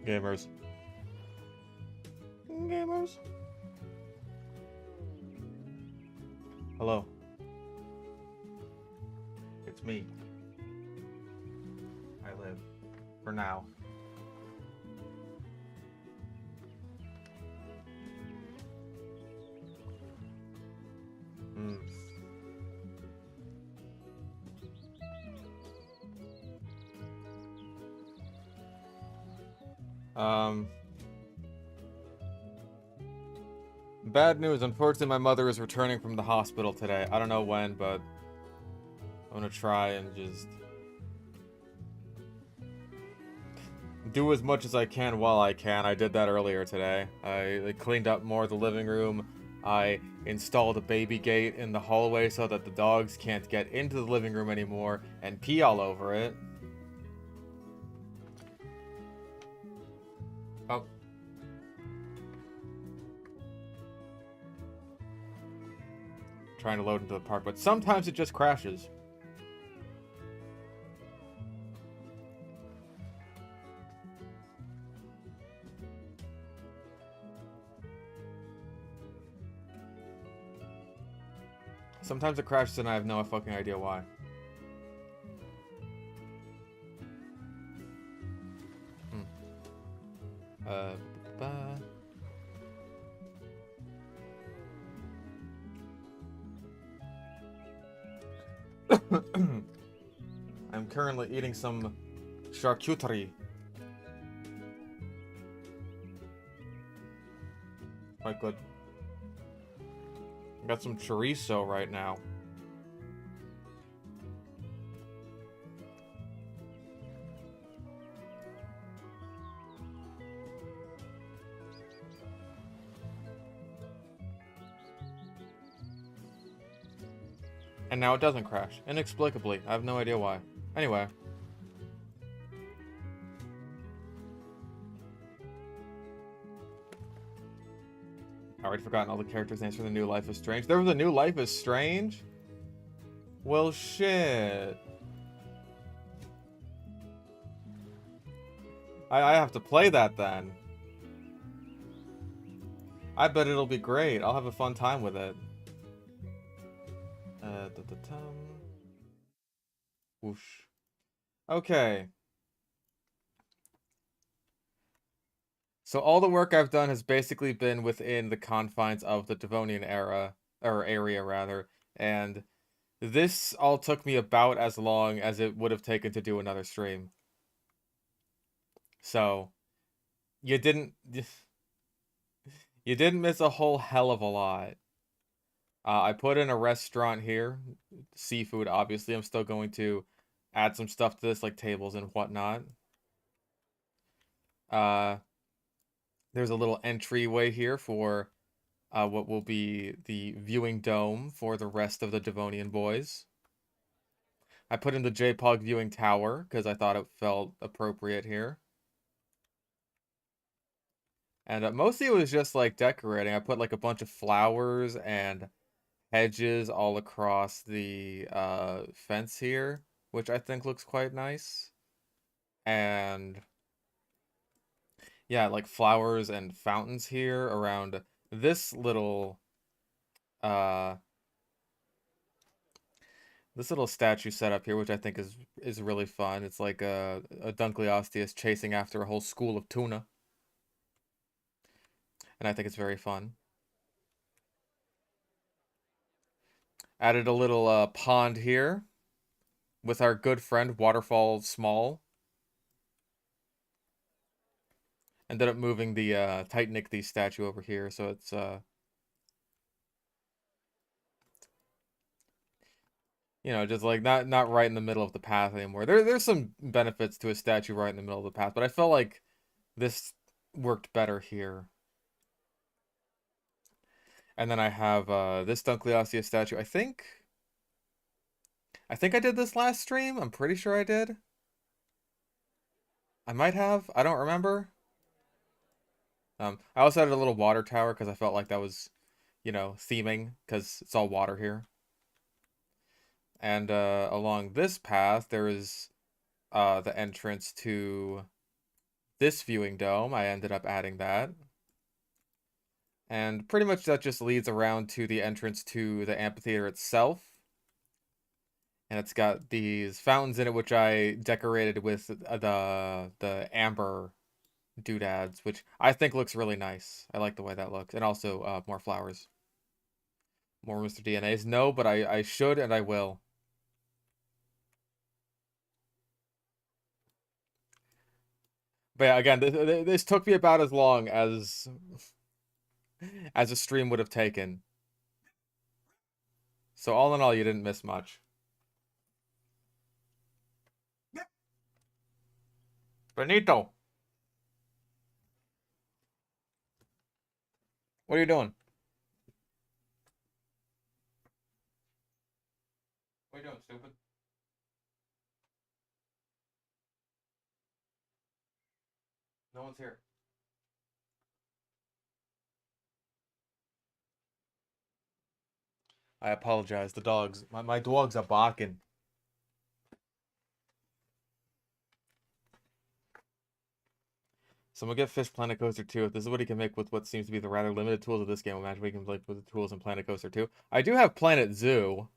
Gamers. Gamers. Hello. It's me. I live. For now. Hmm. Bad news. Unfortunately, my mother is returning from the hospital today. I don't know when, but I'm gonna try and just do as much as I can while I can. I did that earlier today. I cleaned up more of the living room. I installed a baby gate in the hallway so that the dogs can't get into the living room anymore and pee all over it. Oh. Trying to load into the park, but sometimes it just crashes. Sometimes it crashes and I have no fucking idea why. Ba. I'm currently eating some charcuterie. Quite good. Got some chorizo right now. And now it doesn't crash. Inexplicably. I have no idea why. Anyway. I already forgotten all the characters' names for the new Life is Strange. There was a new Life is Strange? Well, shit. I have to play that then. I bet it'll be great. I'll have a fun time with it. Whoosh. Okay. So all the work I've done has basically been within the confines of the Devonian era, or area rather, and this all took me about as long as it would have taken to do another stream. So, you didn't you didn't miss a whole hell of a lot. I put in a restaurant here, seafood obviously. I'm still going to add some stuff to this like tables and whatnot. Uh there's a little entryway here for what will be the viewing dome for the rest of the Devonian boys. I put in the J-Pog viewing tower because I thought it felt appropriate here. And mostly it was just like decorating. I put like a bunch of flowers and hedges all across the fence here, which I think looks quite nice. And yeah, like flowers and fountains here around this little uh this little statue set up here, which I think is really fun. It's like a Dunkleosteus chasing after a whole school of tuna. And I think it's very fun. Added a little pond here with our good friend Waterfall Small. Ended up moving the Titan statue over here, so it's you know, just like not right in the middle of the path anymore. There's some benefits to a statue right in the middle of the path, but I felt like this worked better here. And then I have this Dunkleosteus statue. I think I did this last stream. I'm pretty sure I did. I might have. I don't remember. I also added a little water tower because I felt like that was, you know, theming because it's all water here. And along this path, there is the entrance to this viewing dome. I ended up adding that. And pretty much that just leads around to the entrance to the amphitheater itself. And it's got these fountains in it, which I decorated with the amber doodads, which I think looks really nice. I like the way that looks. And also more flowers. More Mr. DNAs. No, but I should and I will. But yeah, again, this took me about as long as a stream would have taken. So all in all, you didn't miss much. Benito, what are you doing? What are you doing, stupid? No one's here. I apologize. The dogs. My dogs are barking. So I'm gonna get Fish Planet Coaster 2. If this is what he can make with what seems to be the rather limited tools of this game, imagine what he can make with the tools in Planet Coaster 2. I do have Planet Zoo.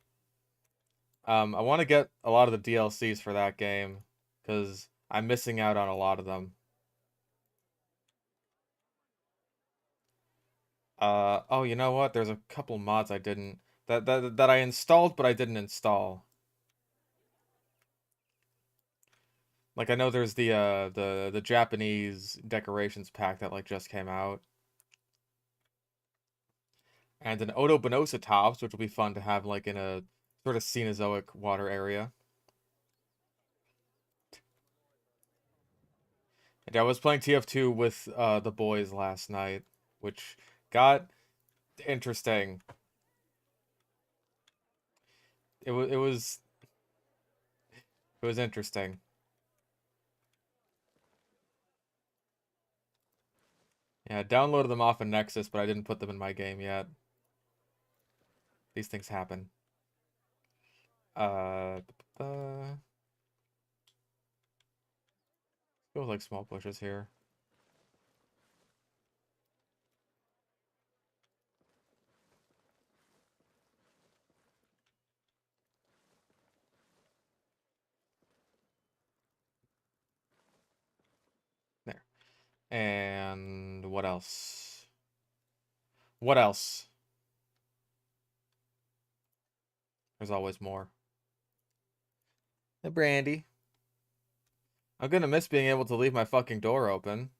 I want to get a lot of the DLCs for that game because I'm missing out on a lot of them. Oh, you know what? There's a couple mods I didn't that I installed, but I didn't install. Like I know there's the Japanese decorations pack that like just came out. And an Odobonosatops, which will be fun to have like in a sort of Cenozoic water area. And I was playing TF2 with the boys last night, which got interesting. It was interesting. Yeah, I downloaded them off of Nexus, but I didn't put them in my game yet. These things happen. Uh, Go with like small bushes here. There. And what else? What else? There's always more. Hey, Brandy. I'm gonna miss being able to leave my fucking door open.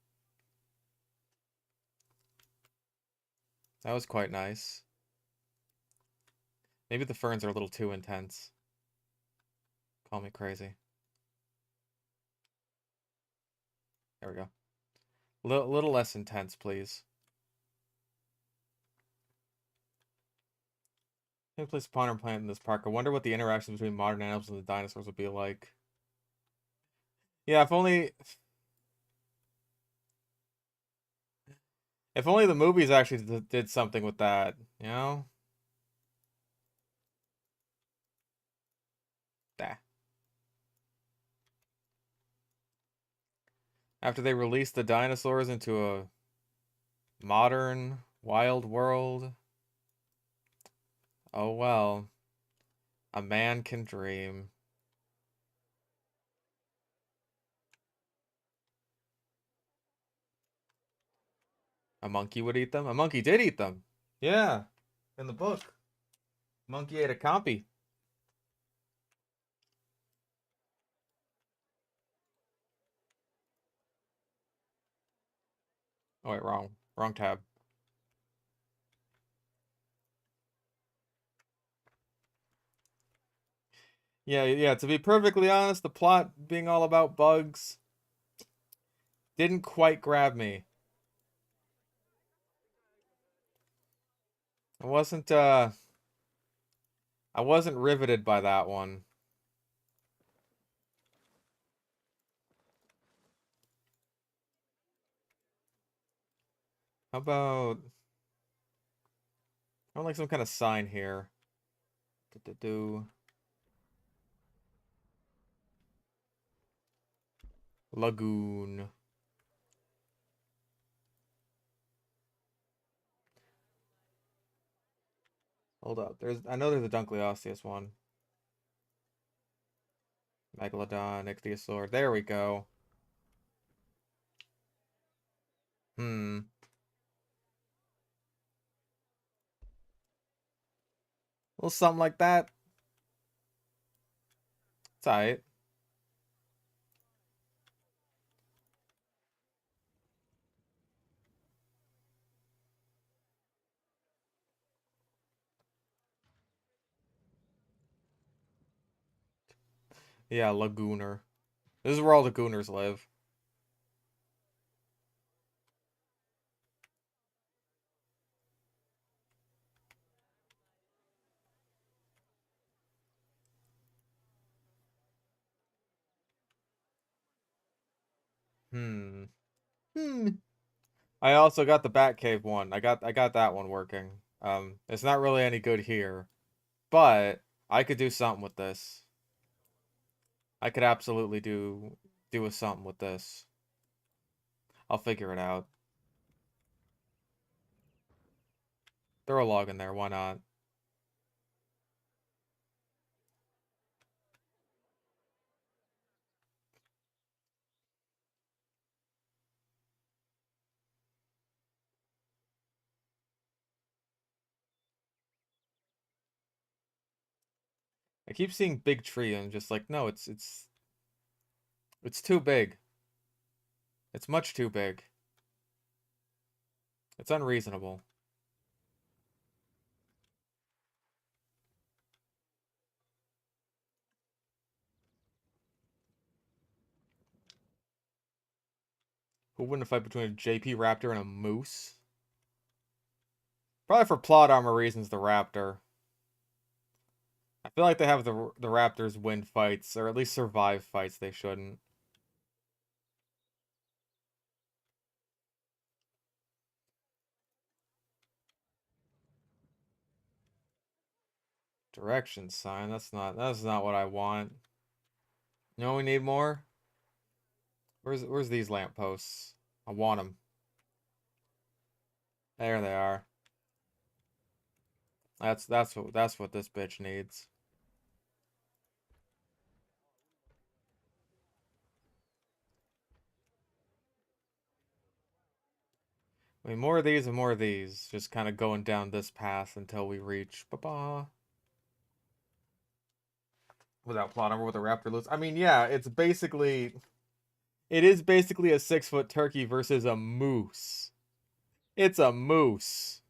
That was quite nice. Maybe the ferns are a little too intense. Call me crazy. There we go. Little less intense, please. Can we place a ponder plant in this park? I wonder what the interaction between modern animals and the dinosaurs would be like. Yeah, if only the movies actually did something with that, you know? Dah. After they released the dinosaurs into a modern wild world. Oh well. A man can dream. A monkey would eat them? A monkey did eat them. Yeah. In the book. Monkey ate a compy. Oh wait, wrong. Wrong tab. Yeah, to be perfectly honest, the plot being all about bugs didn't quite grab me. I wasn't riveted by that one. How about I want like some kind of sign here. Do Lagoon. Hold up. I know there's a Dunkleosteus one. Megalodon, Ichthyosaur. There we go. Hmm. Well, something like that. It's alright. Yeah, Lagooner. This is where all the Gooners live. Hmm. Hmm. I also got the Batcave one. I got that one working. It's not really any good here, but I could do something with this. I could absolutely do a something with this. I'll figure it out. Throw a log in there, why not? I keep seeing big tree and just like, no, it's too big. It's much too big. It's unreasonable. Who wouldn't fight between a JP Raptor and a moose? Probably for plot armor reasons, the Raptor. I feel like they have the Raptors win fights, or at least survive fights they shouldn't. Direction sign. That's not what I want. You know we need more? Where's these lampposts? I want them. There they are. That's what this bitch needs. I mean, more of these and more of these. Just kind of going down this path until we reach ba without plot armor with a raptor looks. I mean, yeah, it is basically a 6 foot turkey versus a moose. It's a moose.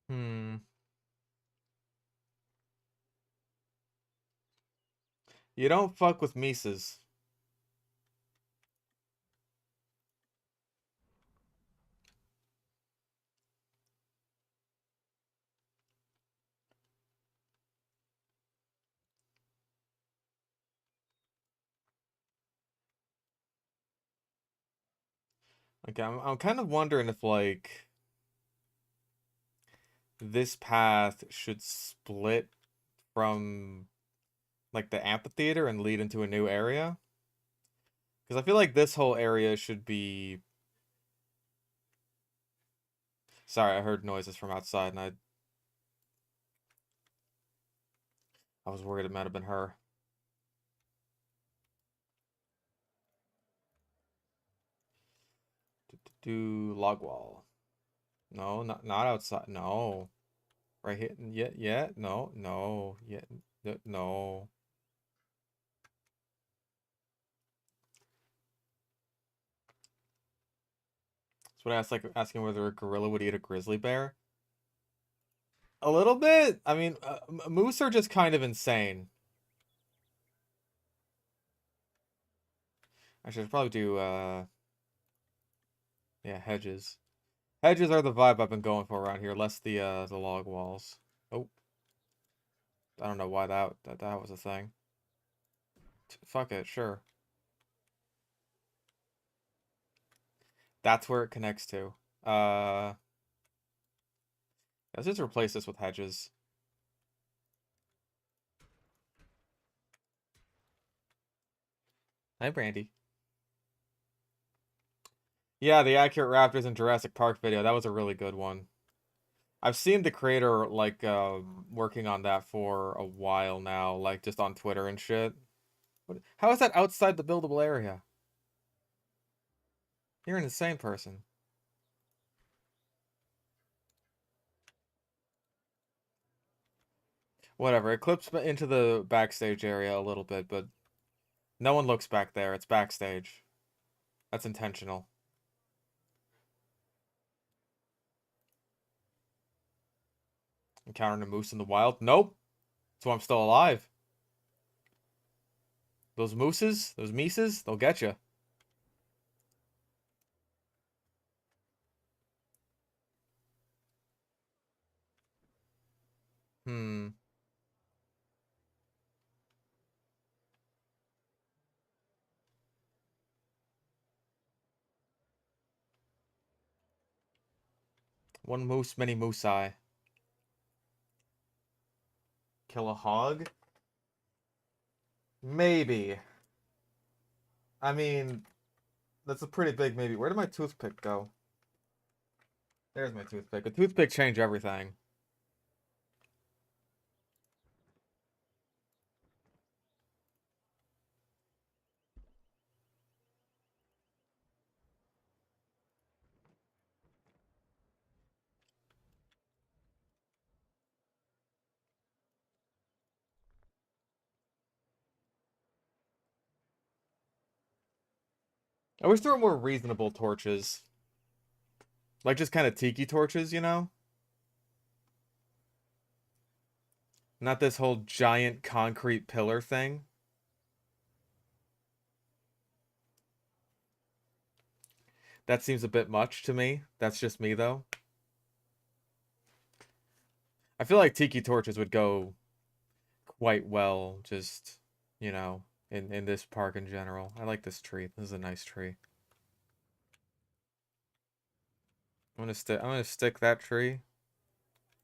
Hmm. You don't fuck with Mises. Like I'm kind of wondering if like this path should split from like the amphitheater and lead into a new area. Because I feel like this whole area should be. Sorry, I heard noises from outside and I was worried it might have been her. Do log wall. No, not outside. No. Right here. Yeah. No. No. Yeah. No. That's what I asked, like asking whether a gorilla would eat a grizzly bear. A little bit. I mean, moose are just kind of insane. I should probably do yeah, hedges. Hedges are the vibe I've been going for around here, less the log walls. Oh, I don't know why that was a thing. Fuck it, sure. That's where it connects to. Uh Let's just replace this with hedges. Hi, Brandy. Yeah, the accurate raptors in Jurassic Park video. That was a really good one. I've seen the creator like working on that for a while now, like just on Twitter and shit. How is that outside the buildable area? You're an insane person. Whatever. It clips into the backstage area a little bit, but no one looks back there. It's backstage. That's intentional. Encountering a moose in the wild? Nope. That's why I'm still alive. Those mooses, those mises, they'll get you. Hmm. One moose, many moosei. Kill a hog? Maybe. I mean, that's a pretty big maybe. Where did my toothpick go? There's my toothpick. A toothpick changed everything. I wish there were more reasonable torches. Like just kind of tiki torches, you know? Not this whole giant concrete pillar thing. That seems a bit much to me. That's just me, though. I feel like tiki torches would go quite well, just, you know, in this park in general. I like this tree. This is a nice tree. I'm gonna stick that tree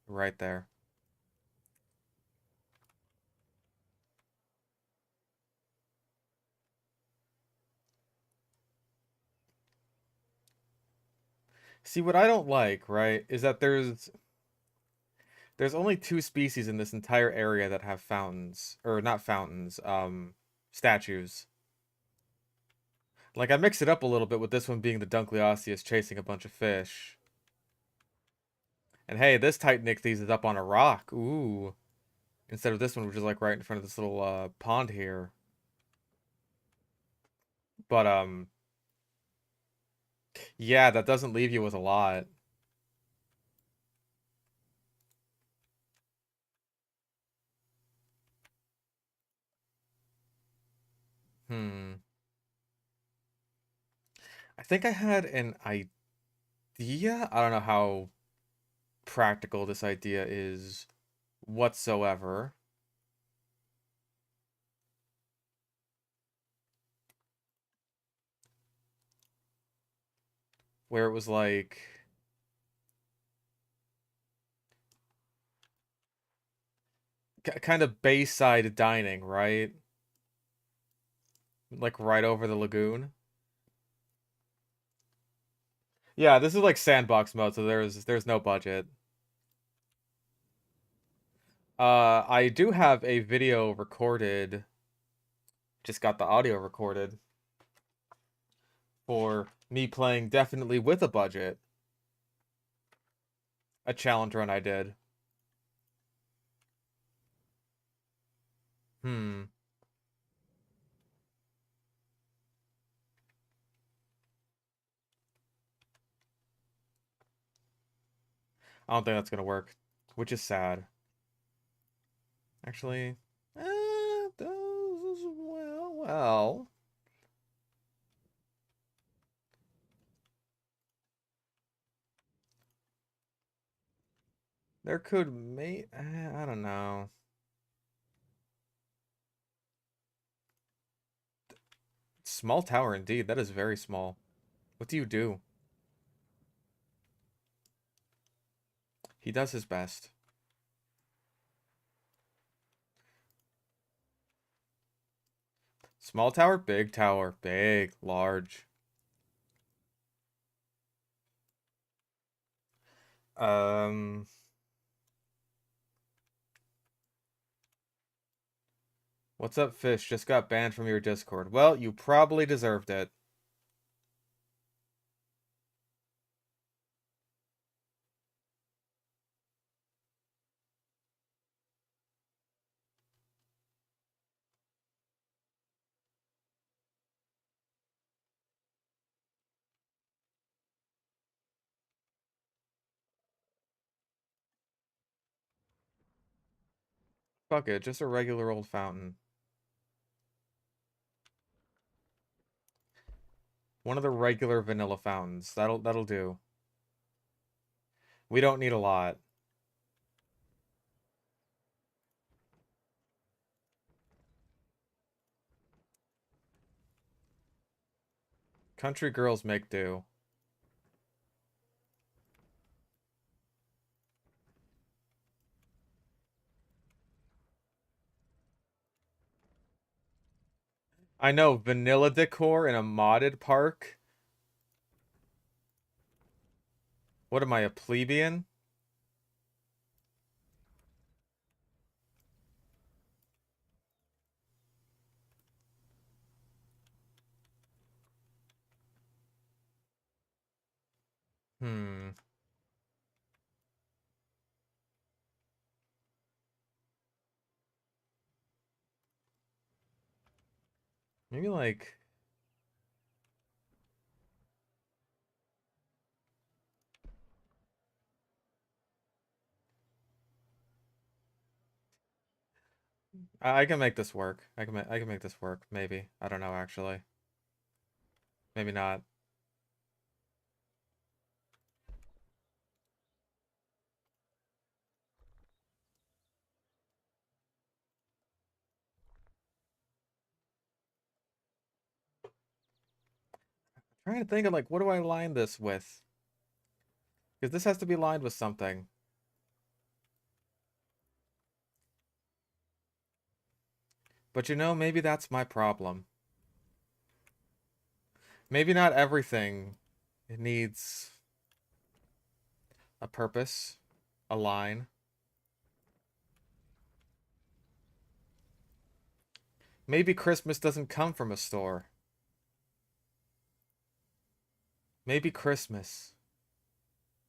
right there. See, what I don't like, right, is that there's only two species in this entire area that have fountains, or not fountains, statues. Like I mix it up a little bit with this one being the Dunkleosteus chasing a bunch of fish. And hey, this Titanichthys is up on a rock. Ooh. Instead of this one, which is like right in front of this little pond here. But yeah, that doesn't leave you with a lot. Hmm. I think I had an idea. I don't know how practical this idea is whatsoever. Where it was like kind of bayside dining, right? Like right over the lagoon. Yeah, this is like sandbox mode, so there's no budget. I do have a video recorded. Just got the audio recorded for me playing definitely with a budget. A challenge run I did. Hmm. I don't think that's gonna work, which is sad. Actually, well. There could I don't know. Small tower indeed. That is very small. What do you do? He does his best. Small tower, big tower. Big, large. Um, what's up, fish? Just got banned from your Discord. Well, you probably deserved it. Fuck it, just a regular old fountain. One of the regular vanilla fountains. That'll do. We don't need a lot. Country girls make do. I know, vanilla decor in a modded park. What am I, a plebeian? Hmm. Maybe like I can make this work. I can make this work. Maybe. I don't know actually. Maybe not. I'm trying to think of like what do I line this with? Because this has to be lined with something. But you know, maybe that's my problem. Maybe not everything needs a purpose, a line. Maybe Christmas doesn't come from a store. Maybe Christmas,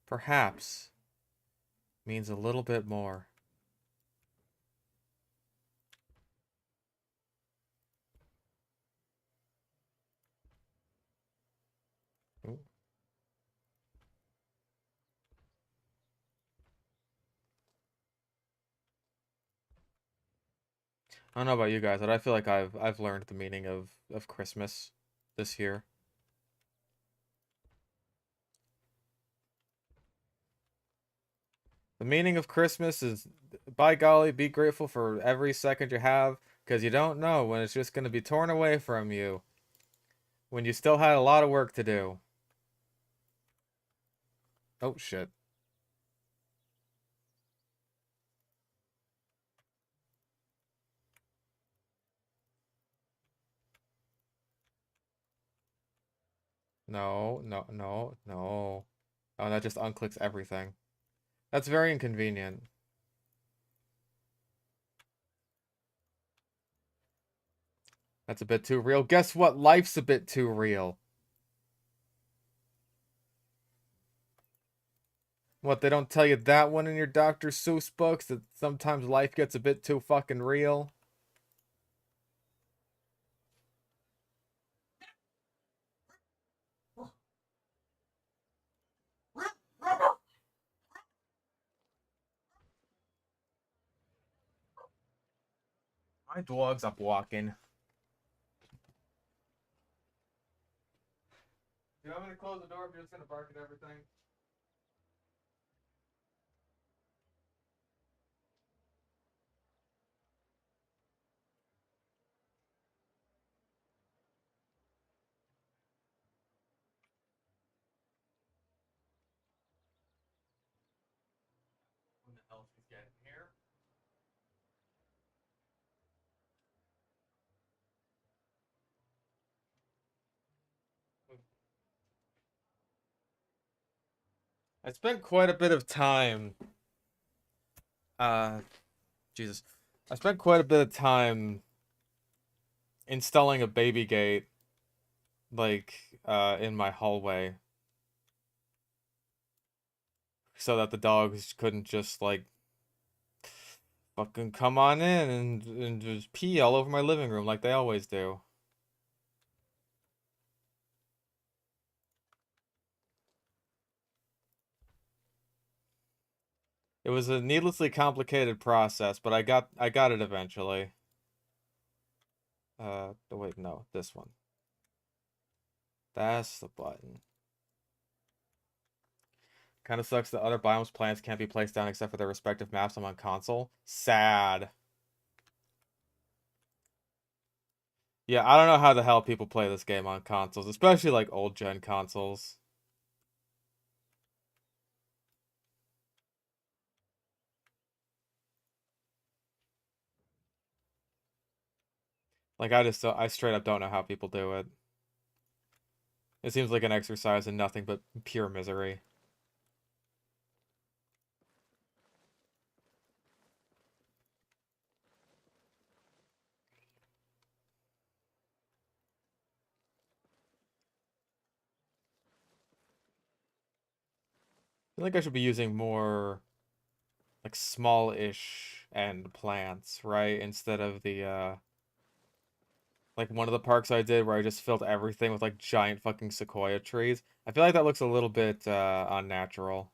perhaps, means a little bit more. Ooh. I don't know about you guys, but I feel like I've learned the meaning of Christmas this year. The meaning of Christmas is, by golly, be grateful for every second you have, because you don't know when it's just going to be torn away from you, when you still had a lot of work to do. Oh, shit. No, no, no, no. Oh, that just unclicks everything. That's very inconvenient. That's a bit too real. Guess what? Life's a bit too real. What, they don't tell you that one in your Dr. Seuss books? That sometimes life gets a bit too fucking real? My dog's up walking. Do you want me to close the door if you're just gonna bark at everything? I spent quite a bit of time, uh, Jesus. I spent quite a bit of time installing a baby gate, like, in my hallway, so that the dogs couldn't just, like, fucking come on in and just pee all over my living room like they always do. It was a needlessly complicated process, but I got it eventually. Oh wait, no, this one. That's the button. Kind of sucks that other biomes plants can't be placed down except for their respective maps on console. Sad. Yeah, I don't know how the hell people play this game on consoles, especially like old gen consoles. Like I straight up don't know how people do it. It seems like an exercise in nothing but pure misery. I feel like I should be using more like small-ish end plants, right? Instead of the like one of the parks I did where I just filled everything with like giant fucking sequoia trees. I feel like that looks a little bit unnatural.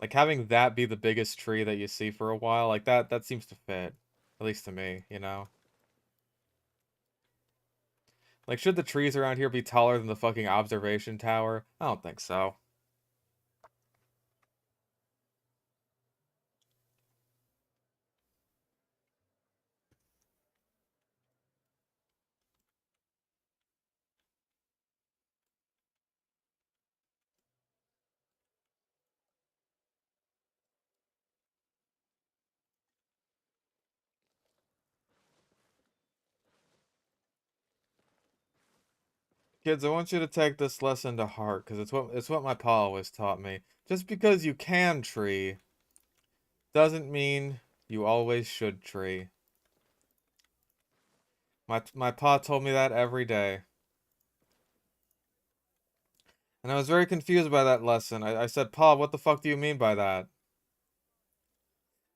Like having that be the biggest tree that you see for a while, like that seems to fit. At least to me, you know? Like should the trees around here be taller than the fucking observation tower? I don't think so. Kids, I want you to take this lesson to heart because it's what my pa always taught me. Just because you can tree doesn't mean you always should tree. My pa told me that every day. And I was very confused by that lesson. I said, Pa, what the fuck do you mean by that?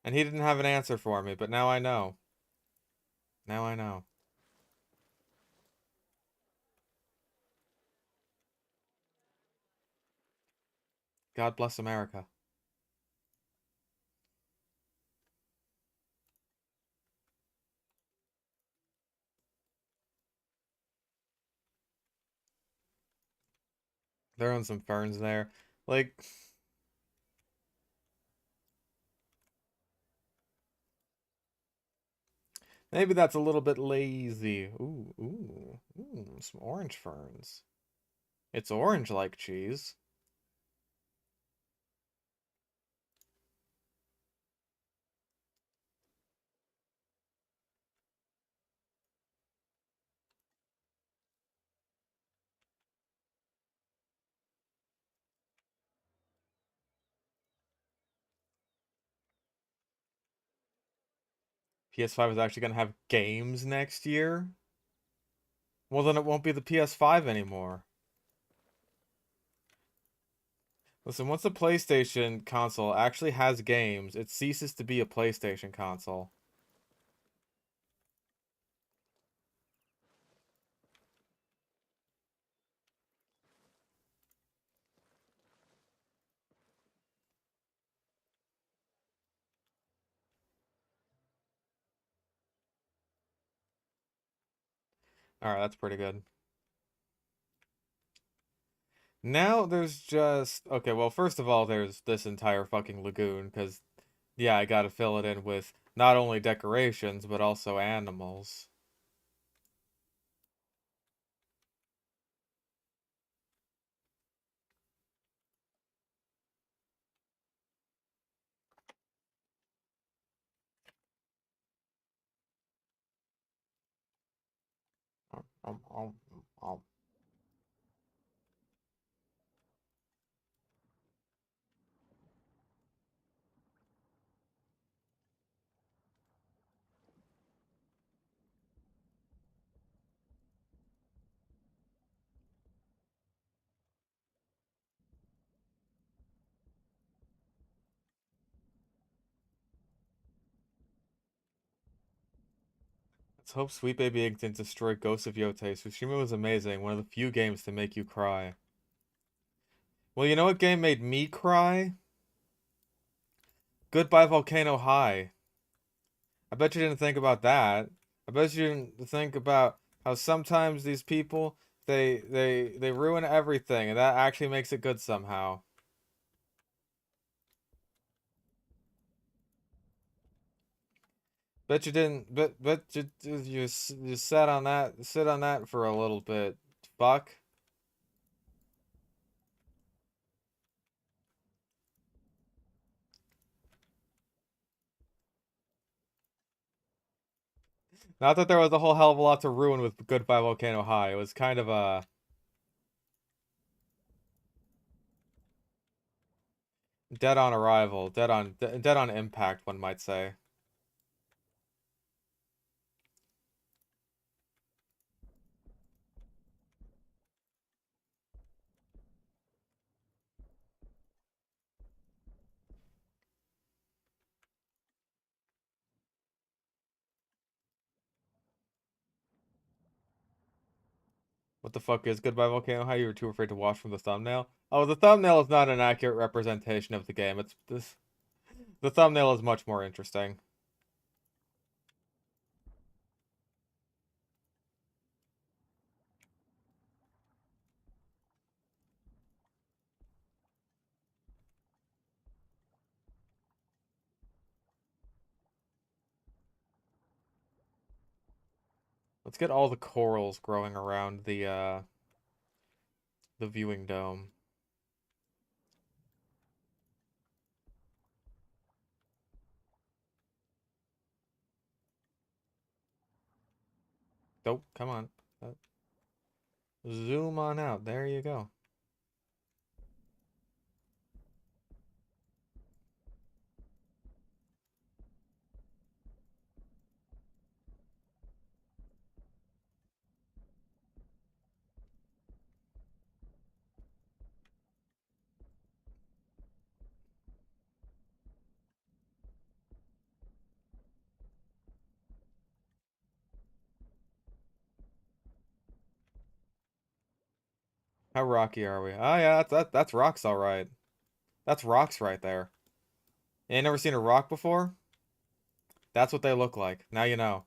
And he didn't have an answer for me, but now I know. Now I know. God bless America. Throwing some ferns there. Like, maybe that's a little bit lazy. Ooh, some orange ferns. It's orange like cheese. PS5 is actually gonna have games next year? Well, then it won't be the PS5 anymore. Listen, once a PlayStation console actually has games, it ceases to be a PlayStation console. Alright, that's pretty good. Now there's just... Okay, well, first of all, there's this entire fucking lagoon, because, yeah, I gotta fill it in with not only decorations, but also animals. Um, um, um, um. Let's hope Sweet Baby Egg didn't destroy Ghost of Yote. Tsushima was amazing. One of the few games to make you cry. Well, you know what game made me cry? Goodbye Volcano High. I bet you didn't think about that. I bet you didn't think about how sometimes these people they ruin everything and that actually makes it good somehow. Bet you didn't bet you sit on that for a little bit. Fuck. Not that there was a whole hell of a lot to ruin with Goodbye Volcano High. It was kind of a dead on arrival, dead on impact, one might say. What the fuck is Goodbye Volcano High? You were too afraid to watch from the thumbnail? Oh, the thumbnail is not an accurate representation of the game. It's this. The thumbnail is much more interesting. Let's get all the corals growing around the viewing dome. Nope, come on. Zoom on out. There you go. How rocky are we? Oh yeah, that's rocks all right. That's rocks right there. You ain't never seen a rock before? That's what they look like. Now you know.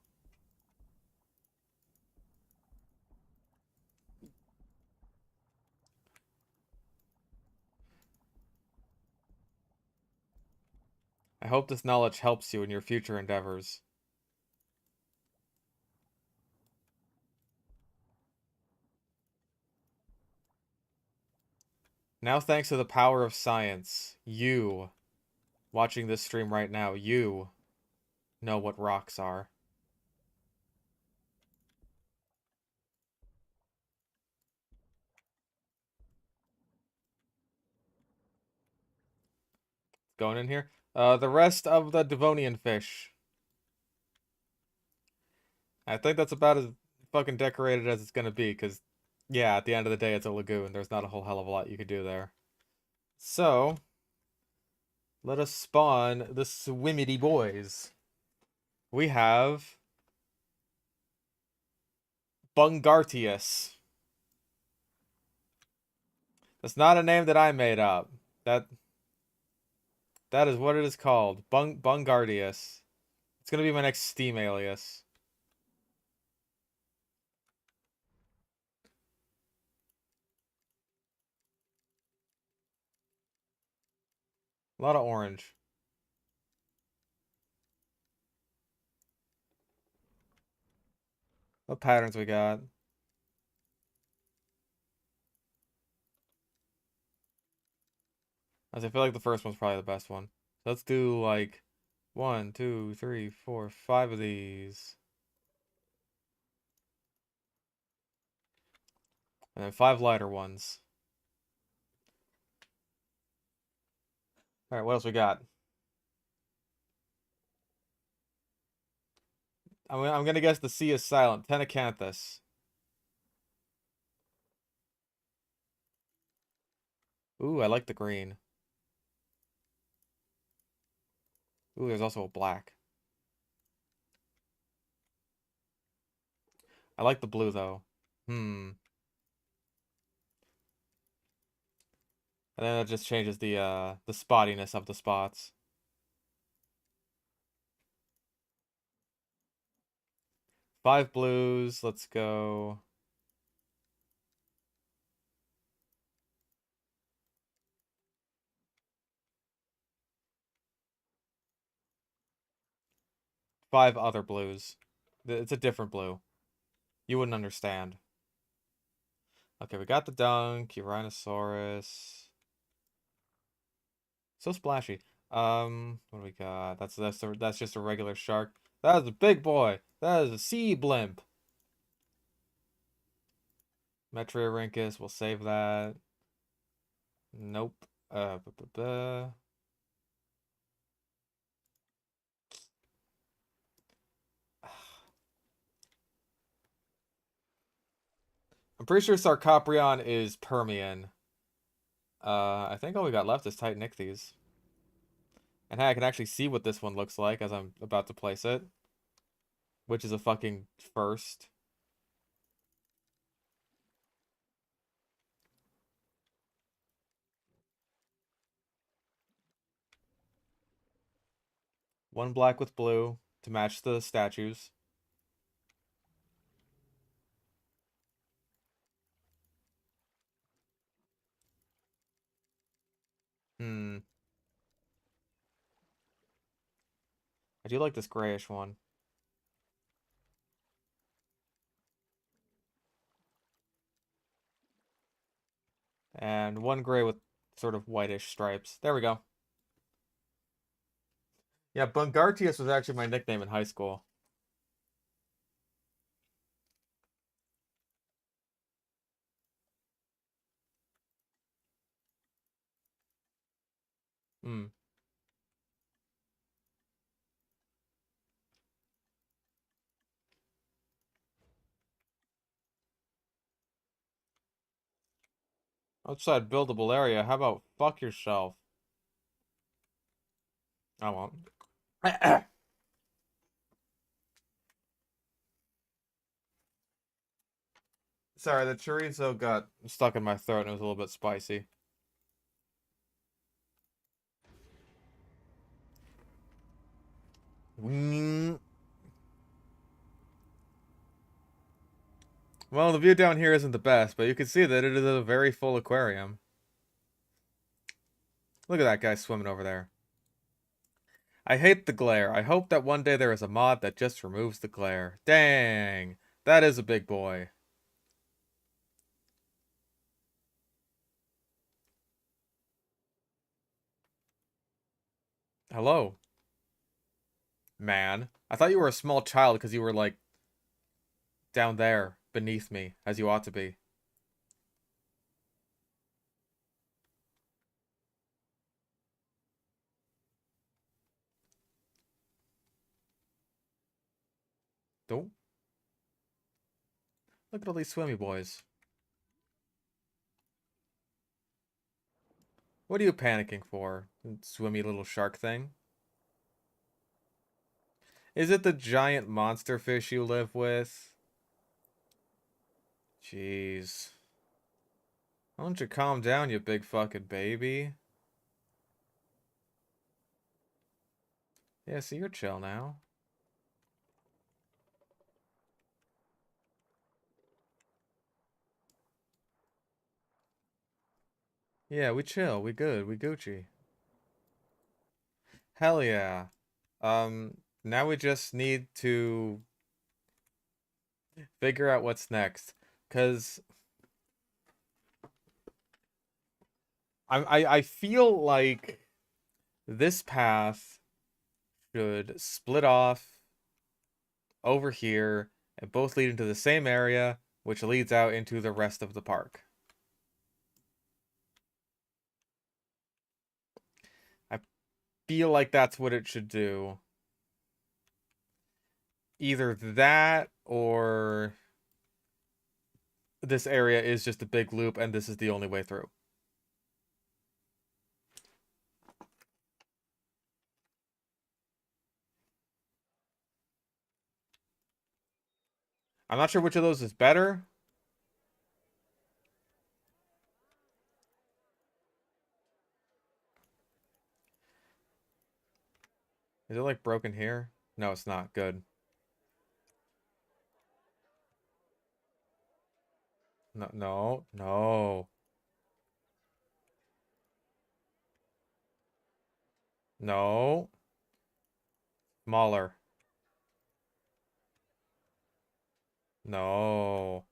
I hope this knowledge helps you in your future endeavors. Now, thanks to the power of science, you, watching this stream right now, you know what rocks are. Going in here. The rest of the Devonian fish. I think that's about as fucking decorated as it's gonna be, because, yeah, at the end of the day, it's a lagoon. There's not a whole hell of a lot you could do there. So, let us spawn the Swimmity boys. We have Bungartius. That's not a name that I made up. That that is what it is called. Bungardius. It's gonna be my next Steam alias. A lot of orange. What patterns we got? As I feel like the first one's probably the best one. So let's do like 1, 2, 3, 4, 5 of these. And then 5 lighter ones. Alright, what else we got? I'm gonna guess the C is silent. Tenacanthus. Ooh, I like the green. Ooh, there's also a black. I like the blue though. Hmm. And then it just changes the spottiness of the spots. Five blues. Let's go. Five other blues. It's a different blue. You wouldn't understand. Okay, we got the dunk, Uranosaurus. So splashy. What do we got? That's just a regular shark. That is a big boy. That is a sea blimp. Metriorhynchus, we'll save that. Nope. Bu- bu- bu. I'm pretty sure Sarcoprion is Permian. I think all we got left is Titanichthys. And hey, I can actually see what this one looks like as I'm about to place it, which is a fucking first. One black with blue to match the statues. Hmm. I do like this grayish one. And one gray with sort of whitish stripes. There we go. Yeah, Bungartius was actually my nickname in high school. Hmm. Outside buildable area. How about fuck yourself? I won't. Sorry, the chorizo got stuck in my throat and it was a little bit spicy. Mm. Well, the view down here isn't the best, but you can see that it is a very full aquarium. Look at that guy swimming over there. I hate the glare. I hope that one day there is a mod that just removes the glare. Dang, that is a big boy. Hello, man. I thought you were a small child because you were like down there beneath me, as you ought to be. Don't look at all these swimmy boys. What are you panicking for, swimmy little shark thing? Is it the giant monster fish you live with? Jeez. Why don't you calm down, you big fucking baby? Yeah, so you're chill now. Yeah, we chill, we good, we Gucci. Hell yeah. Now we just need to figure out what's next. Cause I feel like this path should split off over here and both lead into the same area, which leads out into the rest of the park. I feel like that's what it should do. Either that or this area is just a big loop and this is the only way through. I'm not sure which of those is better. Is it like broken here? No, it's not. Good. No, no, no, no. Smaller. No.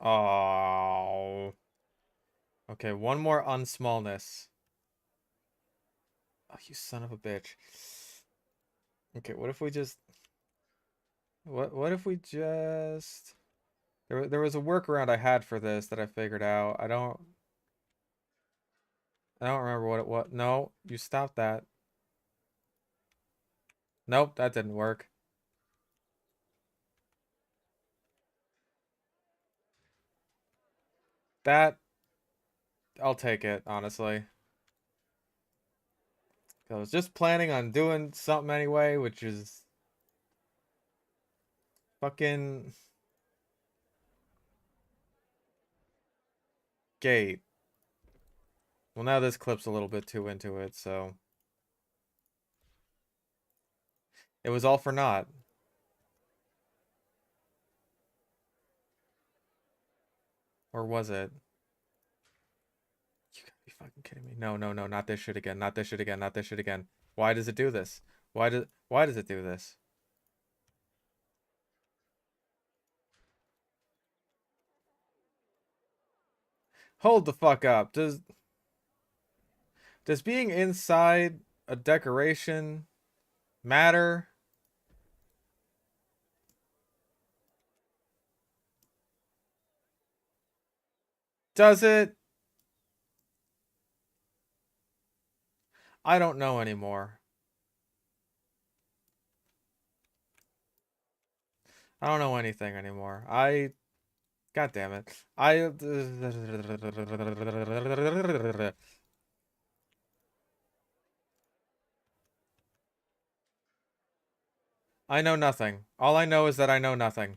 Oh. Okay, one more unsmallness. Oh, you son of a bitch. Okay, what if we just what if we just there was a workaround I had for this that I figured out. I don't remember what it was. No, you stopped that. Nope, that didn't work. That I'll take it, honestly. I was just planning on doing something anyway, which is fucking gate. Well, now this clip's a little bit too into it, so it was all for naught. Or was it? You gotta be fucking kidding me. No, no, no, not this shit again. Not this shit again. Not this shit again. Why does it do this? Why does it do this? Hold the fuck up. Does being inside a decoration matter? Does it? I don't know anymore. I don't know anything anymore. God damn it. I know nothing. All I know is that I know nothing.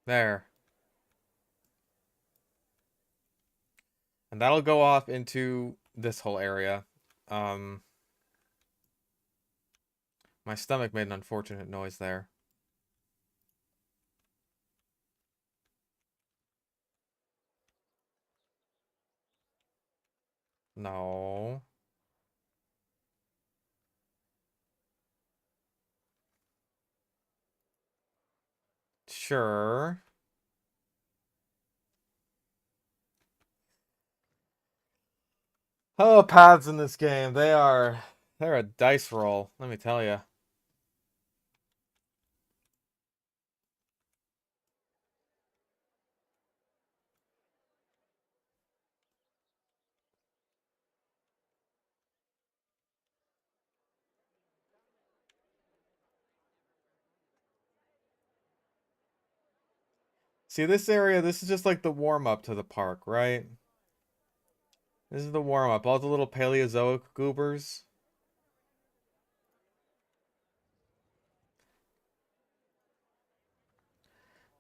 There. And that'll go off into this whole area. Um, my stomach made an unfortunate noise there. No. Sure. Oh, paths in this game. They're a dice roll, let me tell you. See, this area, this is just like the warm-up to the park, right? This is the warm-up. All the little Paleozoic goobers.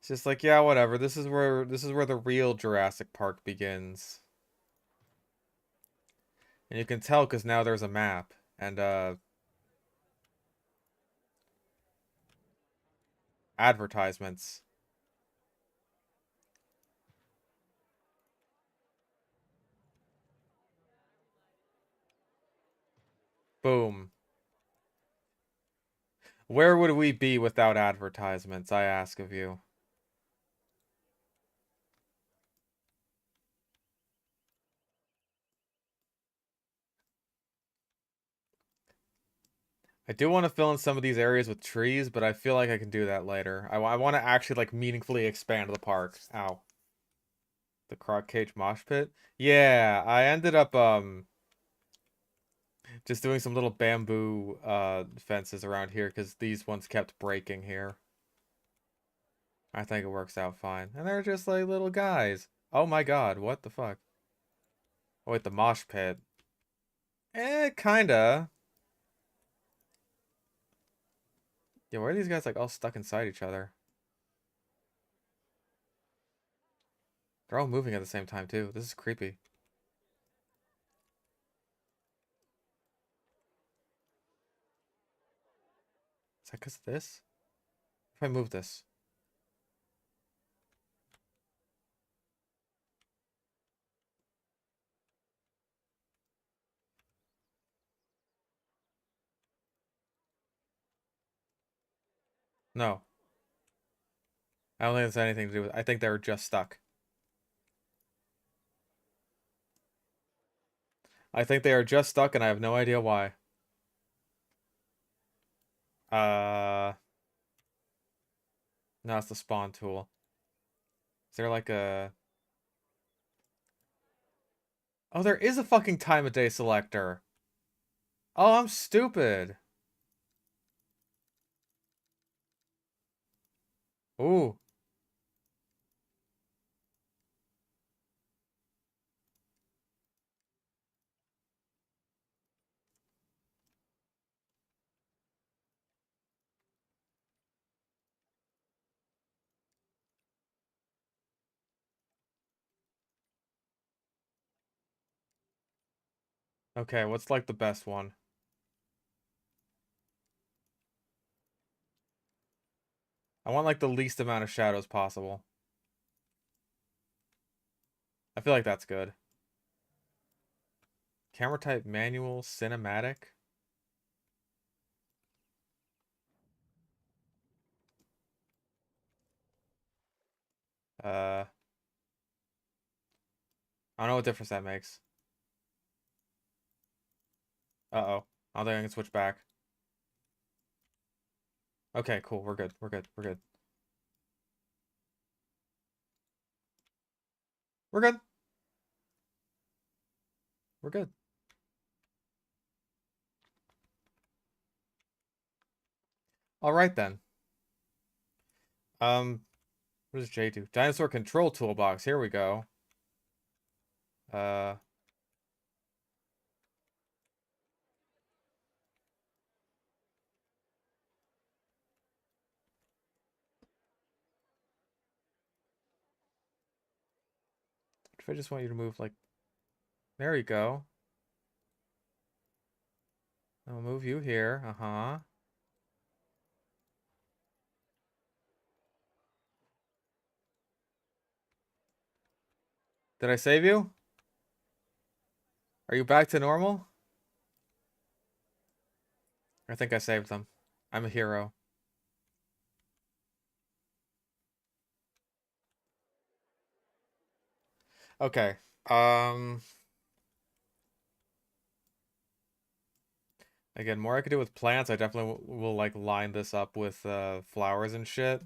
It's just like, yeah, whatever. This is where the real Jurassic Park begins. And you can tell because now there's a map. And advertisements. Boom. Where would we be without advertisements, I ask of you? I do want to fill in some of these areas with trees, but I feel like I can do that later. I want to actually like meaningfully expand the park. Ow. The Croc Cage Mosh Pit? Yeah, I ended up just doing some little bamboo fences around here because these ones kept breaking here. I think it works out fine. And they're just like little guys. Oh my god, what the fuck? Oh wait, the mosh pit. Kinda. Yeah, why are these guys like all stuck inside each other? They're all moving at the same time too. This is creepy. Is that because of this? If I move this. No. I don't think it's anything to do with it. I think they were just stuck. I think they are just stuck and I have no idea why. Uh, no, it's the spawn tool. Is there like a... Oh, there is a fucking time of day selector. Oh, I'm stupid. Ooh. Okay, what's like the best one? I want like the least amount of shadows possible. I feel like that's good. Camera type manual, cinematic. I don't know what difference that makes. Uh-oh. I don't think I can switch back. Okay, cool. We're good. We're good. We're good. We're good. We're good. All right then. Um, what does J do? Dinosaur control toolbox. Here we go. Uh, if I just want you to move like, there you go. I'll move you here. Uh-huh. Did I save you? Are you back to normal? I think I saved them. I'm a hero. Okay. Um, again, more I could do with plants. I definitely will like line this up with flowers and shit.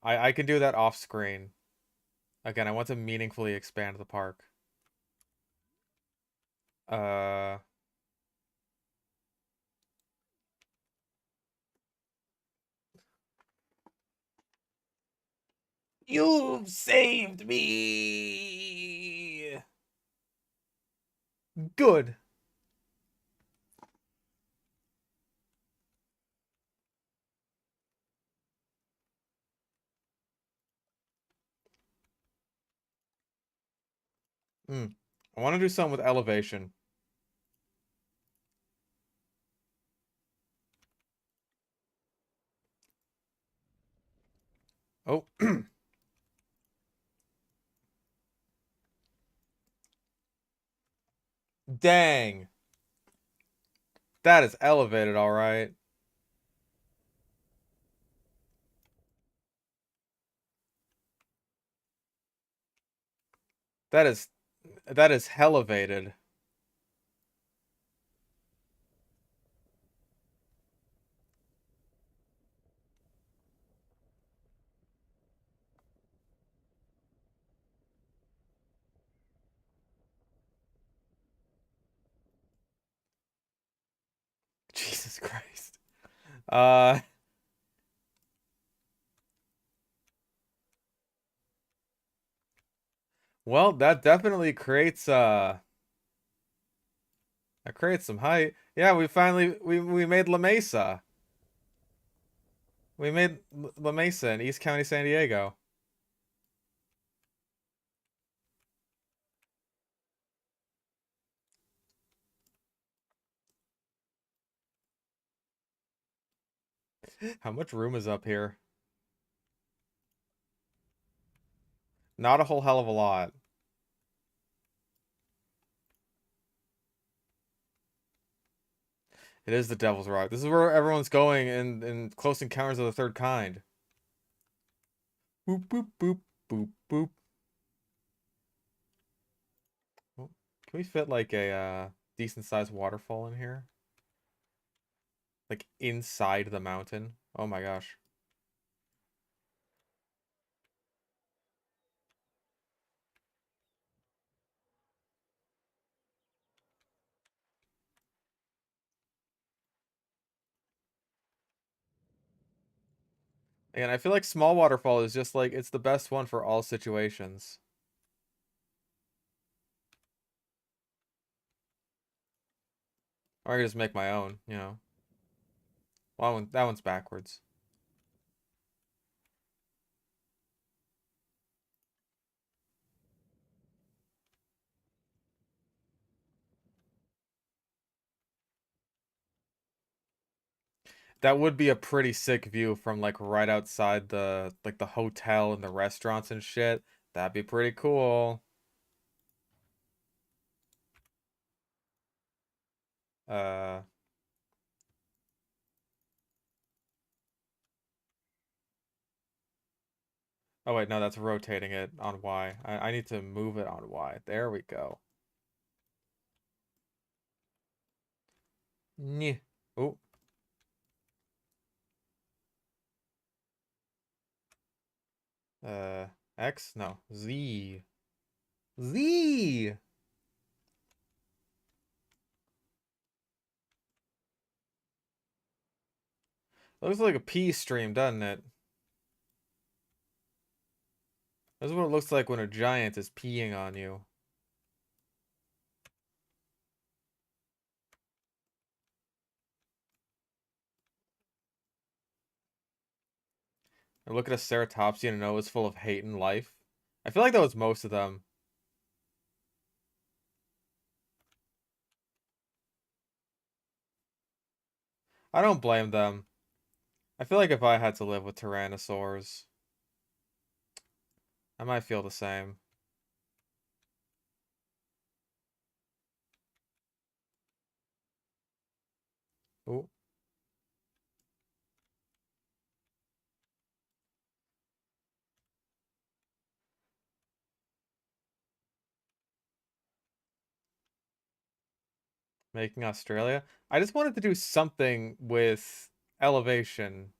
I can do that off screen. Again, I want to meaningfully expand the park. Uh, You've saved me. Good. I want to do something with elevation. Oh, dang. That is elevated, all right. That is that is elevated. Jesus Christ. Uh, Well, that definitely creates that creates some height. Yeah, we finally we made La Mesa. We made La Mesa in East County, San Diego. How much room is up here? Not a whole hell of a lot. It is the Devil's Rock. This is where everyone's going in Close Encounters of the Third Kind. Boop boop boop boop boop. Oh, can we fit like a decent sized waterfall in here? Like inside the mountain? Oh my gosh. And I feel like small waterfall is just like it's the best one for all situations. Or I can just make my own, you know. Well, that one's backwards. That would be a pretty sick view from like right outside the hotel and the restaurants and shit. That'd be pretty cool. Uh oh wait, no, that's rotating it on Y. I need to move it on Y. There we go. Nyeh. Oh, uh X? No. Z. Z. Looks like a pee stream, doesn't it? This is what it looks like when a giant is peeing on you. And look at a ceratopsian and know it's full of hate and life. I feel like that was most of them. I don't blame them. I feel like if I had to live with tyrannosaurs, I might feel the same. Ooh, making Australia. I just wanted to do something with elevation.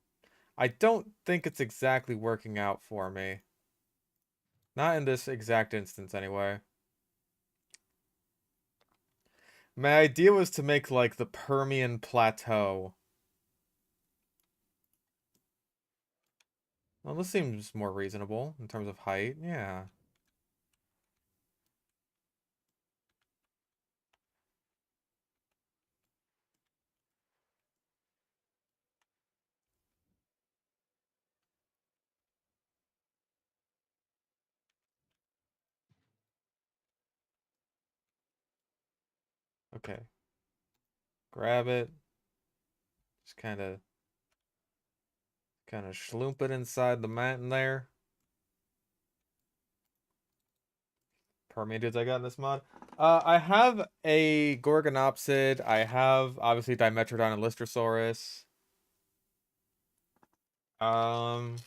I don't think it's exactly working out for me. Not in this exact instance, anyway. My idea was to make like the Permian plateau. Well, this seems more reasonable in terms of height. Yeah. Okay. Grab it. Just kind of schloomp it inside the mountain there. Permian dudes I got in this mod. I have a Gorgonopsid. I have obviously Dimetrodon and Lystrosaurus. Um,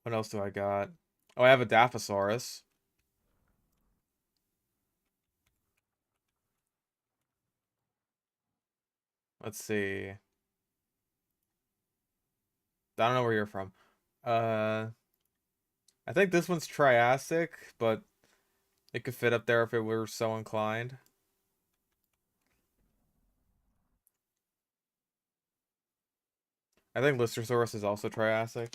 what else do I got? Oh, I have a Dilophosaurus. Let's see. I don't know where you're from. Uh, I think this one's Triassic, but it could fit up there if it were so inclined. I think Listersaurus is also Triassic.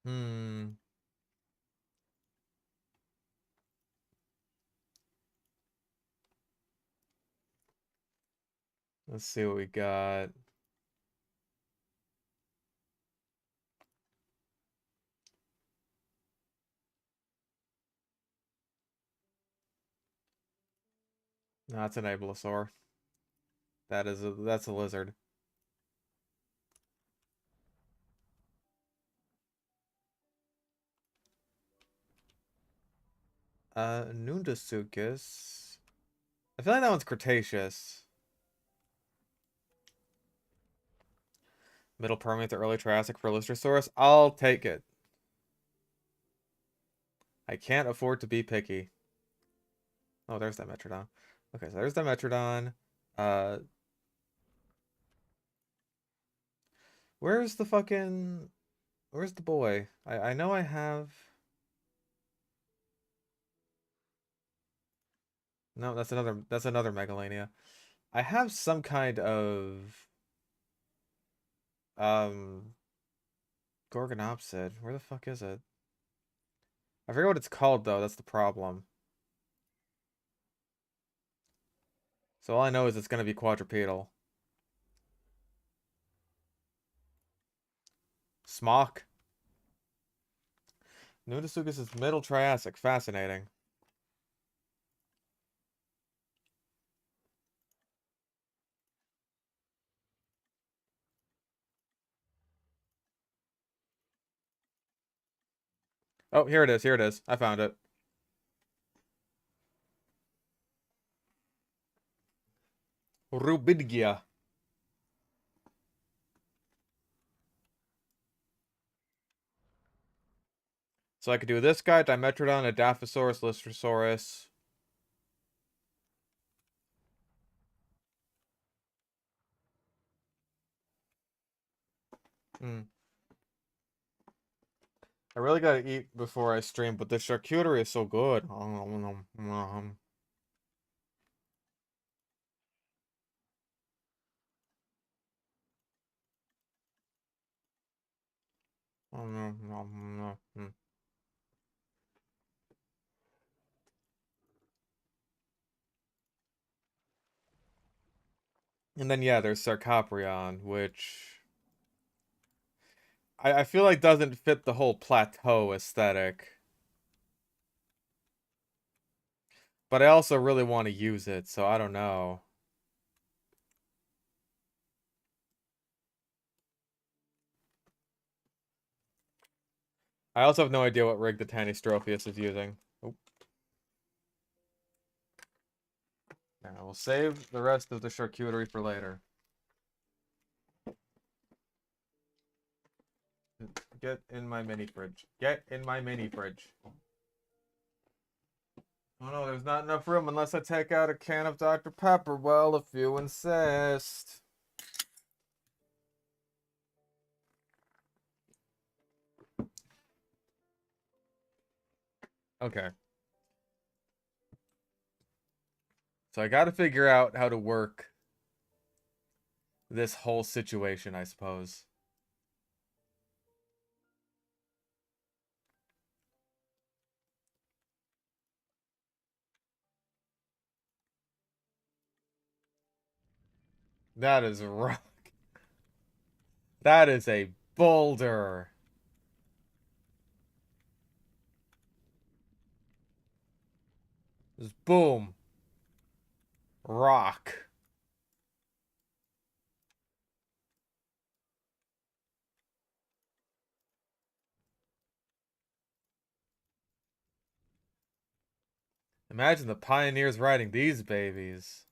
Hmm. Let's see what we got. No, that's an Ablosaur. That's a lizard. Nundasuchus. I feel like that one's Cretaceous. Middle Permian to early Triassic for Listersaurus. I'll take it. I can't afford to be picky. Oh, there's that Metrodon. Okay, so there's the Metrodon. Uh, where's the fucking... Where's the boy? I know I have... No, that's another Megalania. I have some kind of um Gorgonopsid. Where the fuck is it? I forget what it's called though, that's the problem. So all I know is it's gonna be quadrupedal. Smock. Nudasuchus is middle Triassic. Fascinating. Oh, here it is. Here it is. I found it. Rubidgia. So I could do this guy, Dimetrodon, Adaphosaurus, Lystrosaurus. Hmm. I really gotta eat before I stream, but the charcuterie is so good. And then yeah, there's Sarcoprion, which I feel like doesn't fit the whole plateau aesthetic. But I also really want to use it, so I don't know. I also have no idea what rig the Tanystropheus is using. Oh. I will save the rest of the charcuterie for later. Get in my mini fridge. Get in my mini fridge. Oh no, there's not enough room unless I take out a can of Dr. Pepper. Well, if you insist. Okay. So I gotta figure out how to work this whole situation, I suppose. That is rock. That is a boulder. Just boom. Rock. Imagine the pioneers riding these babies.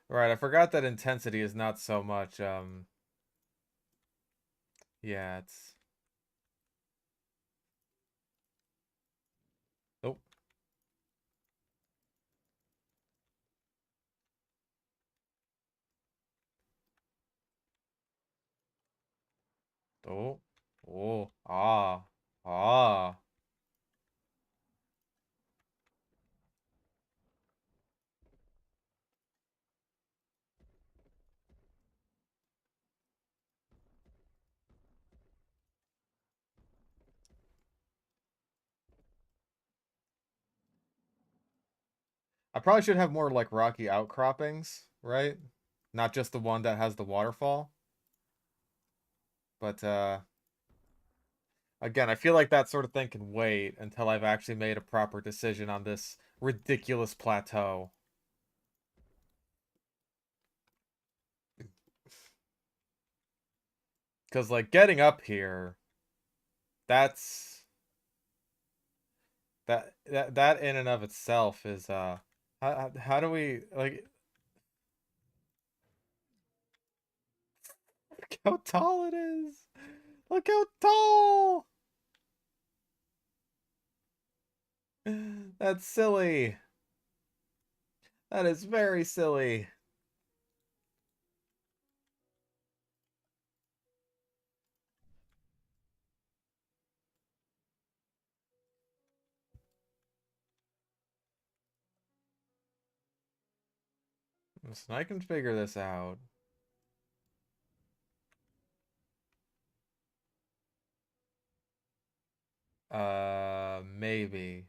Right, I forgot that intensity is not so much, yeah, it's... Oh. Oh. Ah. Ah. I probably should have more like rocky outcroppings, right? Not just the one that has the waterfall. But again, I feel like that sort of thing can wait until I've actually made a proper decision on this ridiculous plateau. Because like getting up here, that's that in and of itself is how do we like look how tall it is. Look how tall. That's silly. That is very silly. Listen, I can figure this out. Maybe.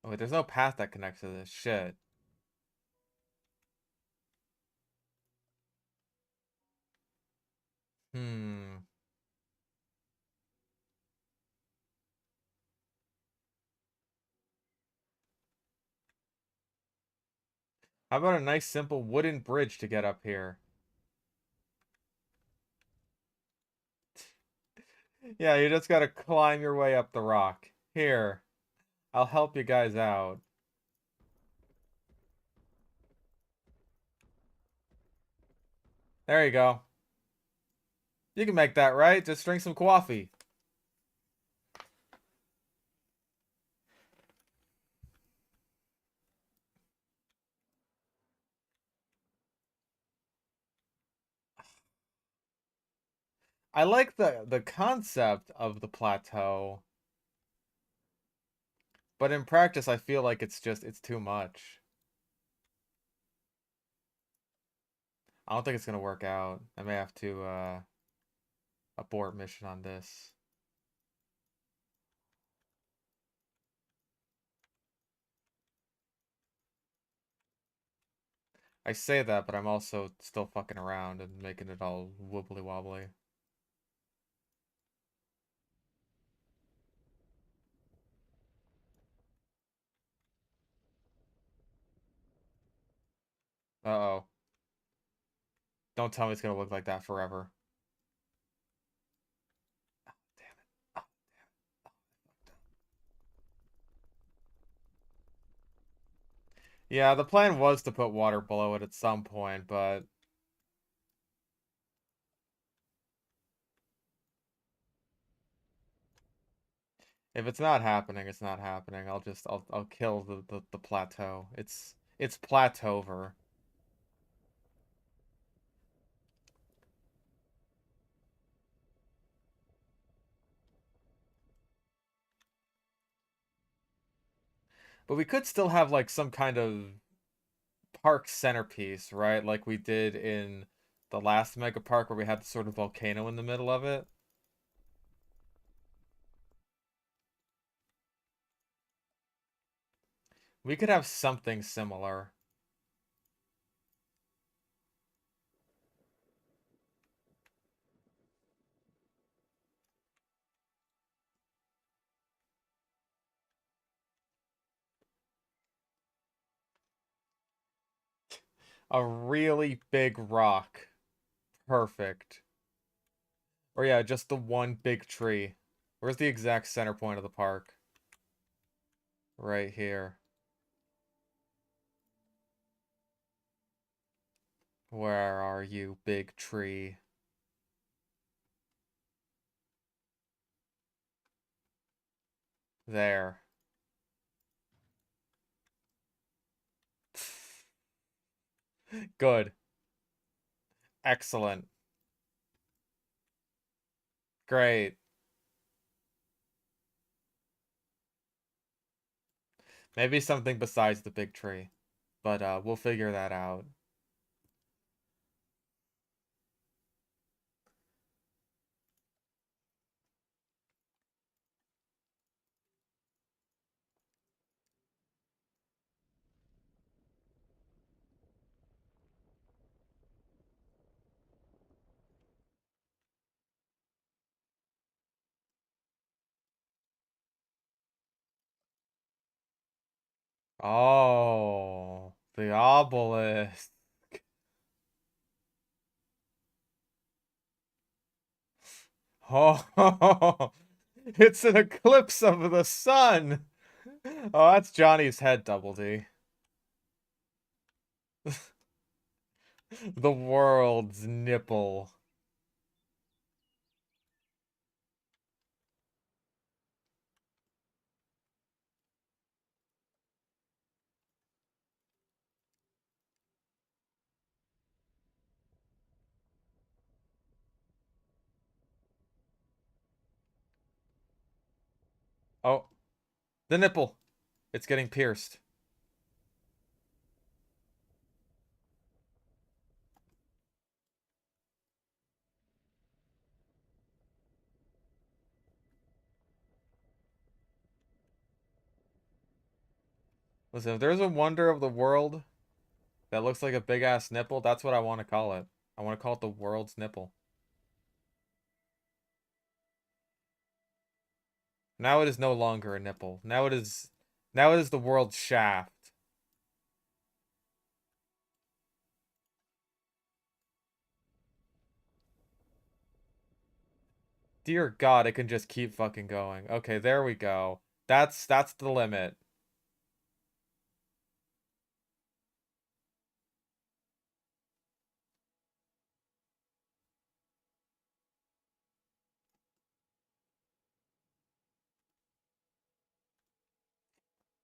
Oh, wait, there's no path that connects to this shit. Hmm. How about a nice simple wooden bridge to get up here? Yeah, you just gotta climb your way up the rock. Here, I'll help you guys out. There you go. You can make that, right? Just drink some coffee. I like the concept of the plateau, but in practice I feel like it's too much. I don't think it's gonna work out. I may have to abort mission on this. I say that, but I'm also still fucking around and making it all wobbly wobbly. Uh-oh. Don't tell me it's gonna look like that forever. Damn it. Oh, yeah, the plan was to put water below it at some point, but if it's not happening, it's not happening. I'll kill the plateau. It's plateauver. But we could still have like some kind of park centerpiece, right? Like we did in the last mega park where we had the sort of volcano in the middle of it. We could have something similar. A really big rock. Perfect. Or yeah, just the one big tree. Where's the exact center point of the park? Right here. Where are you, big tree? There. Good. Excellent. Great. Maybe something besides the big tree. But we'll figure that out. Oh, the obelisk. Oh, it's an eclipse of the sun. Oh, that's Johnny's head, Double D. The world's nipple. Oh, the nipple. It's getting pierced. Listen, if there's a wonder of the world that looks like a big ass nipple, that's what I want to call it. I want to call it the world's nipple. Now it is no longer a nipple. Now it is the world's shaft. Dear God, it can just keep fucking going. Okay, there we go. That's the limit.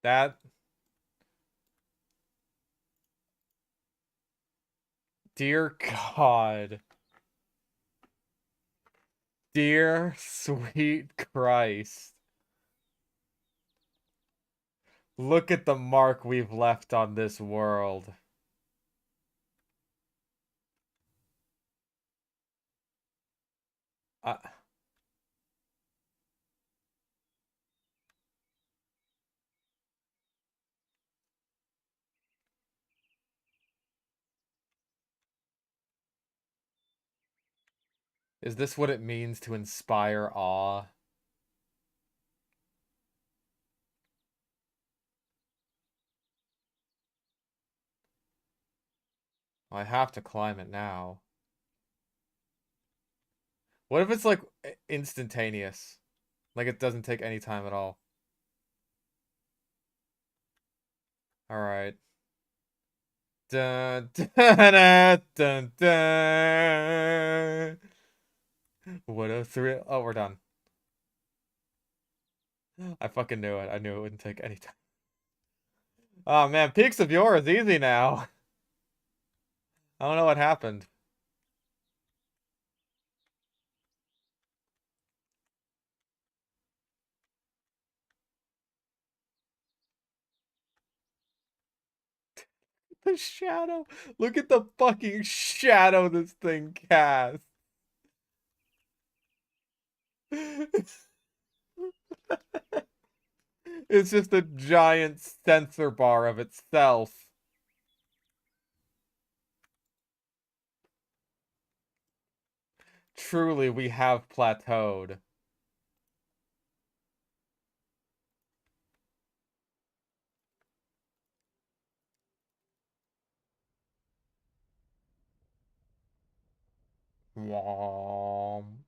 That Dear God. Dear sweet Christ. Look at the mark we've left on this world. Uh, is this what it means to inspire awe? I have to climb it now. What if it's like instantaneous? Like it doesn't take any time at all. All right. Dun, dun, dun, dun, dun. What a thrill. Oh, we're done. I fucking knew it. I knew it wouldn't take any time. Oh man, Peaks of Yore is easy now. I don't know what happened. The shadow. Look at the fucking shadow this thing casts. It's just a giant sensor bar of itself. Truly, we have plateaued. Wom.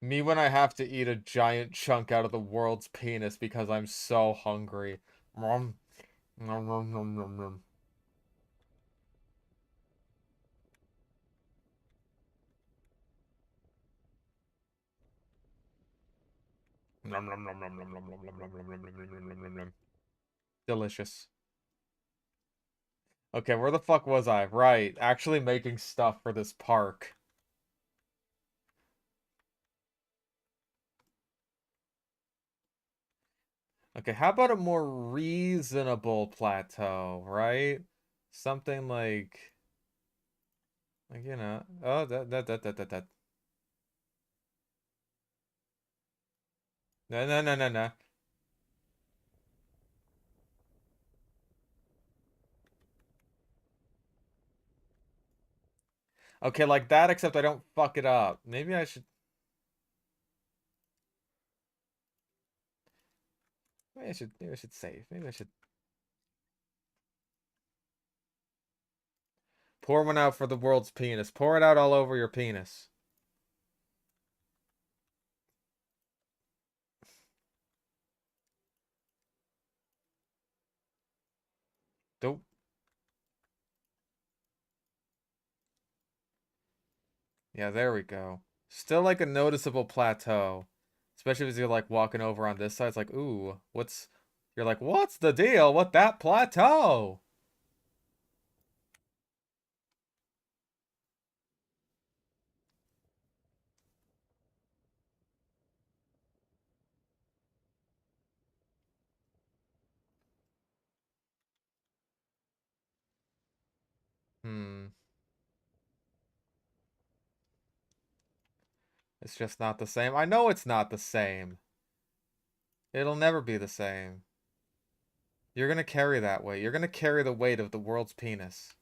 Me when I have to eat a giant chunk out of the world's penis because I'm so hungry. Nom, nom, nom, nom, nom, nom. Delicious. Okay, where the fuck was I? Right, actually making stuff for this park. Okay, how about a more reasonable plateau, right? Something like oh that. No, no, no, no, no. Okay, like that, except I don't fuck it up. Maybe I should save. Maybe I should pour one out for the world's penis. Pour it out all over your penis. Don't. Yeah, there we go. Still like a noticeable plateau. Especially as you're like walking over on this side. It's like, ooh, you're like, what's the deal with that plateau? Hmm. It's just not the same. I know it's not the same. It'll never be the same. You're gonna carry that weight. You're gonna carry the weight of the world's penis.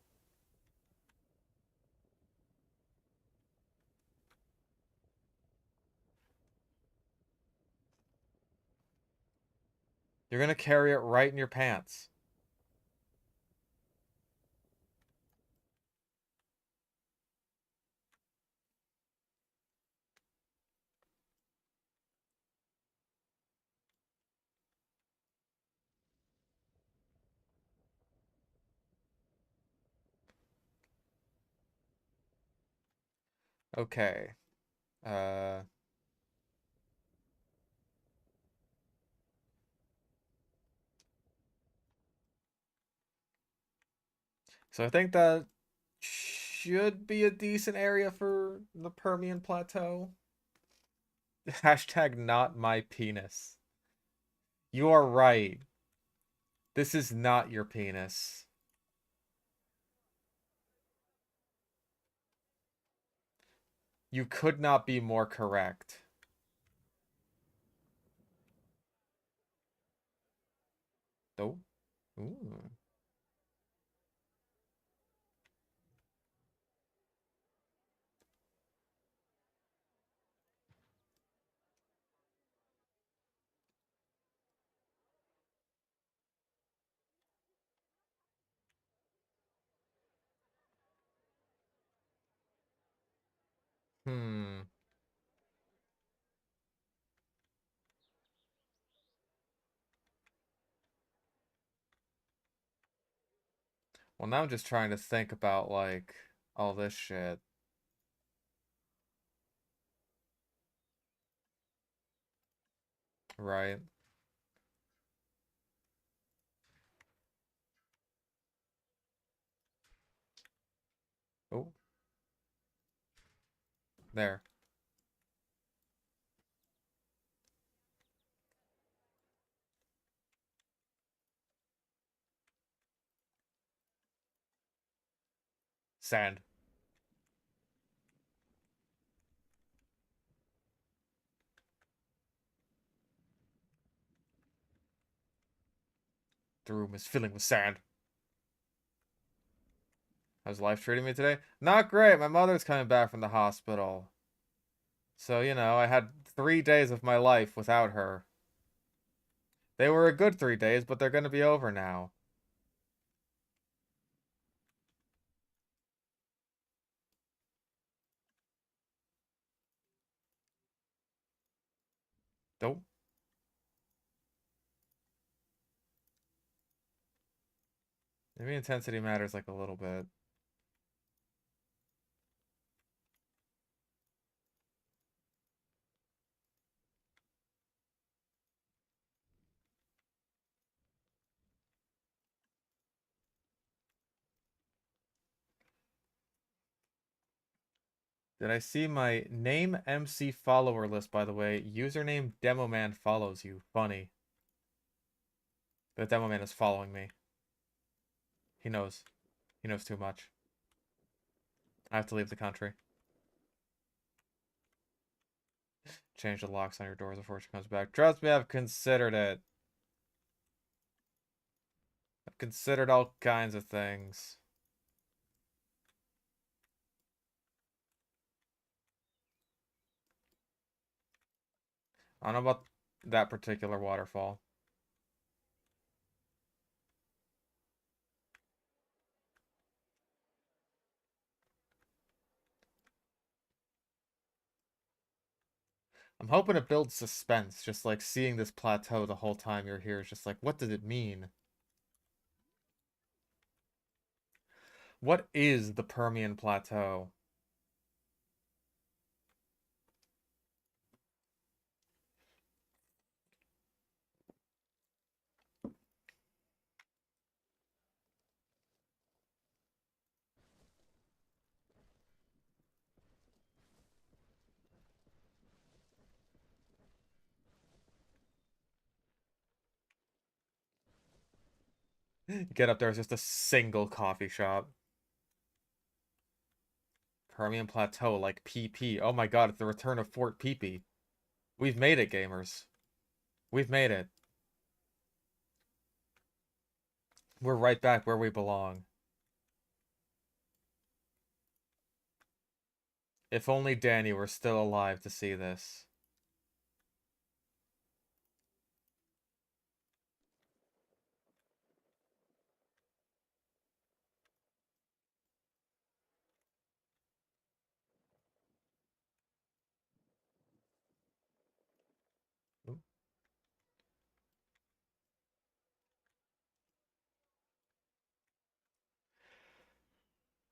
You're gonna carry it right in your pants. Okay. Uh, so I think that should be a decent area for the Permian Plateau. Hashtag not my penis. You are right. This is not your penis. You could not be more correct. Oh. Ooh. Hmm. Well, now I'm just trying to think about like all this shit, right? Oh, there. Sand. The room is filling with sand. How's life treating me today? Not great. My mother's coming back from the hospital. So, I had 3 days of my life without her. They were a good 3 days, but they're gonna be over now. Nope. Maybe intensity matters like a little bit. Did I see my name MC follower list, by the way? Username Demoman follows you. Funny. The Demoman is following me. He knows. He knows too much. I have to leave the country. Change the locks on your doors before she comes back. Trust me, I've considered it. I've considered all kinds of things. I don't know about that particular waterfall. I'm hoping it builds suspense, just like seeing this plateau the whole time you're here is just like, what does it mean? What is the Permian Plateau? Get up there, it's just a single coffee shop. Permian Plateau, like PP. Oh my god, it's the return of Fort PP. We've made it, gamers. We've made it. We're right back where we belong. If only Danny were still alive to see this.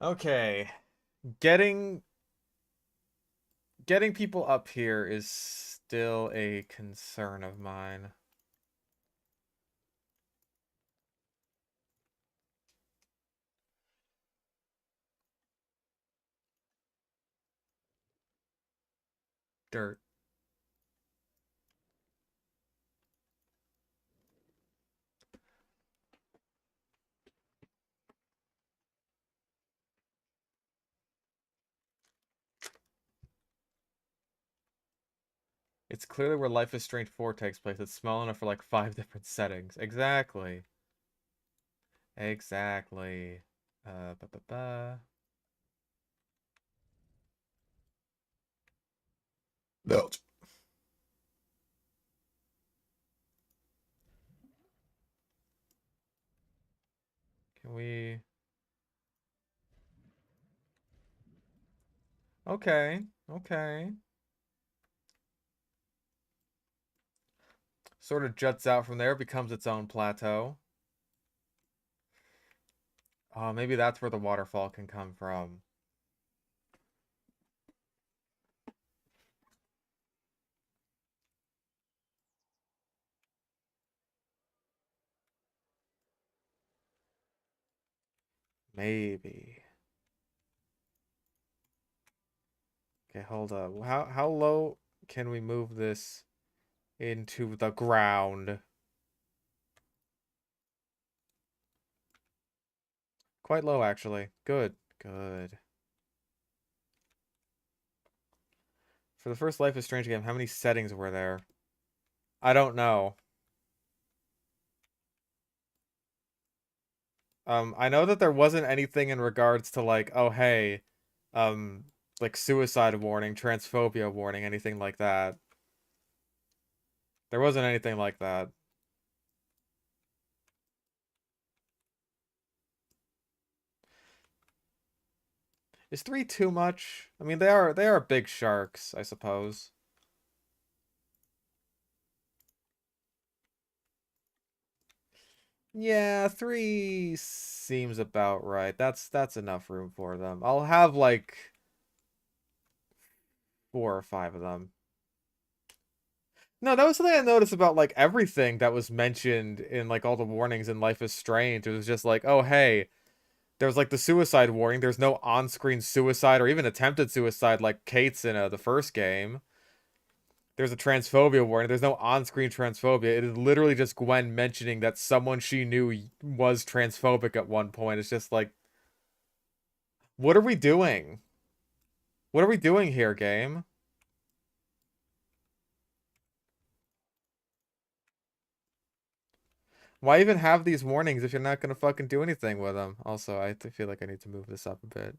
Okay. Getting getting people up here is still a concern of mine. Dirt. It's clearly where Life is Strange 4 takes place. It's small enough for like 5 different settings. Exactly. Exactly. Ba -ba -ba. No. Can we... Okay. Okay. Sort of juts out from there, becomes its own plateau. Oh, maybe that's where the waterfall can come from. Maybe. Okay, hold up. How low can we move this into the ground? Quite low, actually. Good. Good. For the first Life is Strange game, how many settings were there? I don't know. I know that there wasn't anything in regards to like, oh hey, um, like suicide warning, transphobia warning, anything like that. There wasn't anything like that. Is 3 too much? I mean, they are big sharks, I suppose. Yeah, 3 seems about right. That's enough room for them. I'll have like 4 or 5 of them. No, that was something I noticed about like everything that was mentioned in like all the warnings in Life is Strange. It was just like, oh hey, There's like the suicide warning. There's no on-screen suicide or even attempted suicide like Kate's in the first game. There's a transphobia warning. There's no on-screen transphobia. It is literally just Gwen mentioning that someone she knew was transphobic at one point. It's just like, what are we doing? What are we doing here, game? Why even have these warnings if you're not gonna fucking do anything with them? Also, I feel like I need to move this up a bit.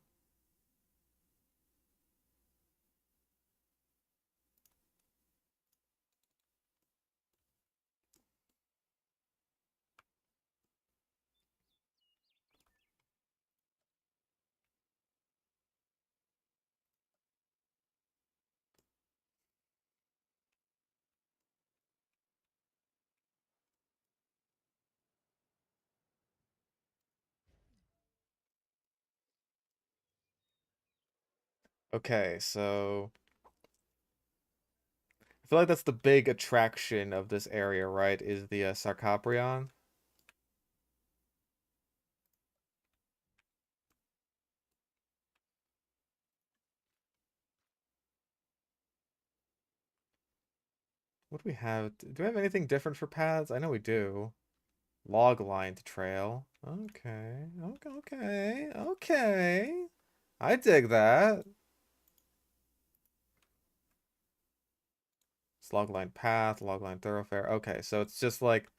Okay, so I feel like that's the big attraction of this area, right? Is the Sarcoprion. What do we have? Do we have anything different for paths? I know we do. Log lined trail. Okay. Okay. Okay. Okay. I dig that. It's log line path, log line thoroughfare. Okay, so it's just like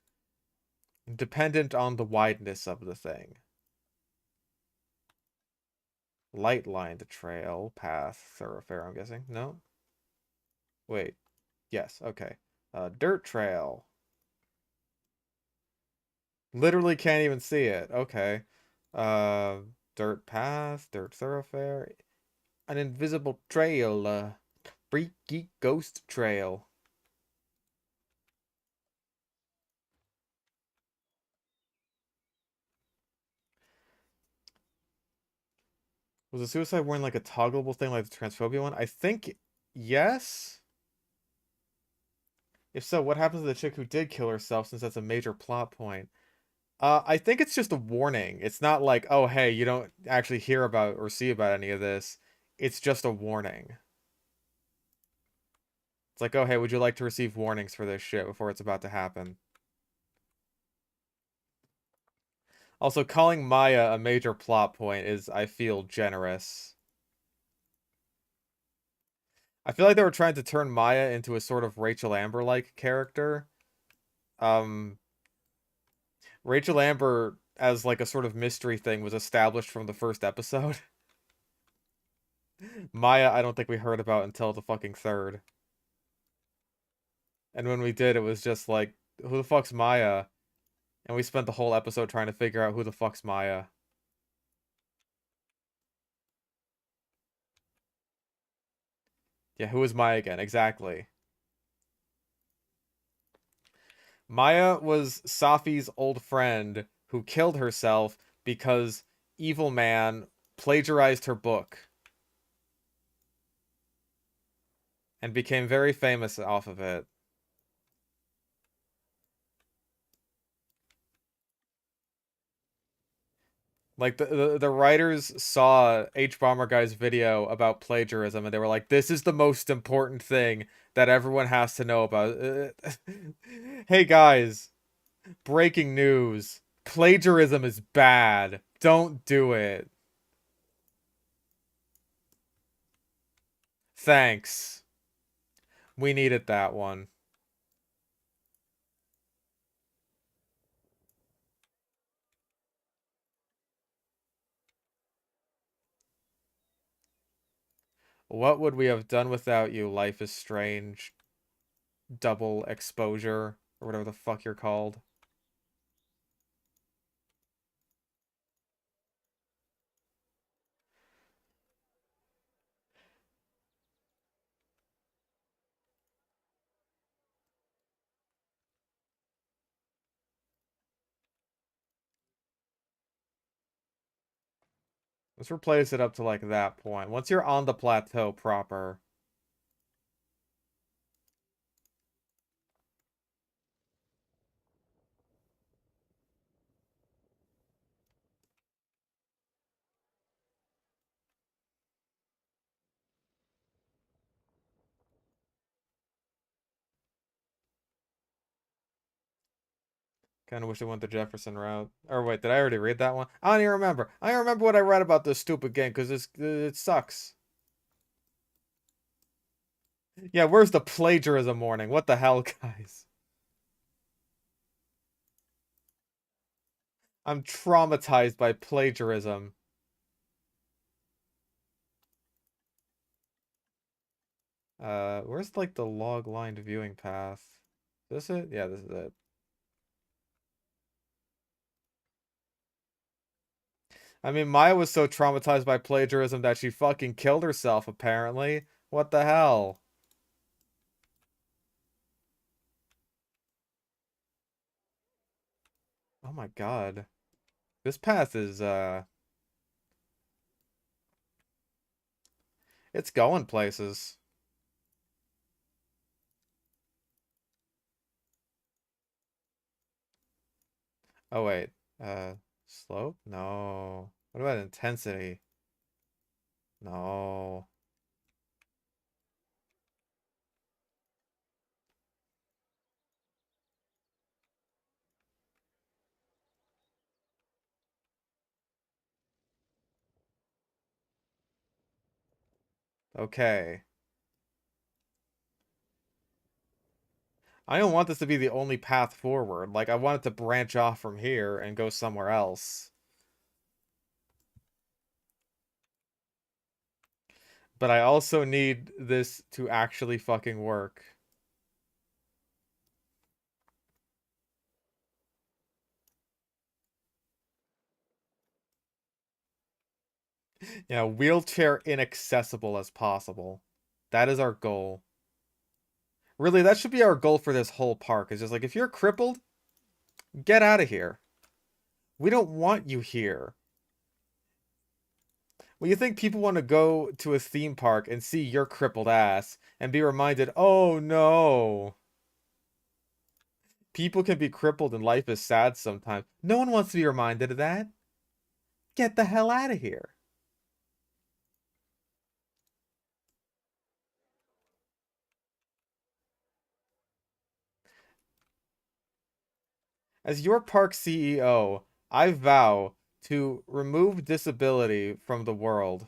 dependent on the wideness of the thing. Light lined trail, path, thoroughfare, I'm guessing. No? Wait. Yes, okay. Dirt trail. Literally can't even see it. Okay. Uh, dirt path, dirt thoroughfare. An invisible trail. Freaky ghost trail. Was the suicide warning like a toggleable thing like the transphobia one? I think yes. If so, what happens to the chick who did kill herself since that's a major plot point? I think it's just a warning. It's not like, oh, hey, you don't actually hear about or see about any of this. It's just a warning. It's like, oh, hey, would you like to receive warnings for this shit before it's about to happen? Also, calling Maya a major plot point is, I feel, generous. I feel like they were trying to turn Maya into a sort of Rachel Amber-like character. Um, Rachel Amber as like a sort of mystery thing was established from the first episode. Maya, I don't think we heard about until the fucking third. And when we did, it was just like, who the fuck's Maya? And we spent the whole episode trying to figure out who the fuck's Maya. Yeah, who is Maya again? Exactly. Maya was Safi's old friend who killed herself because Evil Man plagiarized her book and became very famous off of it. Like the writers saw H Bomber Guy's video about plagiarism and they were like, "This is the most important thing that everyone has to know about." Hey guys, breaking news. Plagiarism is bad. Don't do it. Thanks. We needed that one. What would we have done without you? Life is strange. Double exposure or whatever the fuck you're called. Let's replace it up to like that point. Once you're on the plateau proper. Kind of wish I went the Jefferson route. Or wait, did I already read that one? I don't even remember. I don't remember what I read about this stupid game because it sucks. Yeah, where's the plagiarism warning? What the hell, guys? I'm traumatized by plagiarism. Where's like the log-lined viewing path? Is this it? Yeah, this is it. I mean, Maya was so traumatized by plagiarism that she fucking killed herself, apparently. What the hell? Oh my god. This path is, it's going places. Oh wait, slope? No. What about intensity? No. Okay. I don't want this to be the only path forward. Like, I want it to branch off from here and go somewhere else. But I also need this to actually fucking work. Yeah, wheelchair inaccessible as possible. That is our goal. Really, that should be our goal for this whole park. Is just like, if you're crippled, get out of here. We don't want you here. Well, you think people want to go to a theme park and see your crippled ass and be reminded, oh no. People can be crippled and life is sad sometimes. No one wants to be reminded of that. Get the hell out of here. As your park CEO, I vow to remove disability from the world.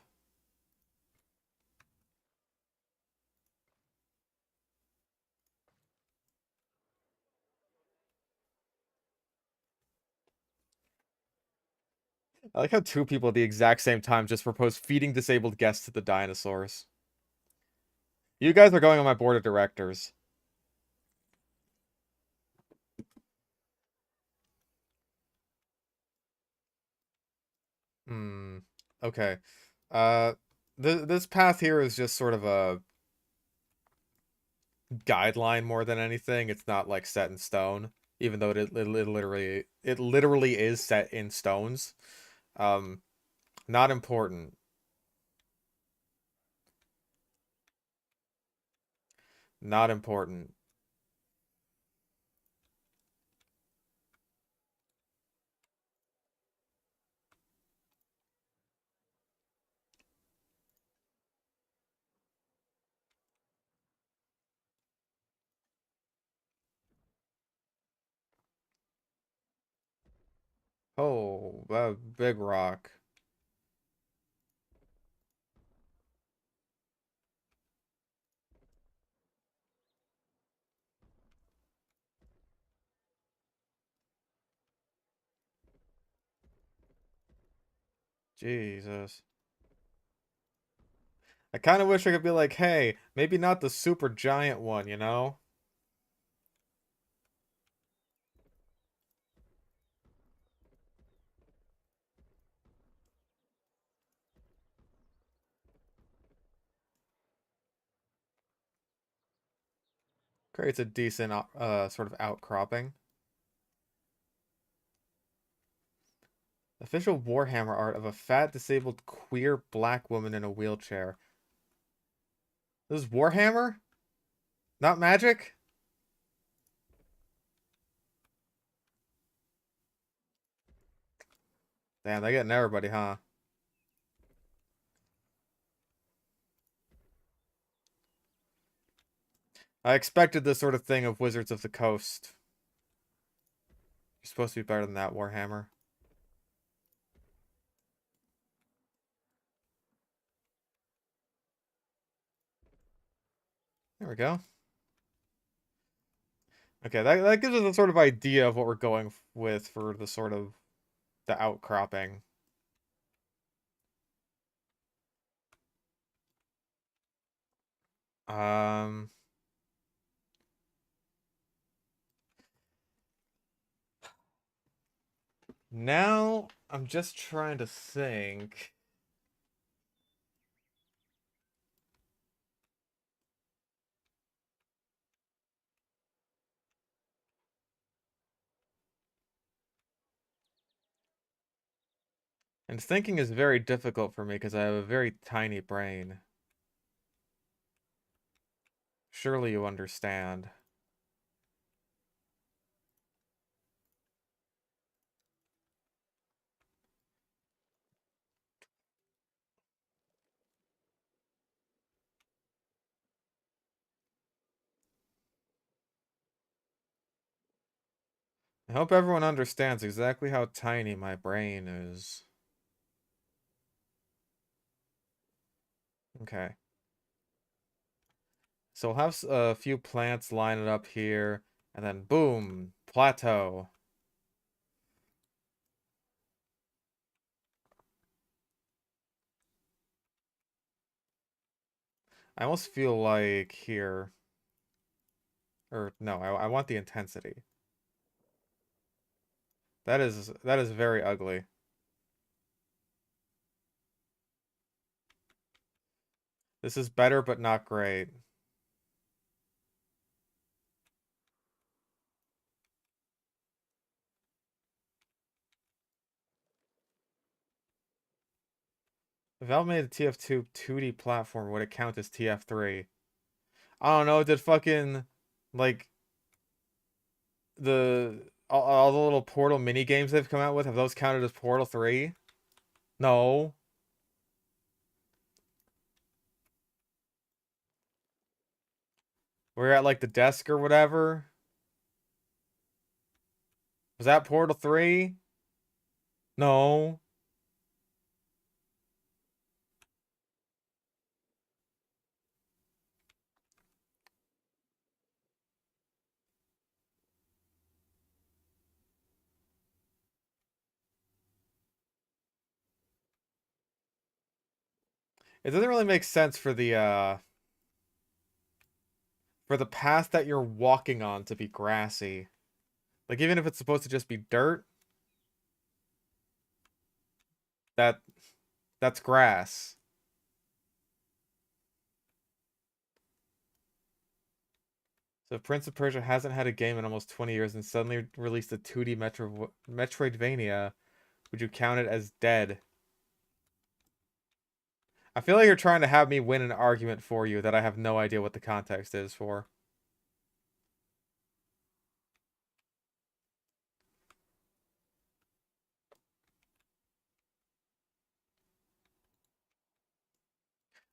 I like how two people at the exact same time just proposed feeding disabled guests to the dinosaurs. You guys are going on my board of directors. Hmm. Okay. Uh, this path here is just sort of a guideline more than anything. It's not like set in stone, even though it literally is set in stones. Um, not important. Not important. Oh, big rock. Jesus. I kind of wish I could be like, hey, maybe not the super giant one, you know? Creates a decent sort of outcropping. Official Warhammer art of a fat, disabled, queer black woman in a wheelchair. This is Warhammer? Not magic? Damn, they getting everybody, huh? I expected this sort of thing of Wizards of the Coast. You're supposed to be better than that, Warhammer. There we go. Okay, that gives us a sort of idea of what we're going with for the sort of the outcropping. Um, Now I'm just trying to think. And thinking is very difficult for me because I have a very tiny brain. Surely you understand. I hope everyone understands exactly how tiny my brain is. Okay. So we'll have a few plants line it up here, and then boom, plateau. I almost feel like here, or no, I want the intensity. That is very ugly. This is better, but not great. If Valve made a TF2 2D platform, would it count as TF3? I don't know, did fucking, like, all the little Portal mini games they've come out with, have those counted as Portal 3? No. We're at, like, the desk or whatever. Was that Portal 3? No. It doesn't really make sense for the path that you're walking on to be grassy. Like, even if it's supposed to just be dirt, that that's grass. So if Prince of Persia hasn't had a game in almost 20 years and suddenly released a 2D Metroidvania, would you count it as dead? I feel like you're trying to have me win an argument for you that I have no idea what the context is for.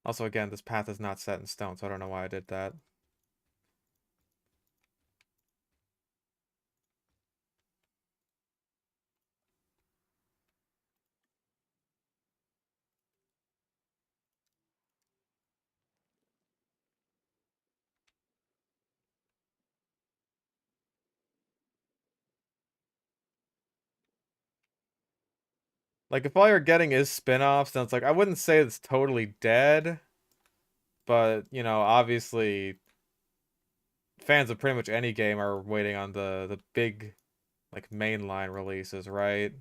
Also, again, this path is not set in stone, so I don't know why I did that. Like, if all you're getting is spin-offs, then it's like, I wouldn't say it's totally dead, but, you know, obviously, fans of pretty much any game are waiting on the big, like, mainline releases, right?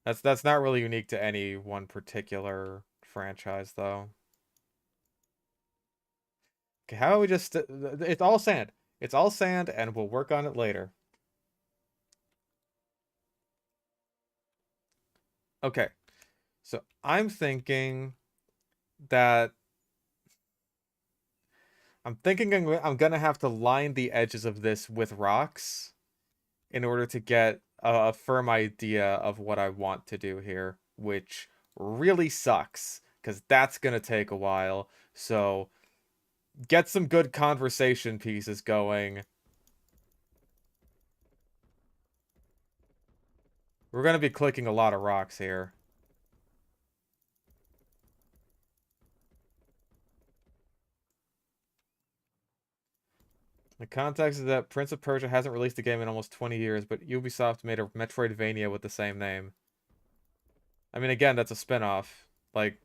That's not really unique to any one particular franchise, though. Okay, how about we just... It's all sand. It's all sand, and we'll work on it later. Okay, so I'm thinking that... I'm gonna have to line the edges of this with rocks in order to get a firm idea of what I want to do here, which really sucks, because that's gonna take a while. So get some good conversation pieces going. We're gonna be clicking a lot of rocks here. The context is that Prince of Persia hasn't released a game in almost 20 years, but Ubisoft made a Metroidvania with the same name. I mean, again, that's a spin-off. Like,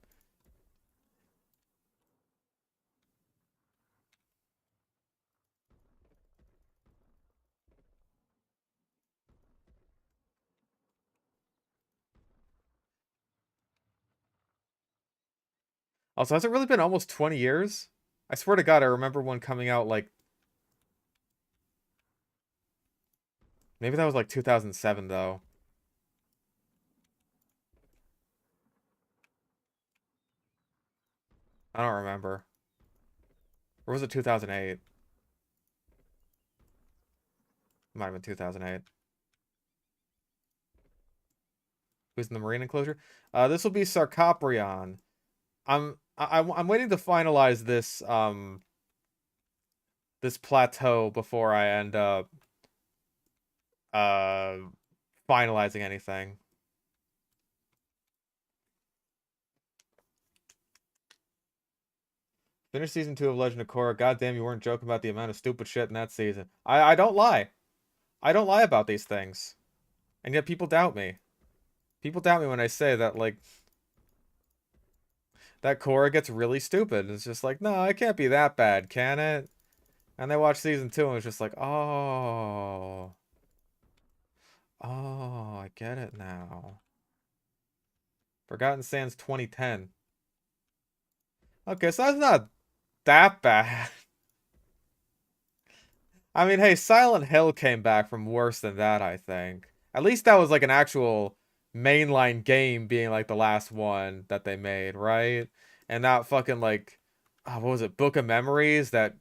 also, has it really been almost 20 years? I swear to God, I remember one coming out like maybe that was like 2007 though. I don't remember. Or was it 2008? Might have been 2008. Who's in the marine enclosure? This will be Sarcoprion. I'm waiting to finalize this plateau before I end up uh finalizing anything. Finish season 2 of Legend of Korra. Goddamn, you weren't joking about the amount of stupid shit in that season. I don't lie. I don't lie about these things. And yet people doubt me. People doubt me when I say that, like, that Korra gets really stupid. It's just like, no, it can't be that bad, can it? And they watch season 2 and it's just like, oh. Oh, I get it now. Forgotten Sands 2010. Okay, so that's not that bad. I mean, hey, Silent Hill came back from worse than that, I think. At least that was like an actual mainline game being like the last one that they made, right? And not fucking like, what was it, Book of Memories? That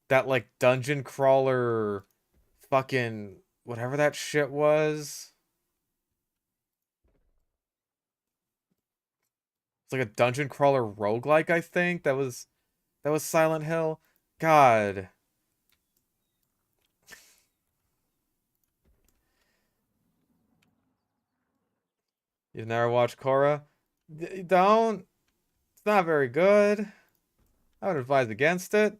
like dungeon crawler fucking whatever that shit was. It's like a dungeon crawler roguelike, I think. That was Silent Hill. God. You've never watched Korra? Don't. It's not very good. I would advise against it.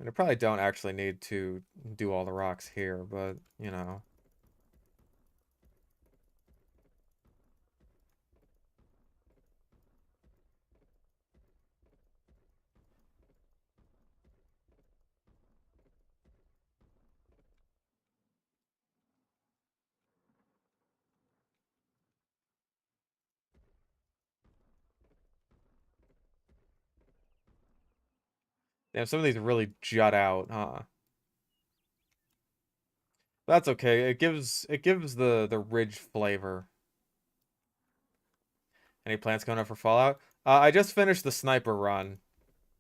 And I probably don't actually need to do all the rocks here, but, you know. Damn, some of these really jut out, huh? That's okay. It gives the ridge flavor. Any plans coming up for Fallout? I just finished the sniper run,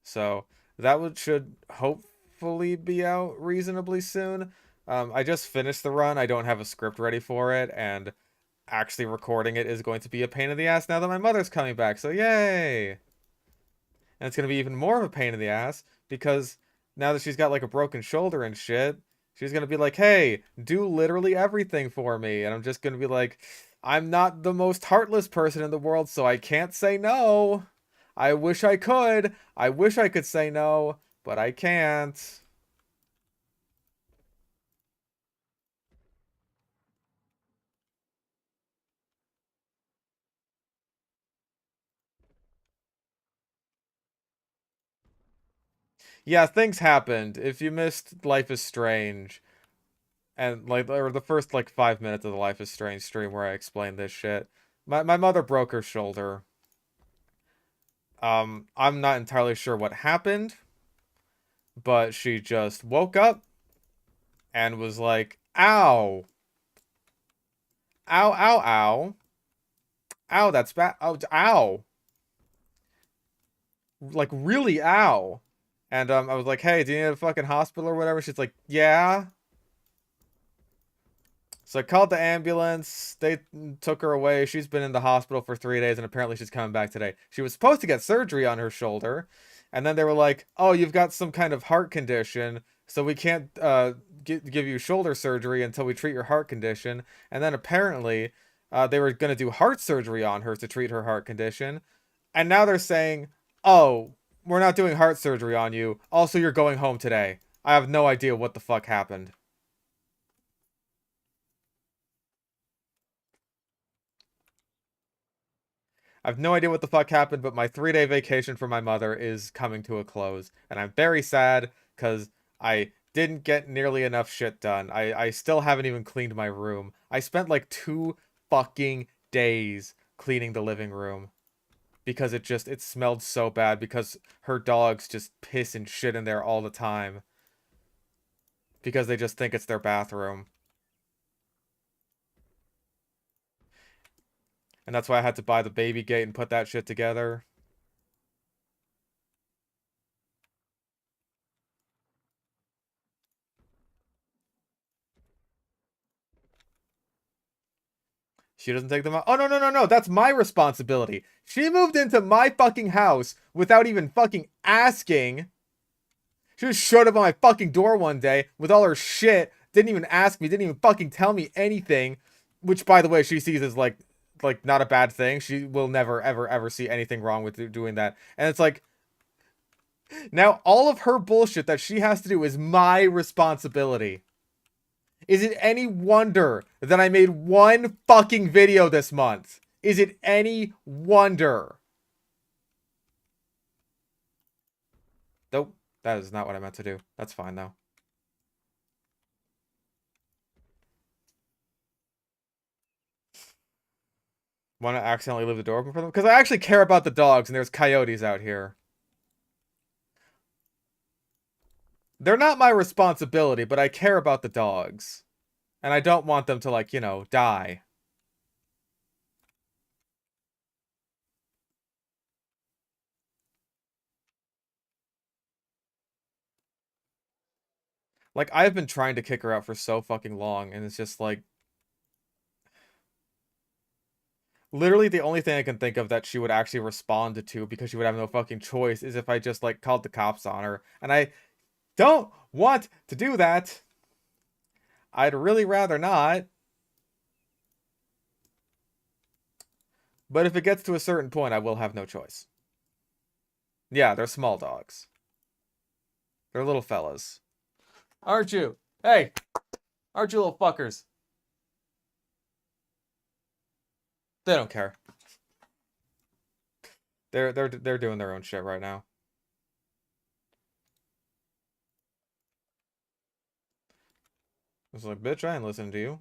so that should hopefully be out reasonably soon. I just finished the run. I don't have a script ready for it, and actually recording it is going to be a pain in the ass now that my mother's coming back. So yay! And it's going to be even more of a pain in the ass because now that she's got like a broken shoulder and shit, she's going to be like, hey, do literally everything for me. And I'm just going to be like, I'm not the most heartless person in the world, so I can't say no. I wish I could. I wish I could say no, but I can't. Yeah, things happened. If you missed Life is Strange, and like or the first like 5 minutes of the Life is Strange stream where I explained this shit. My mother broke her shoulder. I'm not entirely sure what happened, but she just woke up and was like, ow. Ow, ow, ow. Ow, that's bad. Oh, ow. Like really ow. And I was like, hey, do you need a fucking hospital or whatever? She's like, yeah. So I called the ambulance. They took her away. She's been in the hospital for 3 days, and apparently she's coming back today. She was supposed to get surgery on her shoulder, And then they were like, "Oh, you've got some kind of heart condition, so we can't give you shoulder surgery until we treat your heart condition." And then apparently, they were going to do heart surgery on her to treat her heart condition. And now they're saying, "Oh, we're not doing heart surgery on you. Also, you're going home today." I have no idea what the fuck happened. I have no idea what the fuck happened, but my 3-day vacation for my mother is coming to a close. And I'm very sad because I didn't get nearly enough shit done. I still haven't even cleaned my room. I spent like 2 fucking days cleaning the living room because it smelled so bad because her dogs just piss and shit in there all the time because they just think it's their bathroom. And that's why I had to buy the baby gate and put that shit together. She doesn't take them out. Oh, no, no, no, no. That's my responsibility. She moved into my fucking house without even fucking asking. She just showed up on my fucking door one day with all her shit. Didn't even ask me. Didn't even fucking tell me anything. Which, by the way, she sees as like not a bad thing. She will never, ever, ever see anything wrong with doing that. And it's like, now all of her bullshit that she has to do is my responsibility. Is it any wonder that I made one fucking video this month? Is it any wonder? Nope, that is not what I meant to do. That's fine, though. Want to accidentally leave the door open for them? Because I actually care about the dogs, and there's coyotes out here. They're not my responsibility, but I care about the dogs. And I don't want them to, like, die. Like, I've been trying to kick her out for so fucking long, and it's just like, literally the only thing I can think of that she would actually respond to because she would have no fucking choice is if I just, like, called the cops on her. And I don't want to do that. I'd really rather not. But if it gets to a certain point, I will have no choice. Yeah, they're small dogs. They're little fellas. Aren't you? Hey, aren't you little fuckers? They don't care. They're doing their own shit right now. It's like, bitch, I ain't listening to you.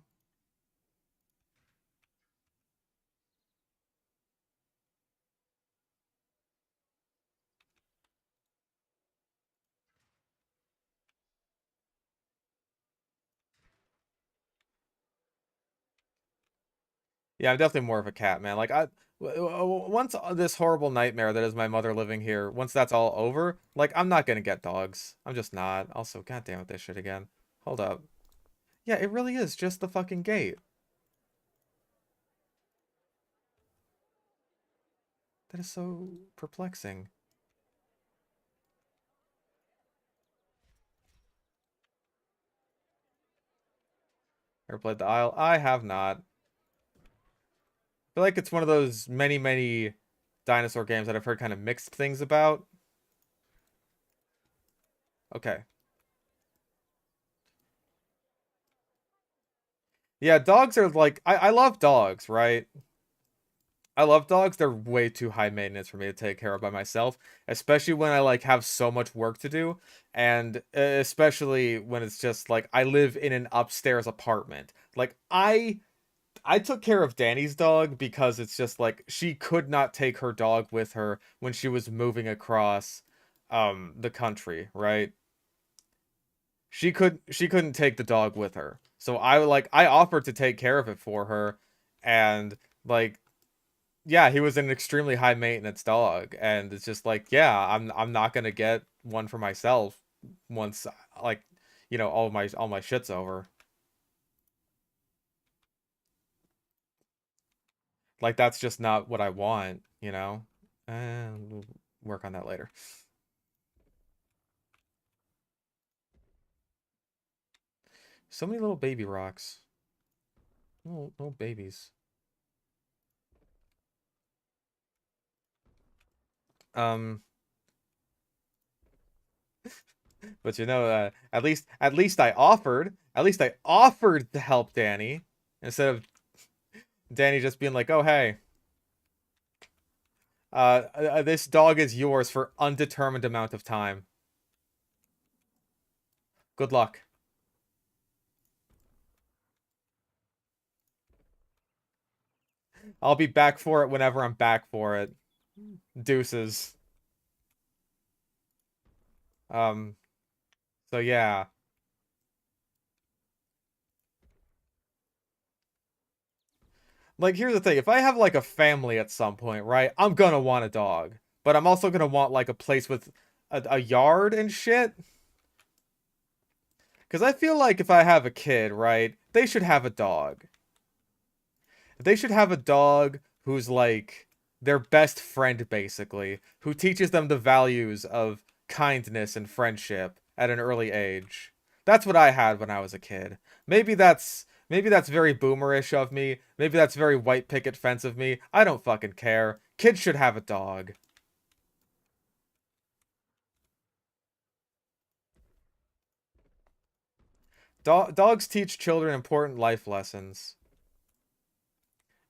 Yeah, I'm definitely more of a cat man. Like once this horrible nightmare that is my mother living here, once that's all over, like I'm not gonna get dogs. I'm just not. Also, goddamn it, this shit again. Hold up. Yeah, it really is just the fucking gate. That is so perplexing. Ever played the Isle? I have not. I feel like it's one of those many, many dinosaur games that I've heard kind of mixed things about. Okay. Yeah, dogs are like I love dogs, right? I love dogs. They're way too high maintenance for me to take care of by myself, especially when I like have so much work to do, and especially when it's just like I live in an upstairs apartment. Like I took care of Danny's dog because it's just like she could not take her dog with her when she was moving across the country, right? She couldn't take the dog with her. So I offered to take care of it for her, and like yeah, he was an extremely high maintenance dog, and it's just like, yeah, I'm not gonna get one for myself once like all my shit's over. Like that's just not what I want. And we'll work on that later. So many little baby rocks. Little babies. Um, but you know, at least I offered. At least I offered to help Danny instead of Danny just being like, "Oh hey, this dog is yours for undetermined amount of time. Good luck." I'll be back for it whenever I'm back for it. Deuces. Um, so yeah. Like, here's the thing. If I have, like, a family at some point, right, I'm gonna want a dog. But I'm also gonna want, like, a place with a yard and shit. Because I feel like if I have a kid, right, they should have a dog. They should have a dog who's, like, their best friend, basically. Who teaches them the values of kindness and friendship at an early age. That's what I had when I was a kid. Maybe that's very boomerish of me. Maybe that's very white picket fence of me. I don't fucking care. Kids should have a dog. Dogs teach children important life lessons.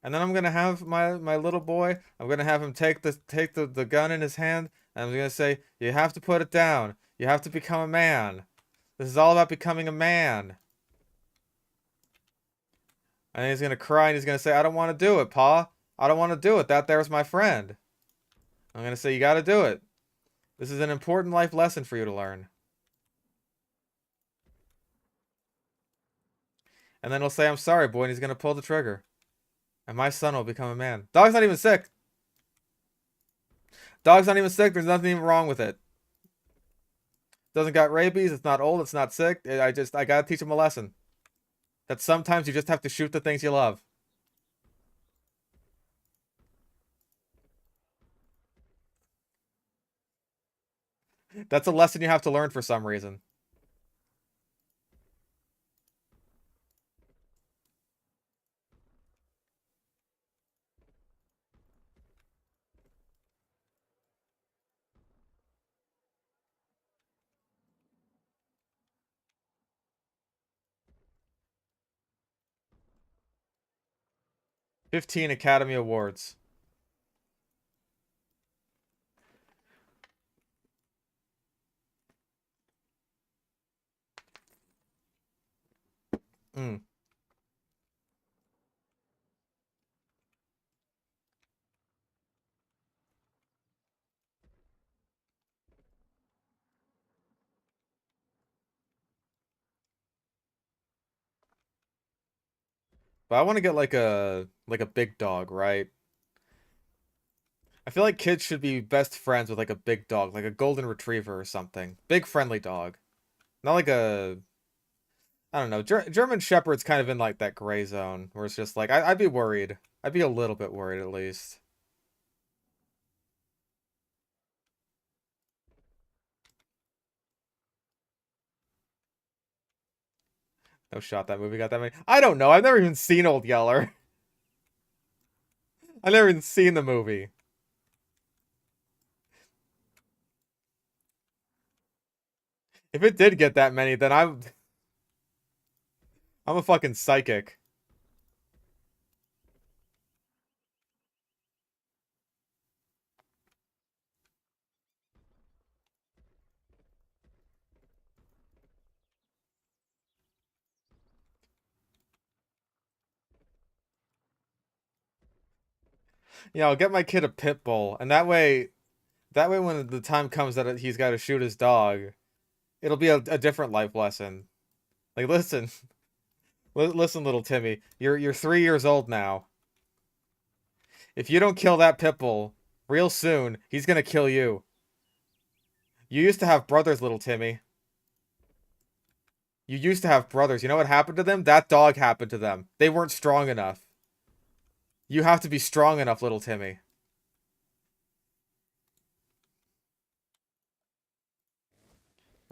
And then I'm gonna have my little boy. I'm gonna have him take the gun in his hand, and I'm gonna say, "You have to put it down. You have to become a man. This is all about becoming a man." And he's gonna cry and he's gonna say, "I don't want to do it, Pa. I don't want to do it. That there's my friend." I'm gonna say, "You got to do it. This is an important life lesson for you to learn." And then he'll say, "I'm sorry, boy," and he's gonna pull the trigger. And my son will become a man. Dog's not even sick. Dog's not even sick. There's nothing even wrong with it. Doesn't got rabies. It's not old. It's not sick. I gotta teach him a lesson. That sometimes you just have to shoot the things you love. That's a lesson you have to learn for some reason. '15 Academy Awards. Mm. But I want to get like a big dog, right? I feel like kids should be best friends with like a big dog, like a golden retriever or something. Big friendly dog. Not like a I don't know. German Shepherd's kind of in like that gray zone where it's just like I'd be worried. I'd be a little bit worried at least. No shot that movie got that many. I don't know. I've never even seen Old Yeller. I've never even seen the movie. If it did get that many, then I'm a fucking psychic. Yeah, I'll get my kid a pit bull, and that way when the time comes that he's got to shoot his dog, it'll be a different life lesson. Like, listen, listen, little Timmy, you're 3 years old now. If you don't kill that pit bull real soon, he's gonna kill you. You used to have brothers, little Timmy. You used to have brothers. You know what happened to them? That dog happened to them. They weren't strong enough. You have to be strong enough, little Timmy.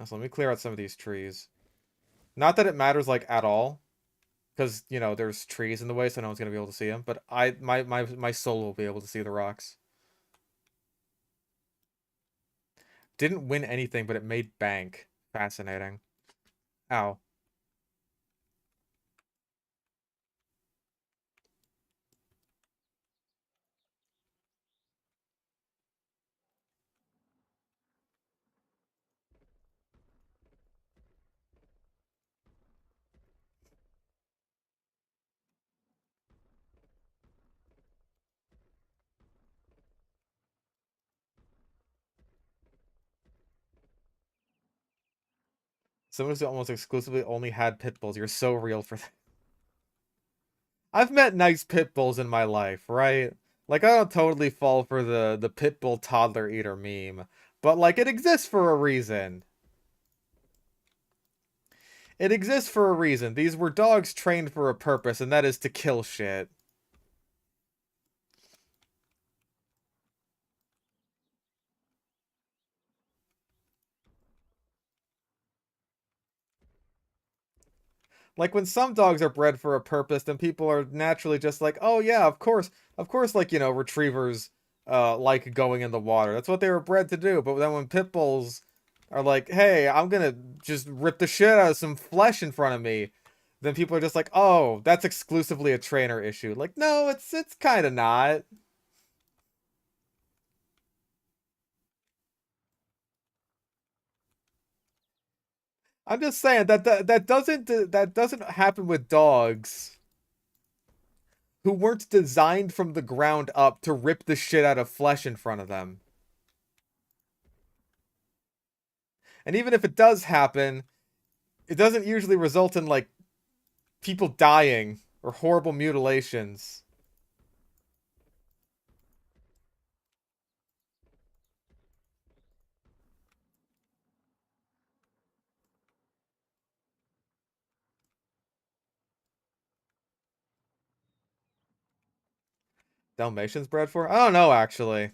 So let me clear out some of these trees. Not that it matters like at all, because you know there's trees in the way, so no one's gonna be able to see them. But my soul will be able to see the rocks. Didn't win anything, but it made bank. Fascinating. Ow. Someone who's almost exclusively only had pit bulls. You're so real for that. I've met nice pit bulls in my life, right? Like I don't totally fall for the pit bull toddler eater meme, but like it exists for a reason. It exists for a reason. These were dogs trained for a purpose, and that is to kill shit. Like when some dogs are bred for a purpose, then people are naturally just like, oh yeah, of course, like, you know, retrievers like going in the water. That's what they were bred to do. But then when pit bulls are like, hey, I'm gonna just rip the shit out of some flesh in front of me, then people are just like, oh, that's exclusively a trainer issue. Like, no, it's kind of not. I'm just saying that doesn't happen with dogs who weren't designed from the ground up to rip the shit out of flesh in front of them. And even if it does happen, it doesn't usually result in like people dying or horrible mutilations. Dalmatians bred for? I don't know actually.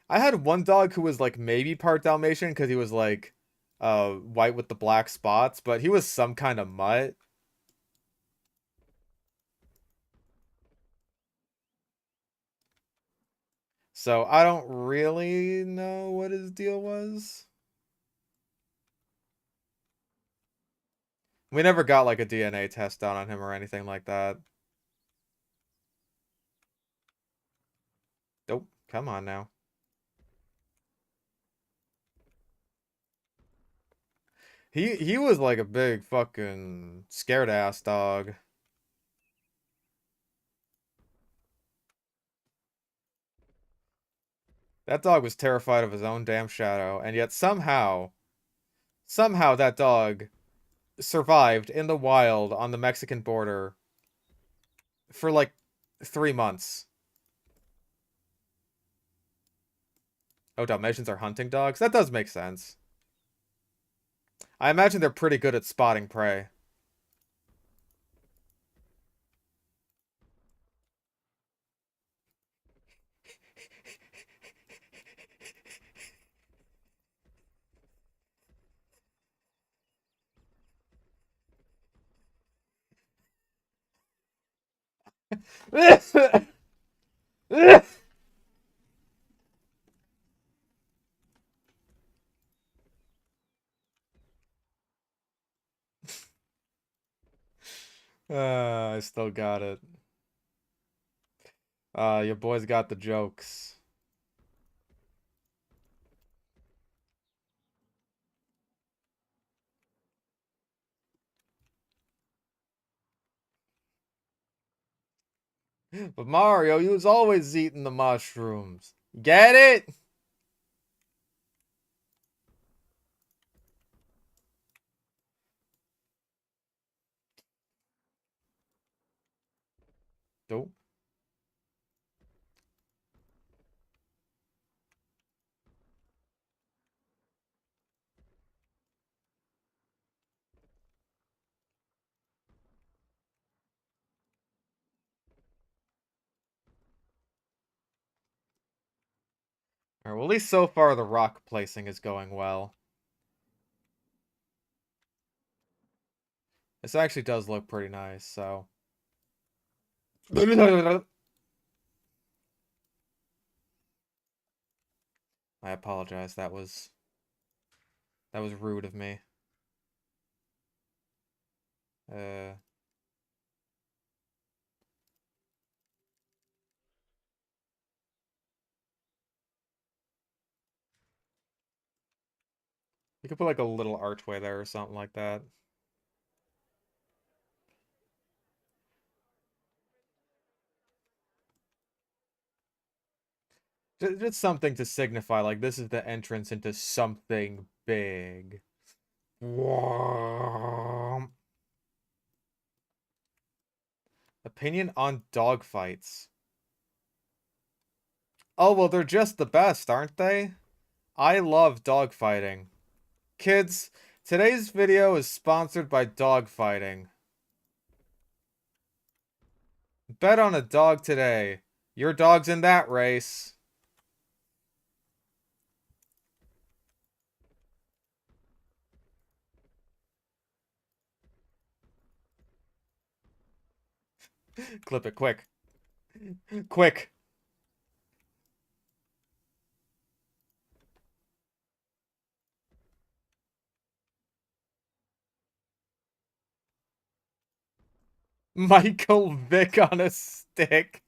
I had one dog who was like maybe part Dalmatian because he was like white with the black spots, but he was some kind of mutt. So I don't really know what his deal was. We never got like a DNA test done on him or anything like that. Nope. Come on now. He was like a big fucking scared ass dog. That dog was terrified of his own damn shadow, and yet somehow that dog survived in the wild on the Mexican border for like 3 months. Oh, Dalmatians are hunting dogs? That does make sense. I imagine they're pretty good at spotting prey. I still got it. Your boy's got the jokes. But Mario, he was always eating the mushrooms. Get it? Nope. Alright, well, at least so far the rock placing is going well. This actually does look pretty nice, so. I apologize. That was rude of me. Uh, you could put like a little archway there or something like that. Just something to signify, like, this is the entrance into something big. Whoa. Opinion on dogfights. Oh, well, they're just the best, aren't they? I love dogfighting. Kids, today's video is sponsored by dogfighting. Bet on a dog today. Your dog's in that race. Clip it quick. Quick. Michael Vick on a stick.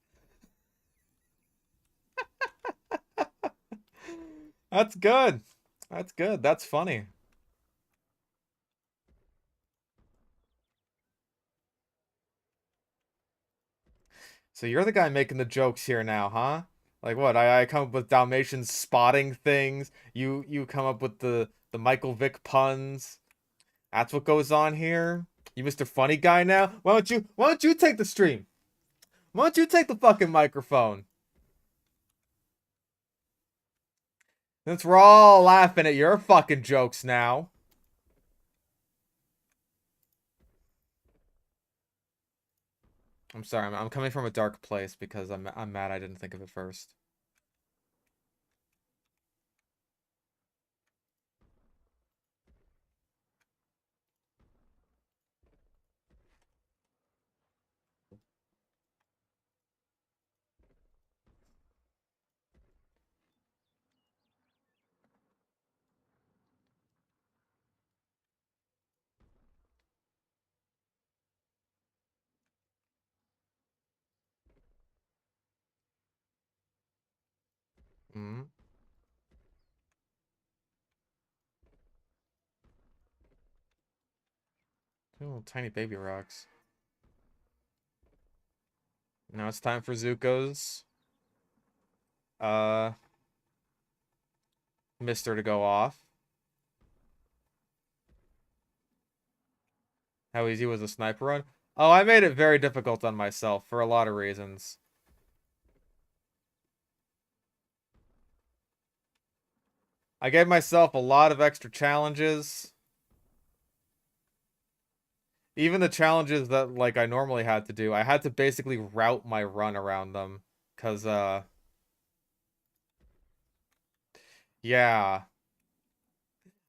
That's good. That's good. That's funny. So you're the guy making the jokes here now, huh? Like what? I come up with Dalmatians spotting things. You come up with the Michael Vick puns. That's what goes on here. You Mr. Funny Guy now? Why don't you take the stream? Why don't you take the fucking microphone? Since we're all laughing at your fucking jokes now. I'm sorry, I'm coming from a dark place because I'm mad I didn't think of it first. Mm. Little tiny baby rocks. Now it's time for Zuko's uh Mister to go off. How easy was the sniper run? Oh, I made it very difficult on myself for a lot of reasons. I gave myself a lot of extra challenges. Even the challenges that like I normally had to do, I had to basically route my run around them. 'Cause yeah.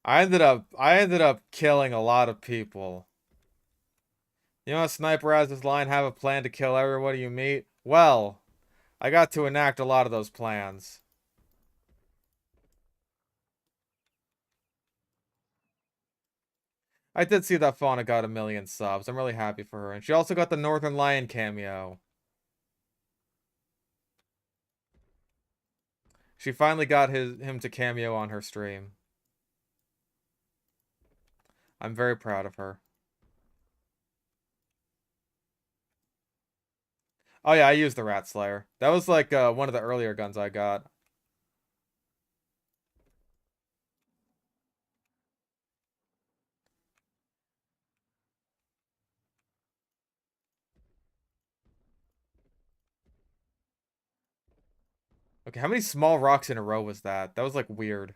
I ended up killing a lot of people. You know, Sniper has his line, have a plan to kill everybody you meet. Well, I got to enact a lot of those plans. I did see that Fauna got 1,000,000 subs. I'm really happy for her. And she also got the Northern Lion cameo. She finally got him to cameo on her stream. I'm very proud of her. Oh yeah, I used the Rat Slayer. That was like one of the earlier guns I got. Okay, how many small rocks in a row was that? That was like weird.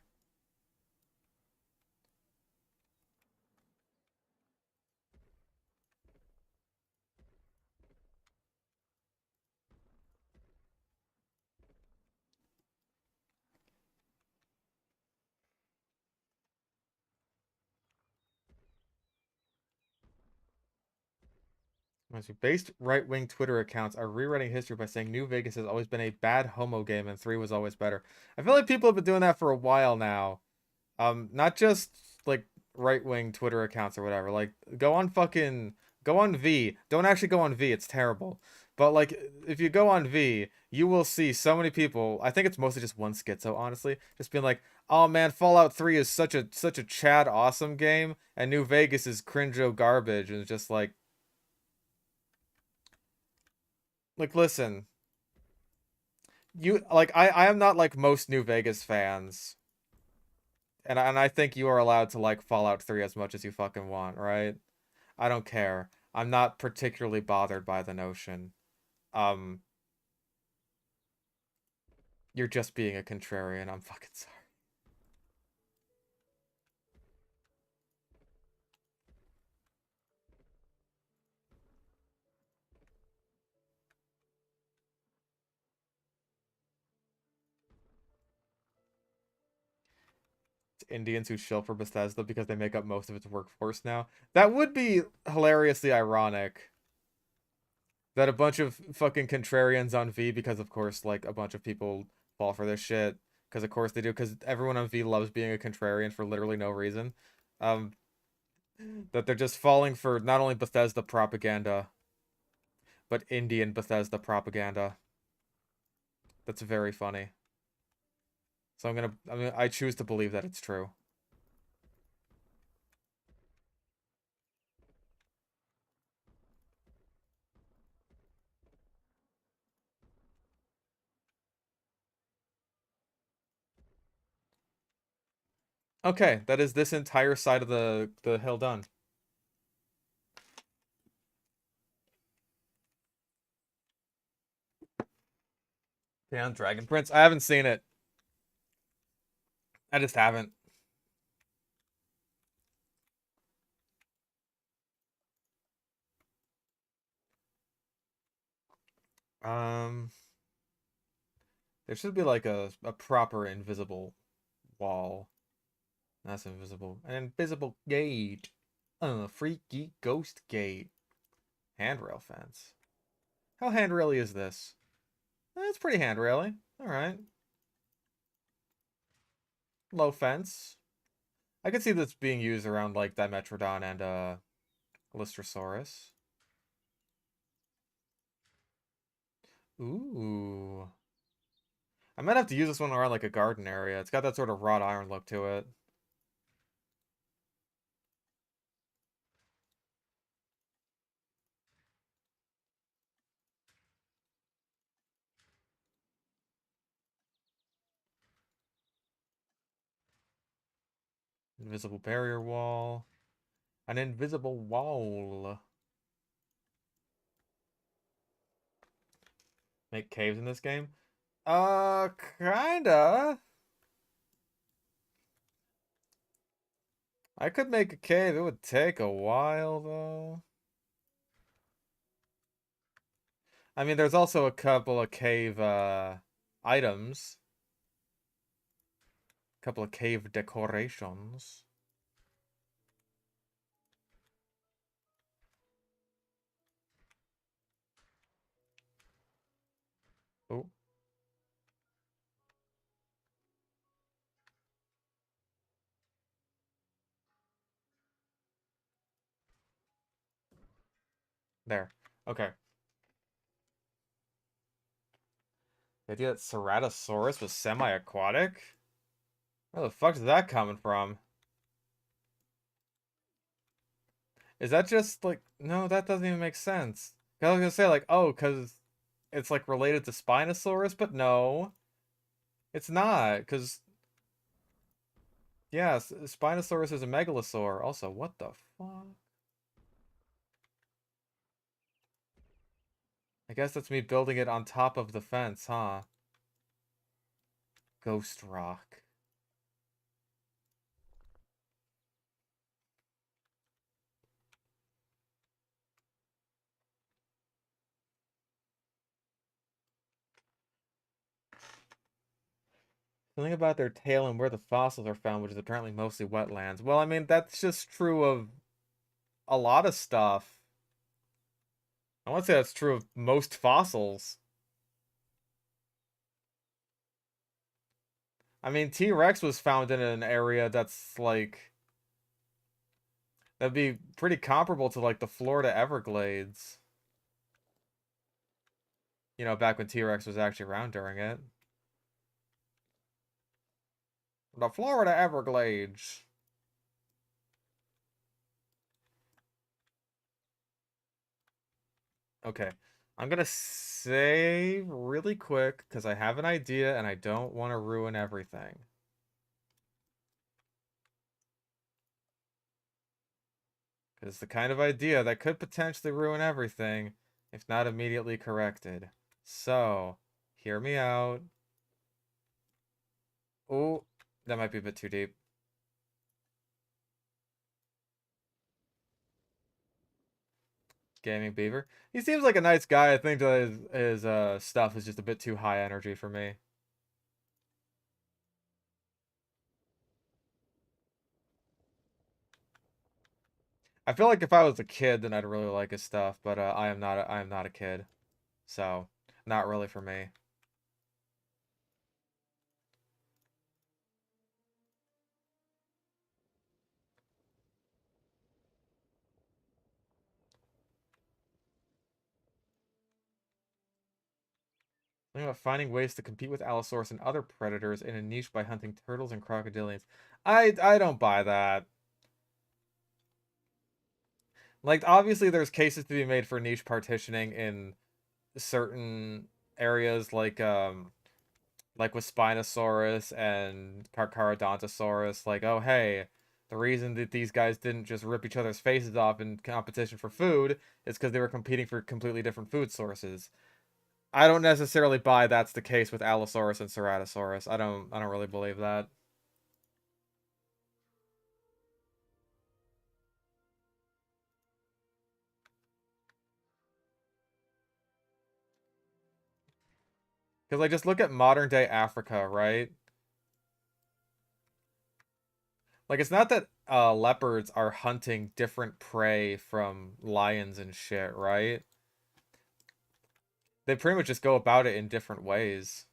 Based right-wing Twitter accounts are rewriting history by saying New Vegas has always been a bad homo game and 3 was always better. I feel like people have been doing that for a while now. Not just like right-wing Twitter accounts or whatever. Like go on V. Don't actually go on V. It's terrible. But like if you go on V, you will see so many people. I think it's mostly just one schizo, honestly, just being like, "Oh man, Fallout 3 is such a Chad awesome game, and New Vegas is cringo garbage." And it's just like listen, I am not like most New Vegas fans. And I think you are allowed to like Fallout 3 as much as you fucking want, right? I don't care. I'm not particularly bothered by the notion. Um, you're just being a contrarian. I'm fucking sorry. It's Indians who shill for Bethesda because they make up most of its workforce now. That would be hilariously ironic. That a bunch of fucking contrarians on V, because of course, like a bunch of people fall for this shit. Because of course they do, because everyone on V loves being a contrarian for literally no reason. Um, that they're just falling for not only Bethesda propaganda, but Indian Bethesda propaganda. That's very funny. So I choose to believe that it's true. Okay, that is this entire side of the hill done. Yeah, Dragon Prince. I haven't seen it. I just haven't. Um, there should be like a proper invisible wall. That's invisible. An invisible gate. Freaky ghost gate. Handrail fence. How handraily is this? It's pretty handraily. All right. Low fence. I could see this being used around like Dimetrodon and Lystrosaurus. Ooh. I might have to use this one around like a garden area. It's got that sort of wrought iron look to it. Invisible barrier wall. An invisible wall. Make caves in this game? Kinda. I could make a cave. It would take a while, though. I mean, there's also a couple of cave, items. A couple of cave decorations. Oh, there. Okay. The idea that Ceratosaurus was semi-aquatic? Where the fuck is that coming from? Is that just like no, that doesn't even make sense. 'Cause I was gonna say like, oh, because it's like related to Spinosaurus, but no, it's not. Because yeah, Spinosaurus is a megalosaur. Also, what the fuck? I guess that's me building it on top of the fence, huh? Ghost rock. Something about their tail and where the fossils are found, which is apparently mostly wetlands. Well, I mean, that's just true of a lot of stuff. I want to say that's true of most fossils. I mean, T-Rex was found in an area that's like that'd be pretty comparable to like the Florida Everglades. You know, back when T-Rex was actually around during it. The Florida Everglades. Okay. I'm gonna save really quick because I have an idea and I don't want to ruin everything. Because the kind of idea that could potentially ruin everything if not immediately corrected. So, hear me out. Oh, that might be a bit too deep. Gaming Beaver. He seems like a nice guy. I think that his stuff is just a bit too high energy for me. I feel like if I was a kid, then I'd really like his stuff, but I am not a kid, so not really for me. Think about finding ways to compete with Allosaurus and other predators in a niche by hunting turtles and crocodilians. I don't buy that. Like obviously there's cases to be made for niche partitioning in certain areas like with Spinosaurus and Carcharodontosaurus, like, oh hey, the reason that these guys didn't just rip each other's faces off in competition for food is because they were competing for completely different food sources. I don't necessarily buy that's the case with Allosaurus and Ceratosaurus. I don't really believe that. Because like just look at modern day Africa, right? Like it's not that leopards are hunting different prey from lions and shit, right? They pretty much just go about it in different ways.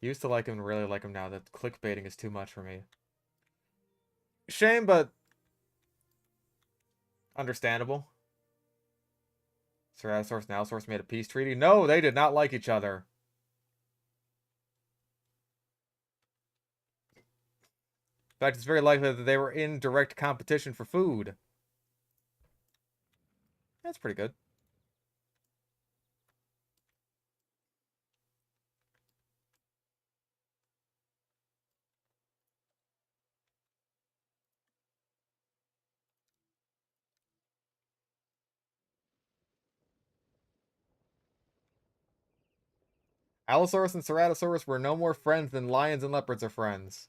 Used to like him and really like him now. That clickbaiting is too much for me. Shame, but understandable. Ceratosaurus and Allosaurus made a peace treaty. No, they did not like each other. In fact, it's very likely that they were in direct competition for food. That's pretty good. Allosaurus and Ceratosaurus were no more friends than lions and leopards are friends.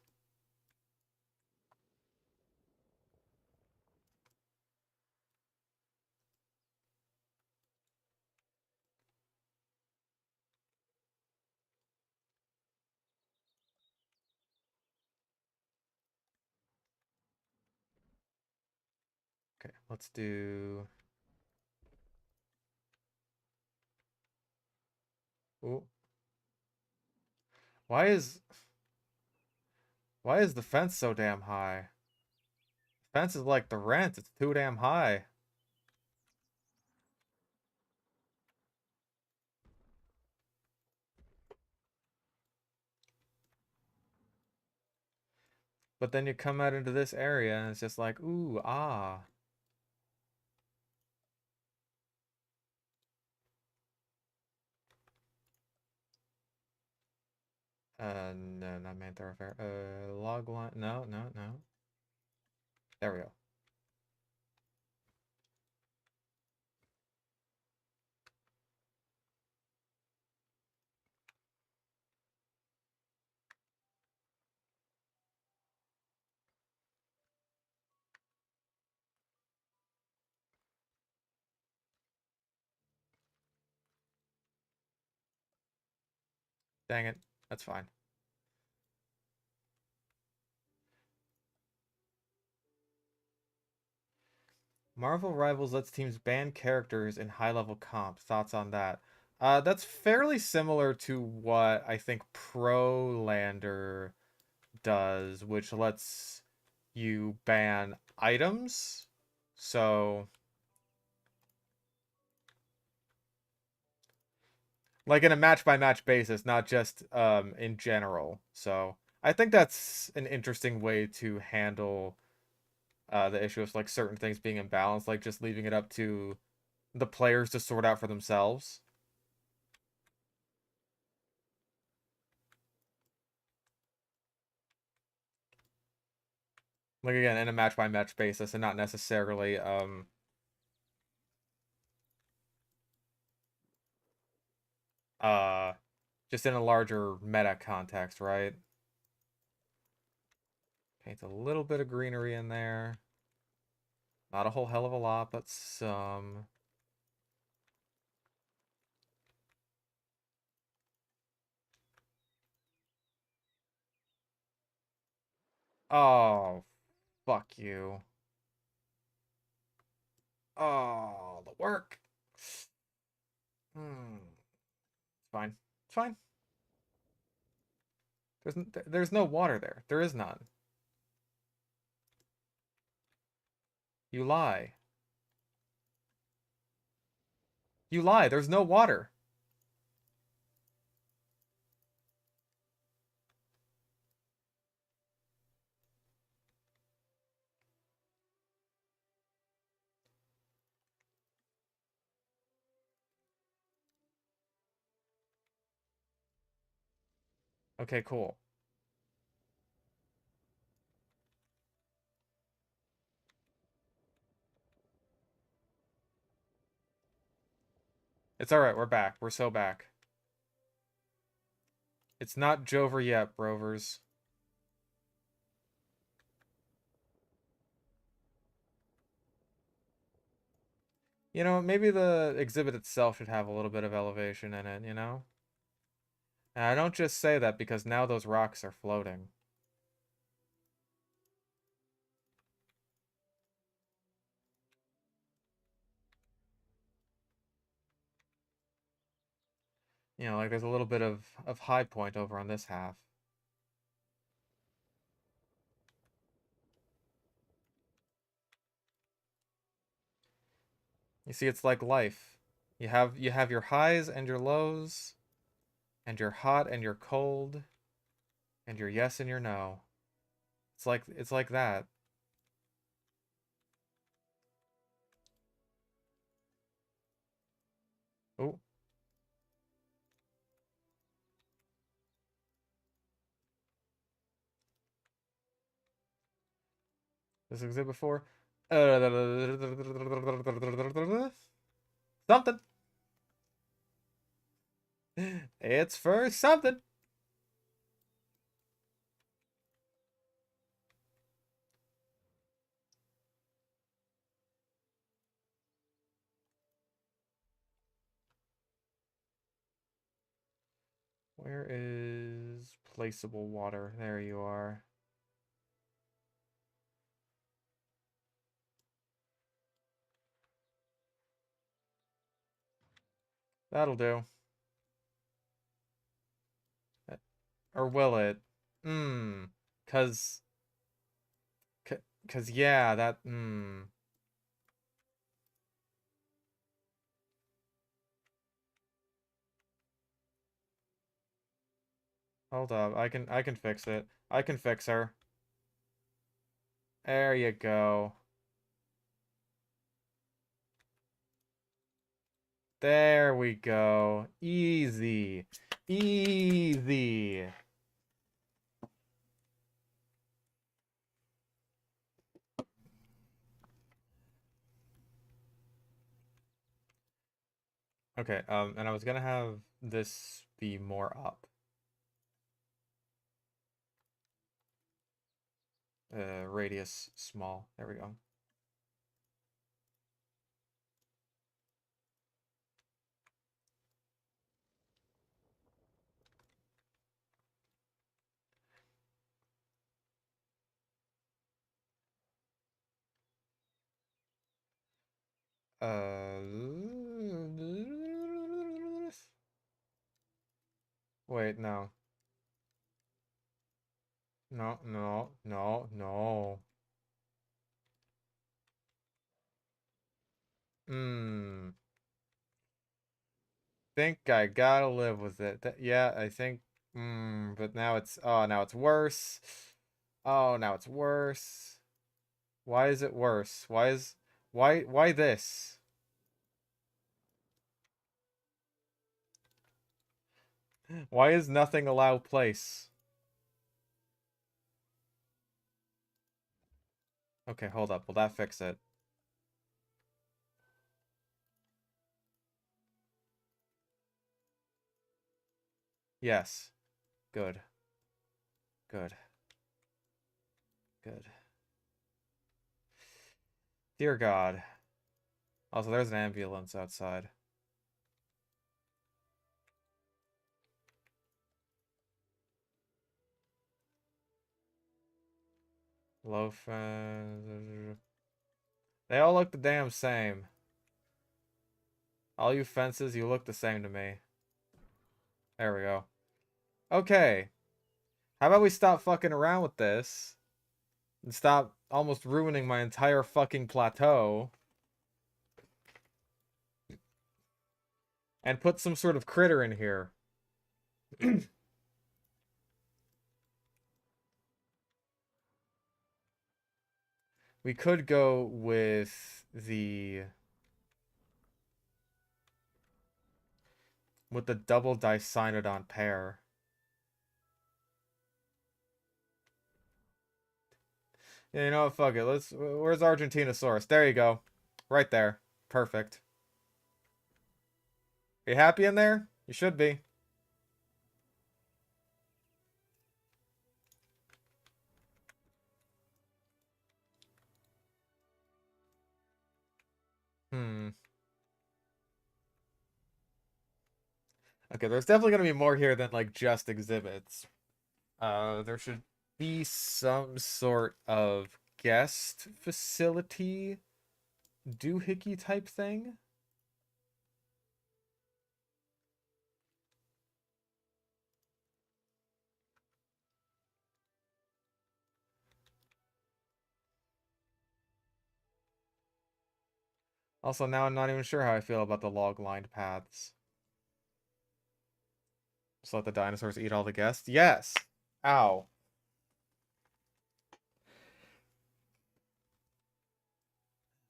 Okay, let's do. Ooh. Why is why is the fence so damn high? Fence is like the rent. It's too damn high. But then you come out into this area and it's just like, ooh, ah. No, not main thoroughfare. Log line. No, no, no. There we go. Dang it. That's fine. Marvel Rivals lets teams ban characters in high-level comp. Thoughts on that? That's fairly similar to what I think Prolander does, which lets you ban items. So, like in a match-by-match basis, not just in general. So, I think that's an interesting way to handle the issue of like certain things being imbalanced, like just leaving it up to the players to sort out for themselves. Like again, in a match by match basis and not necessarily uh just in a larger meta context, right? Paint a little bit of greenery in there. Not a whole hell of a lot, but some. Oh, fuck you. Oh, the work. It's fine. It's fine. There's no water there. There is none. You lie. You lie. There's no water. Okay, cool. It's all right. We're back. We're so back. It's not Jover yet, Brovers. You know, maybe the exhibit itself should have a little bit of elevation in it, you know? And I don't just say that because now those rocks are floating. You know, like there's a little bit of high point over on this half. You see, it's like life. You have your highs and your lows, and your hot and your cold, and your yes and your no. It's like that. Oh, this exhibit 4. Something. It's for something. Where is placeable water? There you are. That'll do. Or will it? Hmm. Cause, cause yeah, that. Hmm. Hold up. I can fix it. I can fix her. There you go. There we go. Easy. Easy. Okay, and I was gonna have this be more up. Radius small. There we go. Uh, wait, no. No, no, no, no. Hmm. Think I gotta live with it. Yeah, I think. But now it's. Oh, now it's worse. Oh, now it's worse. Why is it worse? Why this? Why is nothing allow place? Okay, hold up. Will that fix it? Yes. Good. Good. Good. Dear God. Also, there's an ambulance outside. Low fence. They all look the damn same. All you fences, you look the same to me. There we go. Okay. How about we stop fucking around with this and stop almost ruining my entire fucking plateau and put some sort of critter in here. We could go with the double dicynodon pair. Yeah, you know what? Fuck it. Where's Argentinosaurus? There you go. Right there. Perfect. Are you happy in there? You should be. Hmm. Okay, there's definitely gonna be more here than like just exhibits. There should be some sort of guest facility doohickey type thing. Also, now I'm not even sure how I feel about the log-lined paths. Just let the dinosaurs eat all the guests? Yes! Ow.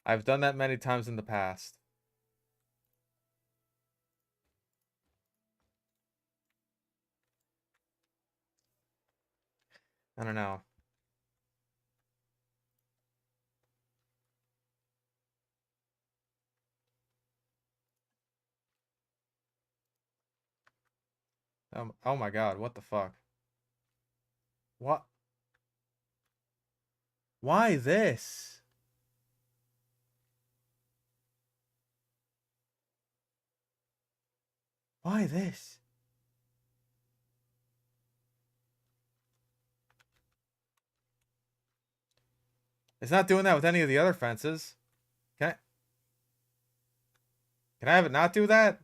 I've done that many times in the past. I don't know. Oh my god, what the fuck? What? Why this? Why this? It's not doing that with any of the other fences. Can I, can I have it not do that?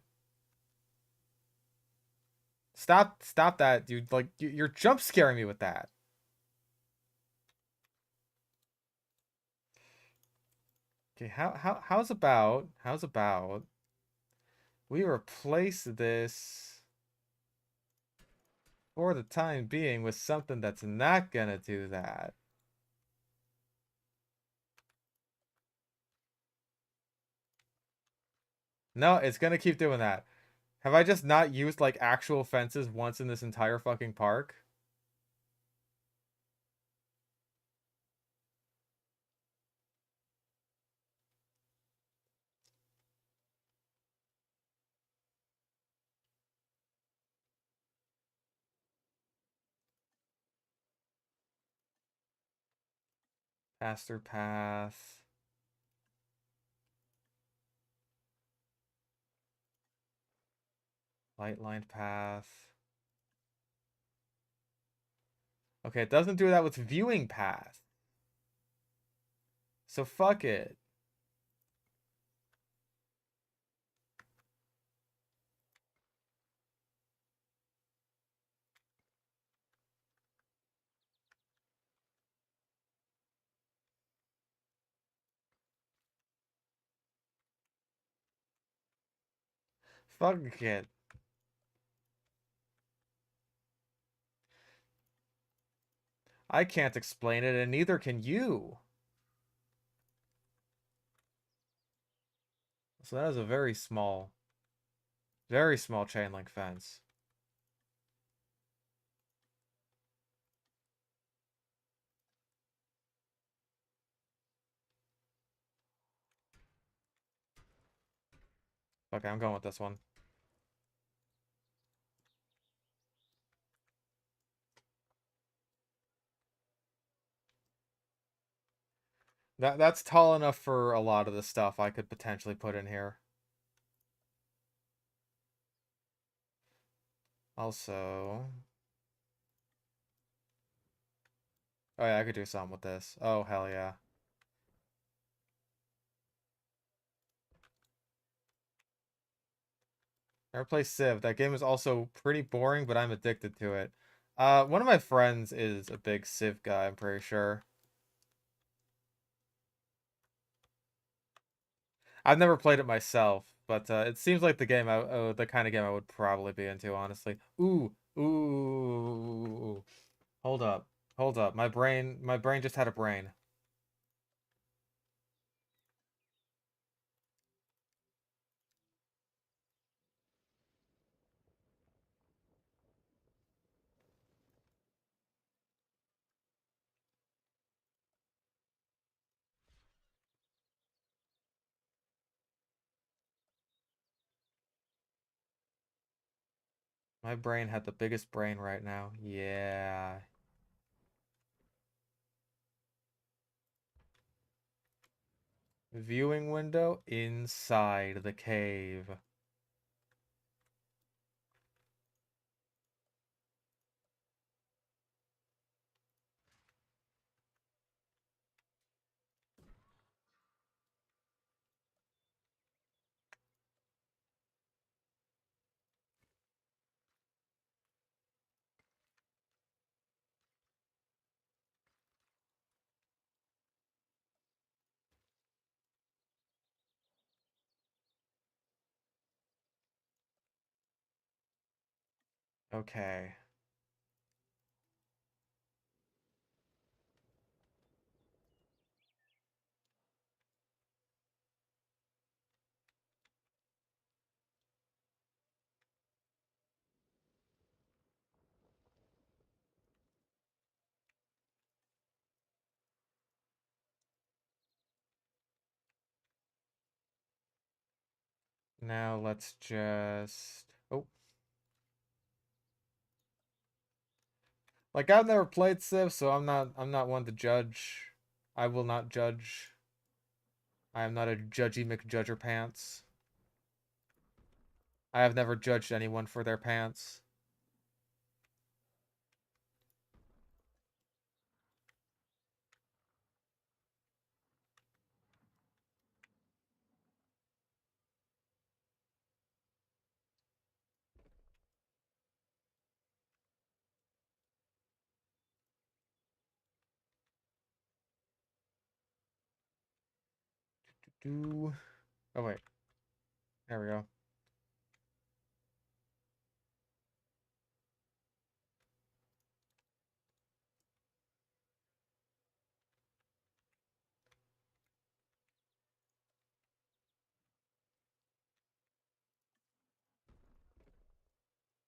Stop that, dude. Like, you're jump scaring me with that. Okay, how's about we replace this for the time being with something that's not gonna do that. No, it's gonna keep doing that. Have I just not used like actual fences once in this entire fucking park? Faster path. Light lined path. Okay, it doesn't do that with viewing path. So fuck it. Fuck it. I can't explain it, and neither can you. So that is a very small chain link fence. Okay, I'm going with this one. That's tall enough for a lot of the stuff I could potentially put in here. Also, oh yeah, I could do something with this. Oh hell yeah. Never play Civ. That game is also pretty boring, but I'm addicted to it. One of my friends is a big Civ guy, I'm pretty sure. I've never played it myself, but it seems like the kind of game I would probably be into, honestly. Ooh. Hold up. Hold up. My brain just had a brain. My brain had the biggest brain right now. Yeah. Viewing window inside the cave. Okay. Now let's just... Oh. Like I've never played Civ, so I'm not one to judge. I will not judge. I am not a judgy McJudger pants. I have never judged anyone for their pants. Do Oh wait, there we go.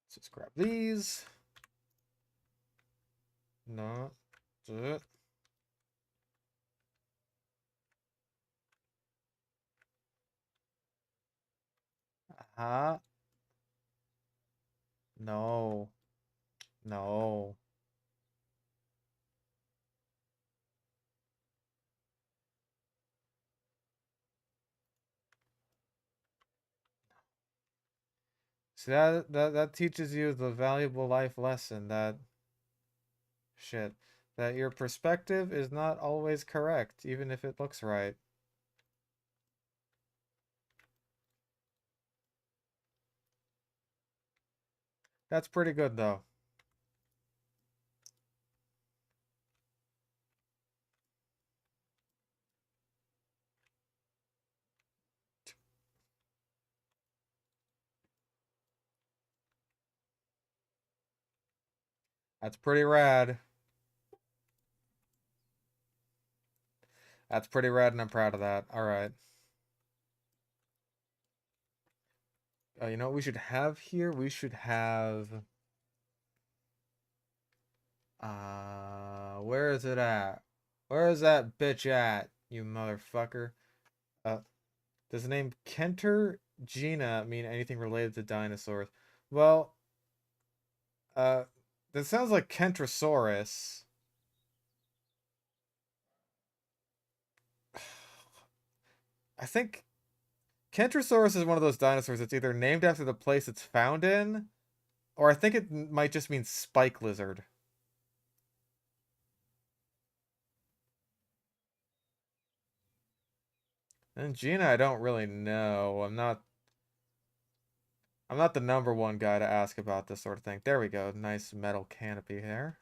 Let's just grab these. No. Uh, huh? No. No. See that teaches you the valuable life lesson that shit that your perspective is not always correct, even if it looks right. That's pretty good though. That's pretty rad. That's pretty rad, and I'm proud of that. All right. You know what we should have here? We should have. Where is it at? Where is that bitch at, you motherfucker? Uh, does the name Kenter Gina mean anything related to dinosaurs? Well, uh, that sounds like Kentrosaurus. I think Kentrosaurus is one of those dinosaurs that's either named after the place it's found in, or I think it might just mean spike lizard. And Gina, I don't really know. I'm not the number one guy to ask about this sort of thing. There we go. Nice metal canopy there.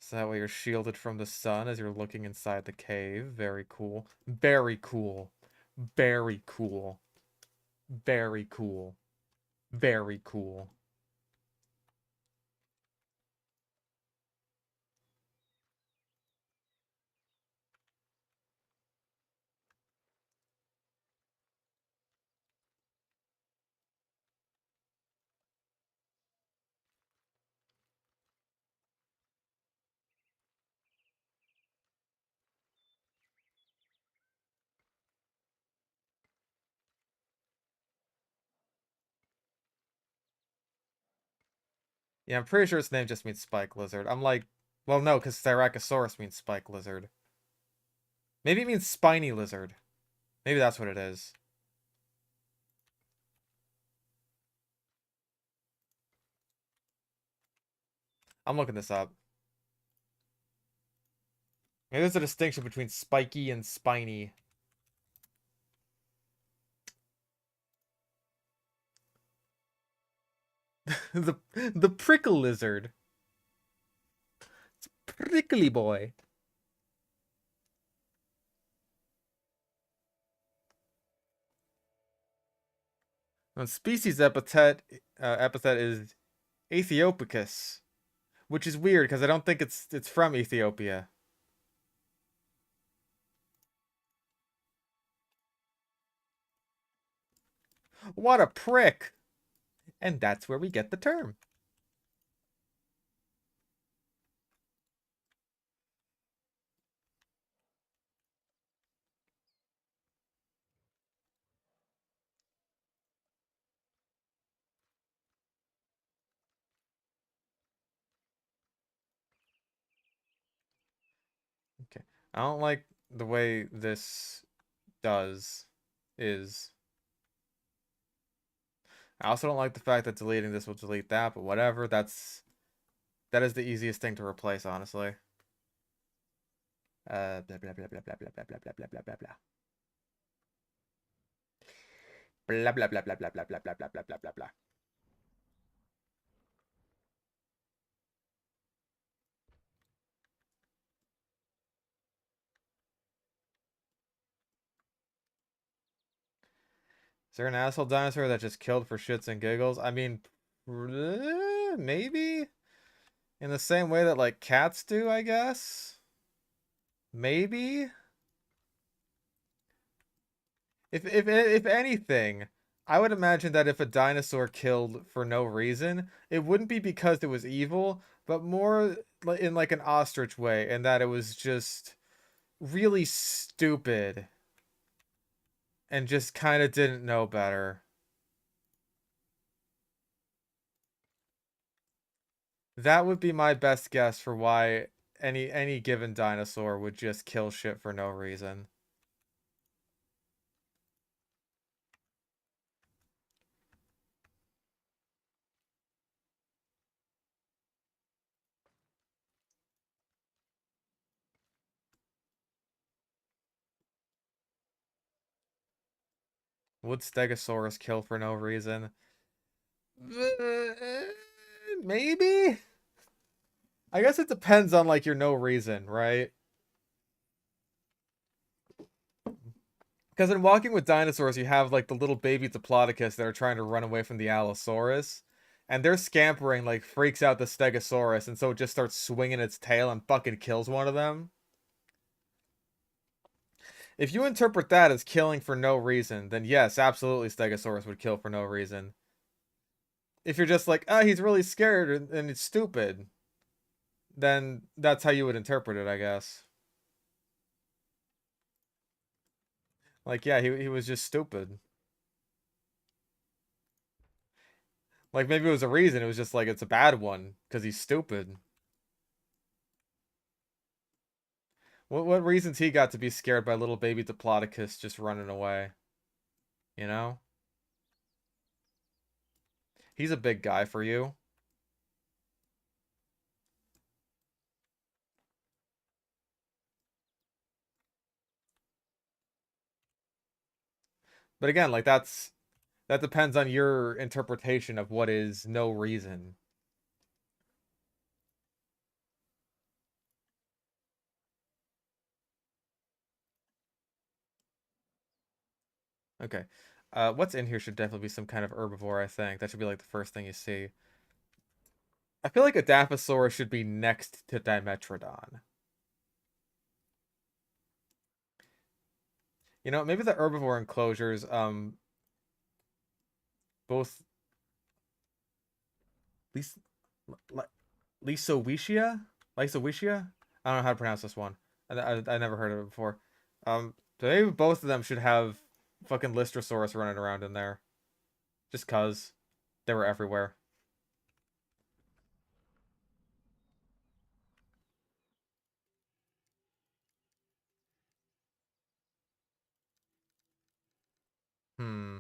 So that way you're shielded from the sun as you're looking inside the cave. Very cool. Very cool. Very cool. Very cool. Very cool. Yeah, I'm pretty sure its name just means spike lizard. I'm like, well, no, because Styracosaurus means spike lizard. Maybe it means spiny lizard. Maybe that's what it is. I'm looking this up. Maybe there's a distinction between spiky and spiny. The prickle lizard. It's prickly boy. And species epithet is Ethiopicus, which is weird because I don't think it's from Ethiopia. What a prick! And that's where we get the term. Okay. I don't like the way this does is. I also don't like the fact that deleting this will delete that, but whatever. That is the easiest thing to replace, honestly. Blah blah blah blah blah blah blah blah blah blah blah blah blah. Blah blah blah blah blah blah blah blah blah blah blah blah blah. Is there an asshole dinosaur that just killed for shits and giggles? I mean, maybe in the same way that like cats do, I guess. Maybe. If anything, I would imagine that if a dinosaur killed for no reason, it wouldn't be because it was evil, but more in like an ostrich way, and that it was just really stupid and just kind of didn't know better. That would be my best guess for why any given dinosaur would just kill shit for no reason. Would Stegosaurus kill for no reason? Maybe? I guess it depends on like your no reason, right? Because in Walking with Dinosaurs, you have like the little baby Diplodocus that are trying to run away from the Allosaurus. and they're scampering like freaks out the Stegosaurus, and so it just starts swinging its tail and fucking kills one of them. If you interpret that as killing for no reason, then yes, absolutely Stegosaurus would kill for no reason. If you're just like, ah, he's really scared and it's stupid, then that's how you would interpret it, I guess. Like, yeah, he was just stupid. Like, maybe it was a reason. It was just like, it's a bad one because he's stupid. What reasons he got to be scared by little baby Diplodocus just running away? You know? He's a big guy for you. But again, like that depends on your interpretation of what is no reason. Okay. What's in here should definitely be some kind of herbivore, I think. That should be like the first thing you see. I feel like a Dilophosaurus should be next to Dimetrodon. You know, maybe the herbivore enclosures, both Lis Lysowicia? Lysowicia? I don't know how to pronounce this one. I never heard of it before. So maybe both of them should have fucking Lystrosaurus running around in there. Just cause they were everywhere. Hmm.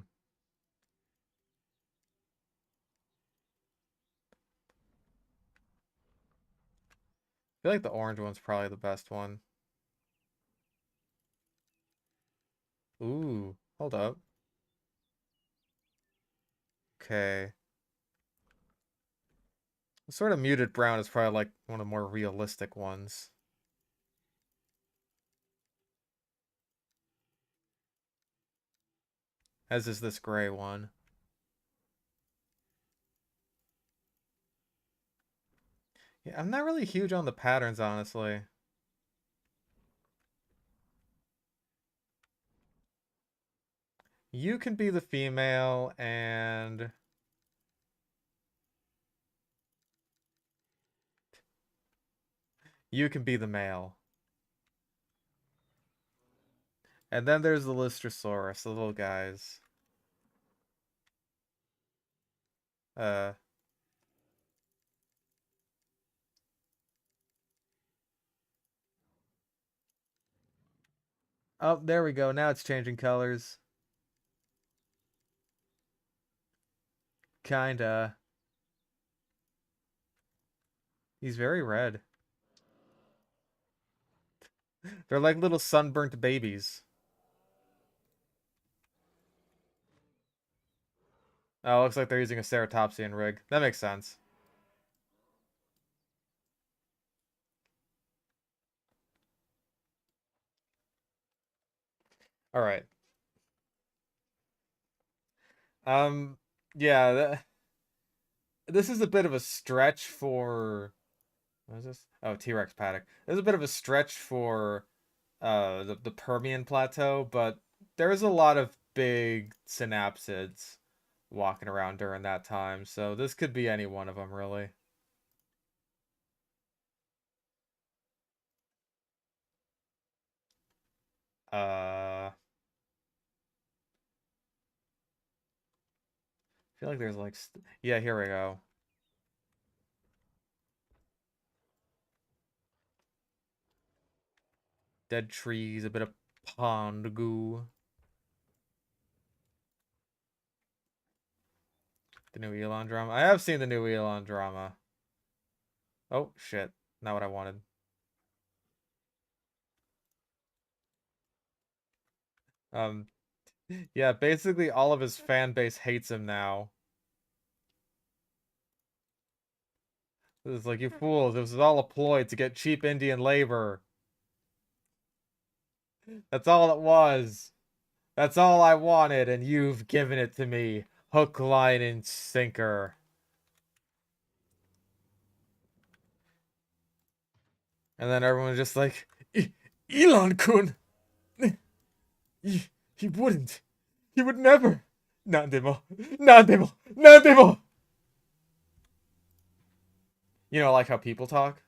I feel like the orange one's probably the best one. Ooh, hold up. Okay. Sort of muted brown is probably like one of the more realistic ones. As is this gray one. Yeah, I'm not really huge on the patterns, honestly. You can be the female, and you can be the male. And then there's the Lystrosaurus, the little guys. Uh, oh, there we go. Now it's changing colors. Kinda. He's very red. They're like little sunburnt babies. Oh, looks like they're using a ceratopsian rig. That makes sense. All right. Um, yeah, this is a bit of a stretch for what is this? Oh, T-Rex paddock. This is a bit of a stretch for the Permian plateau, but there's a lot of big synapsids walking around during that time, so this could be any one of them, really. I feel like there's like, yeah, here we go. Dead trees, a bit of pond goo. The new Elon drama. I have seen the new Elon drama. Oh, shit. Not what I wanted. Um, yeah, basically all of his fan base hates him now. It's like, you fools, this was all a ploy to get cheap Indian labor. That's all it was. That's all I wanted, and you've given it to me. Hook, line, and sinker. And then everyone was just like, Elon Kun, he wouldn't. He would never. Nandemo. Nandemo. Nandemo. You know, like how people talk?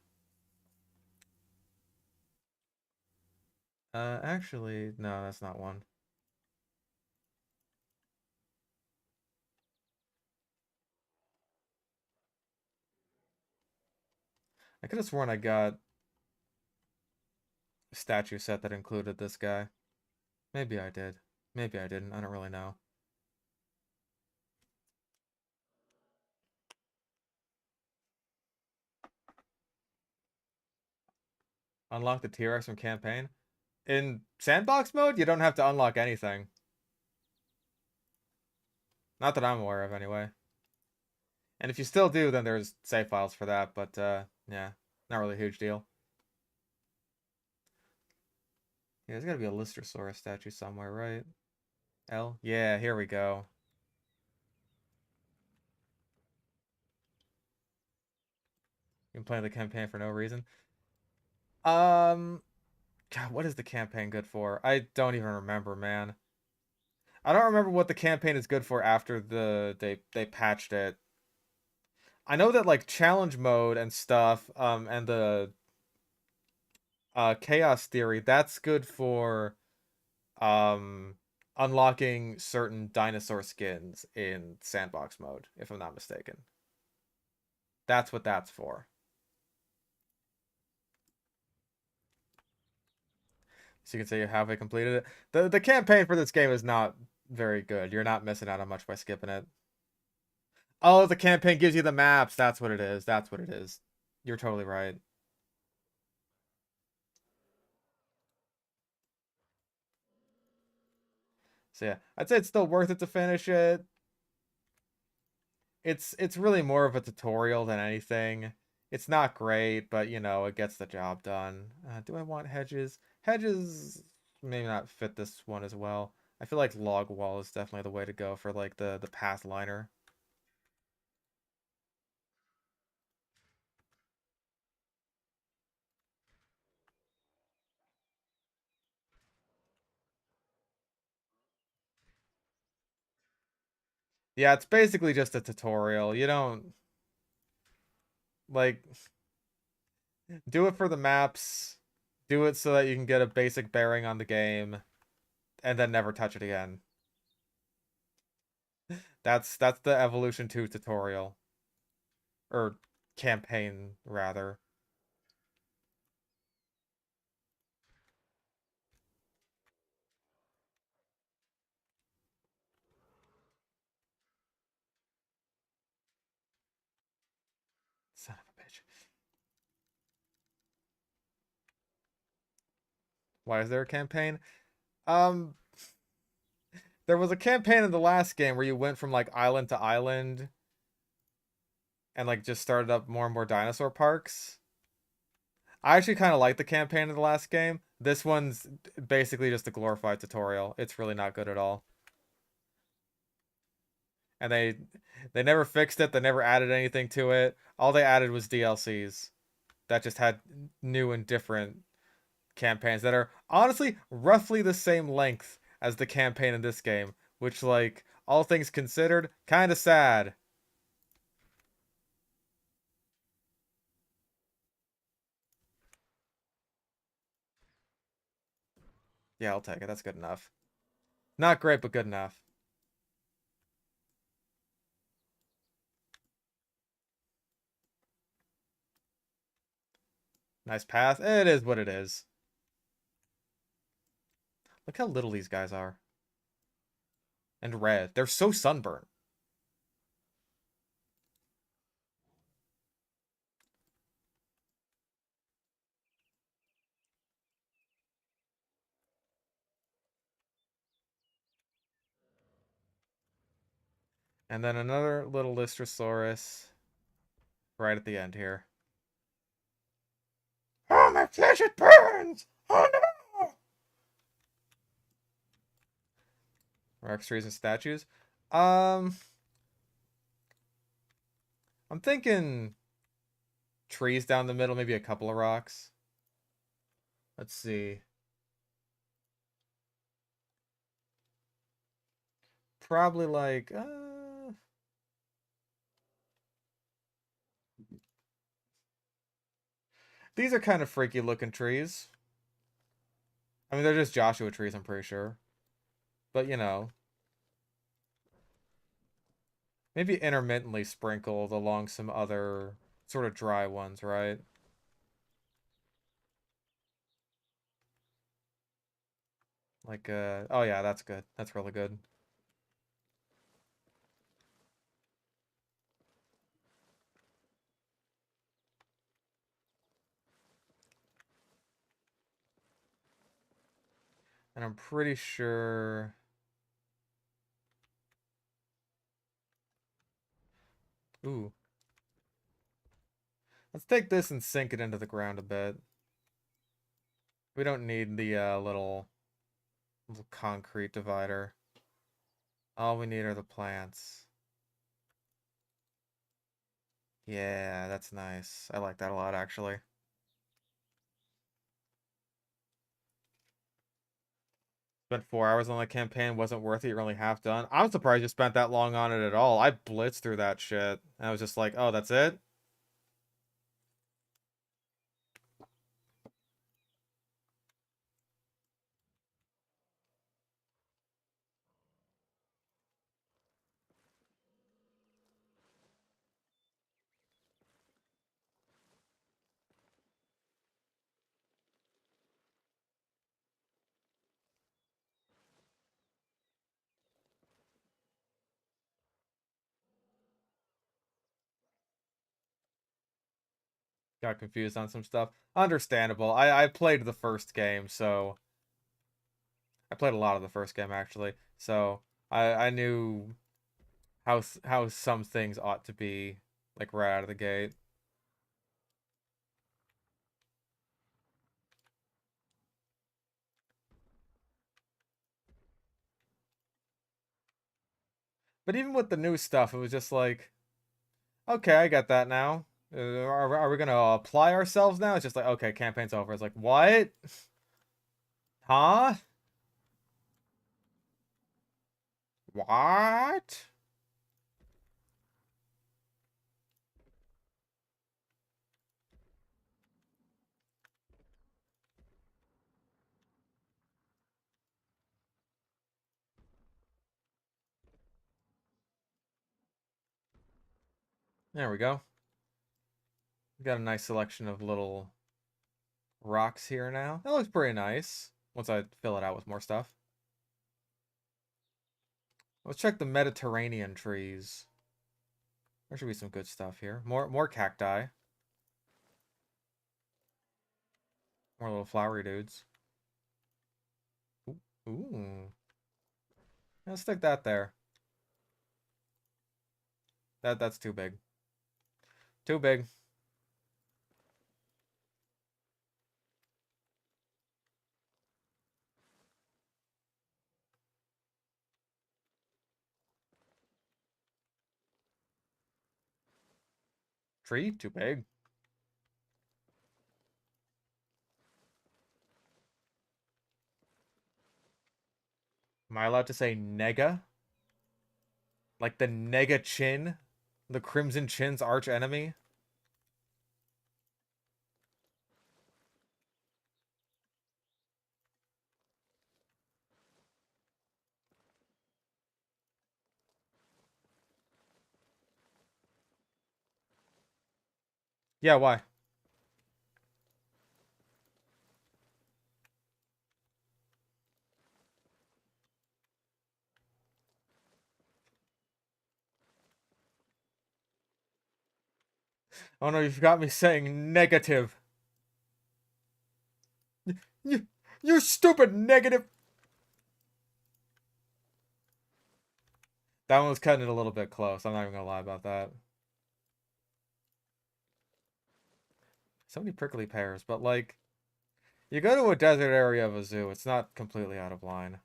Actually, no, that's not one. I could have sworn I got a statue set that included this guy. Maybe I did. Maybe I didn't. I don't really know. Unlock the T-Rex from campaign. In sandbox mode, you don't have to unlock anything. Not that I'm aware of, anyway. And if you still do, then there's save files for that, but, yeah. Not really a huge deal. Yeah, there's gotta be a Listersaurus statue somewhere, right? L? Yeah, here we go. You can play the campaign for no reason. Um, God, what is the campaign good for? I don't even remember, man. I don't remember what the campaign is good for after they patched it. I know that like challenge mode and stuff, and the chaos theory, that's good for um unlocking certain dinosaur skins in sandbox mode, if I'm not mistaken. That's what that's for. So you can say you halfway completed it. The campaign for this game is not very good. You're not missing out on much by skipping it. Oh, the campaign gives you the maps. That's what it is. That's what it is. You're totally right. So yeah, I'd say it's still worth it to finish it. It's really more of a tutorial than anything. It's not great, but you know, it gets the job done. Do I want hedges? Hedges maybe not fit this one as well. I feel like log wall is definitely the way to go for like the path liner. Yeah, it's basically just a tutorial. You don't like do it for the maps, do it so that you can get a basic bearing on the game, and then never touch it again. That's the Evolution 2 tutorial. Or campaign, rather. Son of a bitch. Why is there a campaign? Um, there was a campaign in the last game where you went from like island to island and like just started up more and more dinosaur parks. I actually kind of like the campaign in the last game. This one's basically just a glorified tutorial. It's really not good at all. And they never fixed it. They never added anything to it. All they added was DLCs that just had new and different campaigns that are honestly roughly the same length as the campaign in this game, which, like, all things considered, kind of sad. Yeah, I'll take it. That's good enough. Not great, but good enough. Nice path. It is what it is. Look how little these guys are. And red. They're so sunburned. And then another little Lystrosaurus right at the end here. Oh, my flesh, it burns! Oh, no! Rocks, trees, and statues. Um, I'm thinking trees down the middle, maybe a couple of rocks. Let's see. Probably like, these are kind of freaky looking trees. I mean, they're just Joshua trees, I'm pretty sure. But, you know, maybe intermittently sprinkled along some other sort of dry ones, right? Like, oh yeah, that's good. That's really good. And I'm pretty sure... Ooh. Let's take this and sink it into the ground a bit. We don't need the little concrete divider. All we need are the plants. Yeah, that's nice. I like that a lot, actually. Spent 4 hours on the campaign, wasn't worth it, you're only half done. I'm surprised you spent that long on it at all. I blitzed through that shit. And I was just like, oh, that's it? Got confused on some stuff. Understandable. I played the first game, so I played a lot of the first game actually. So I knew how some things ought to be like right out of the gate. But even with the new stuff, it was just like, okay, I got that now. Are we gonna apply ourselves now? It's just like, okay, campaign's over. It's like, what? Huh? What? There we go. We got a nice selection of little rocks here now. That looks pretty nice. Once I fill it out with more stuff. Let's check the Mediterranean trees. There should be some good stuff here. More cacti. More little flowery dudes. Ooh. Ooh. Let's stick that there. That's too big. Too big. Tree? Too big. Am I allowed to say nega? Like the nega chin? The Crimson Chin's arch enemy? Yeah, why? Oh no, you've got me saying negative. You, you stupid negative. That one was cutting it a little bit close. I'm not even gonna lie about that. So many prickly pears, but like, you go to a desert area of a zoo, it's not completely out of line.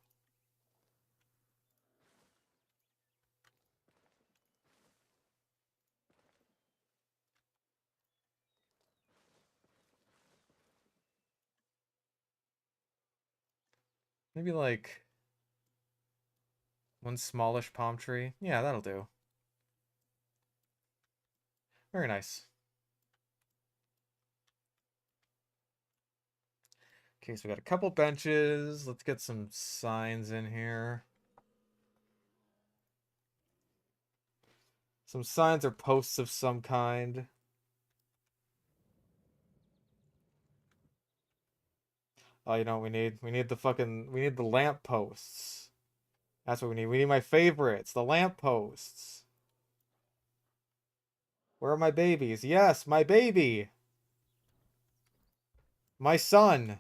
Maybe like one smallish palm tree. Yeah, that'll do. Very nice. Okay, so we got a couple benches. Let's get some signs in here. Some signs or posts of some kind. Oh, you know what we need? We need the lamp posts. That's what we need. We need my favorites, the lamp posts. Where are my babies? Yes, my baby. My son.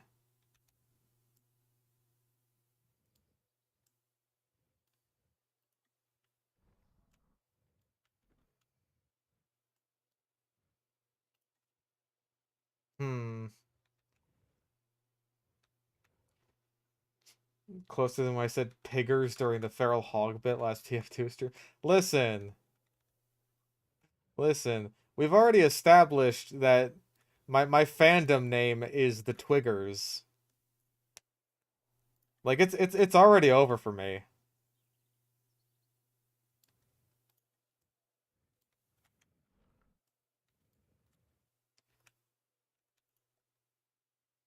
Hmm. Closer than when I said piggers during the feral hog bit last TF2 stream. Listen. Listen. We've already established that my fandom name is the Twiggers. Like it's already over for me.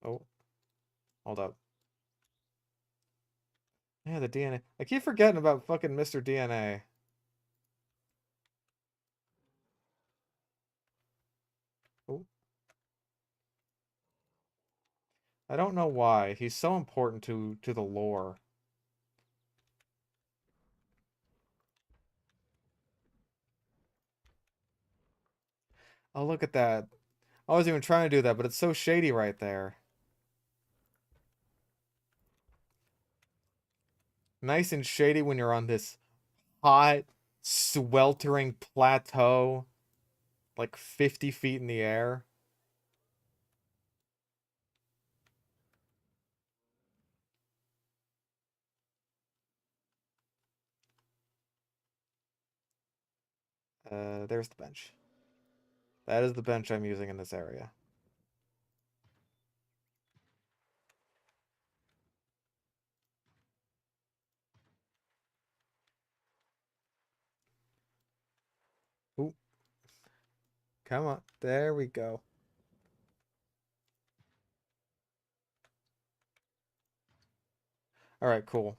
Oh, hold up. Yeah, the DNA. I keep forgetting about fucking Mr. DNA. Oh, I don't know why. He's so important to the lore. Oh, look at that. I wasn't even trying to do that, but it's so shady right there. Nice and shady when you're on this hot, sweltering plateau, like 50 feet in the air. There's the bench. That is the bench I'm using in this area. Ooh, come on. There we go. All right, cool.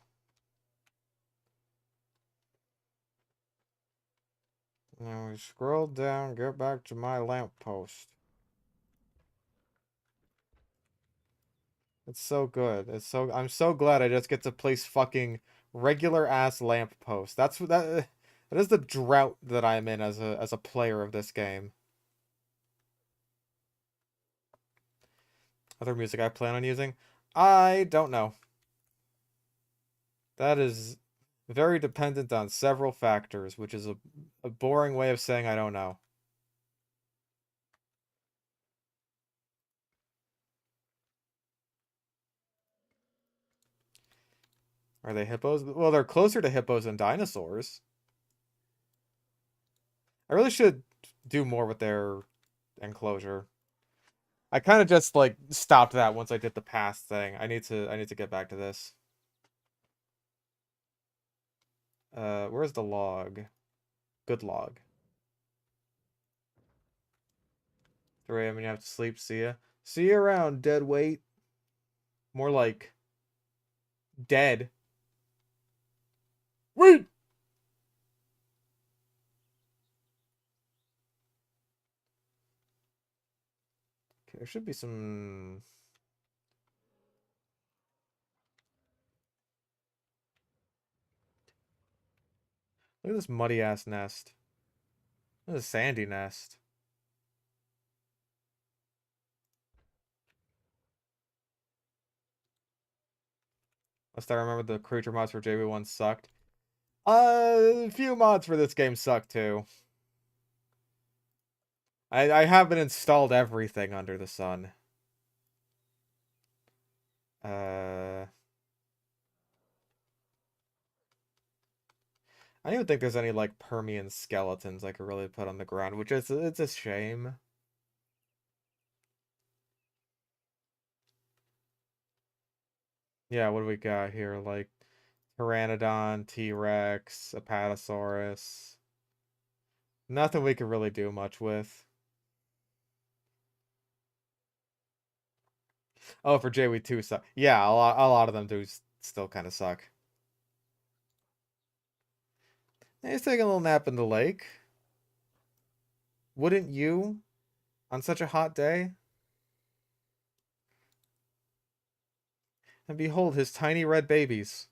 Now we scroll down, get back to my lamppost. It's so good. I'm so glad I just get to place fucking regular ass lamppost. That's what that is the drought that I'm in as a player of this game. Other music I plan on using? I don't know. That is very dependent on several factors, which is a boring way of saying I don't know. Are they hippos? Well, they're closer to hippos than dinosaurs. I really should do more with their enclosure. I kind of just like stopped that once I did the past thing. I need to get back to this. Where's the log? Good log. 3 a.m. and you have to sleep. See ya. See you around, dead weight. More like dead. Wait! Okay, there should be some... Look at this muddy ass nest. This is a sandy nest. Last I remember the creature mods for JV1 sucked. A few mods for this game suck too. I haven't installed everything under the sun. I don't even think there's any like Permian skeletons I could really put on the ground, which is it's a shame. Yeah, what do we got here? Like Pteranodon, T-Rex, Apatosaurus. Nothing we can really do much with. Oh, for JW 2 suck. Yeah, a lot of them do still kind of suck. He's taking a little nap in the lake. Wouldn't you on such a hot day? And behold his tiny red babies.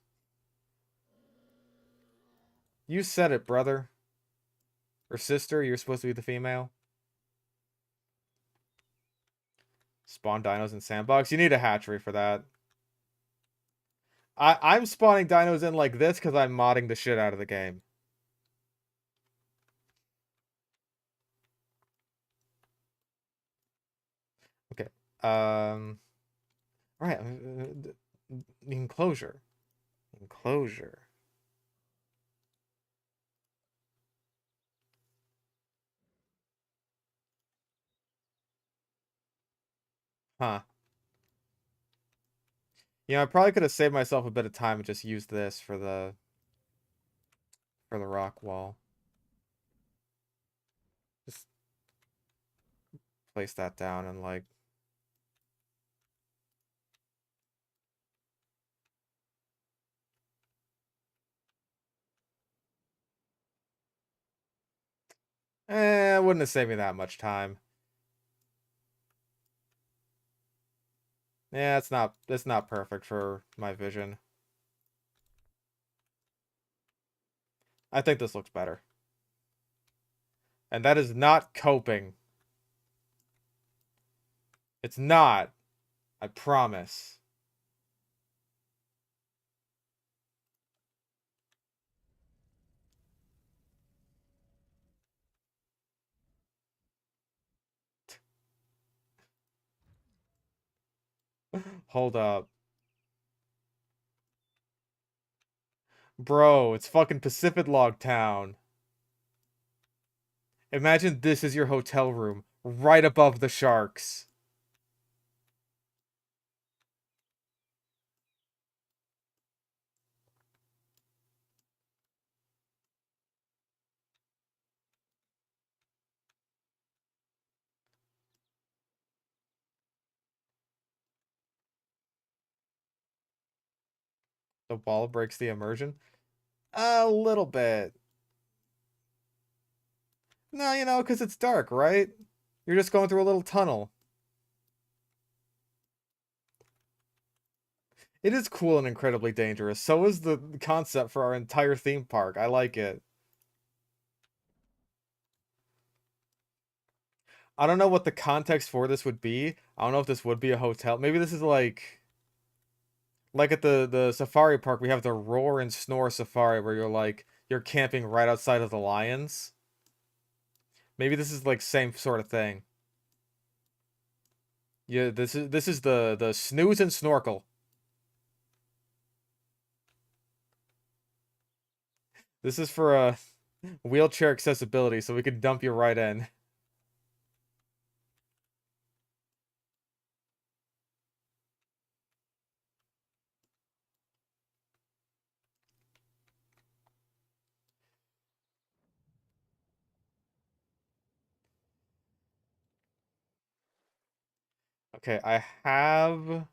You said it, brother. Or sister, you're supposed to be the female. Spawn dinos in sandbox. You need a hatchery for that. I'm spawning dinos in like this because I'm modding the shit out of the game. Okay. Right. Enclosure. Enclosure. Huh. You know, I probably could have saved myself a bit of time and just used this for the rock wall. Just place that down and like it wouldn't have saved me that much time. Yeah, it's not perfect for my vision. I think this looks better. And that is not coping. It's not. I promise. Hold up. Bro, it's fucking Pacific Log Town. Imagine this is your hotel room, right above the sharks. The wall breaks the immersion? A little bit. No, because it's dark, right? You're just going through a little tunnel. It is cool and incredibly dangerous. So is the concept for our entire theme park. I like it. I don't know what the context for this would be. I don't know if this would be a hotel. Maybe this is like at the safari park, we have the roar and snore safari where you're camping right outside of the lions. Maybe this is like same sort of thing. Yeah, this is the snooze and snorkel. This is for wheelchair accessibility, so we can dump you right in. Okay, I have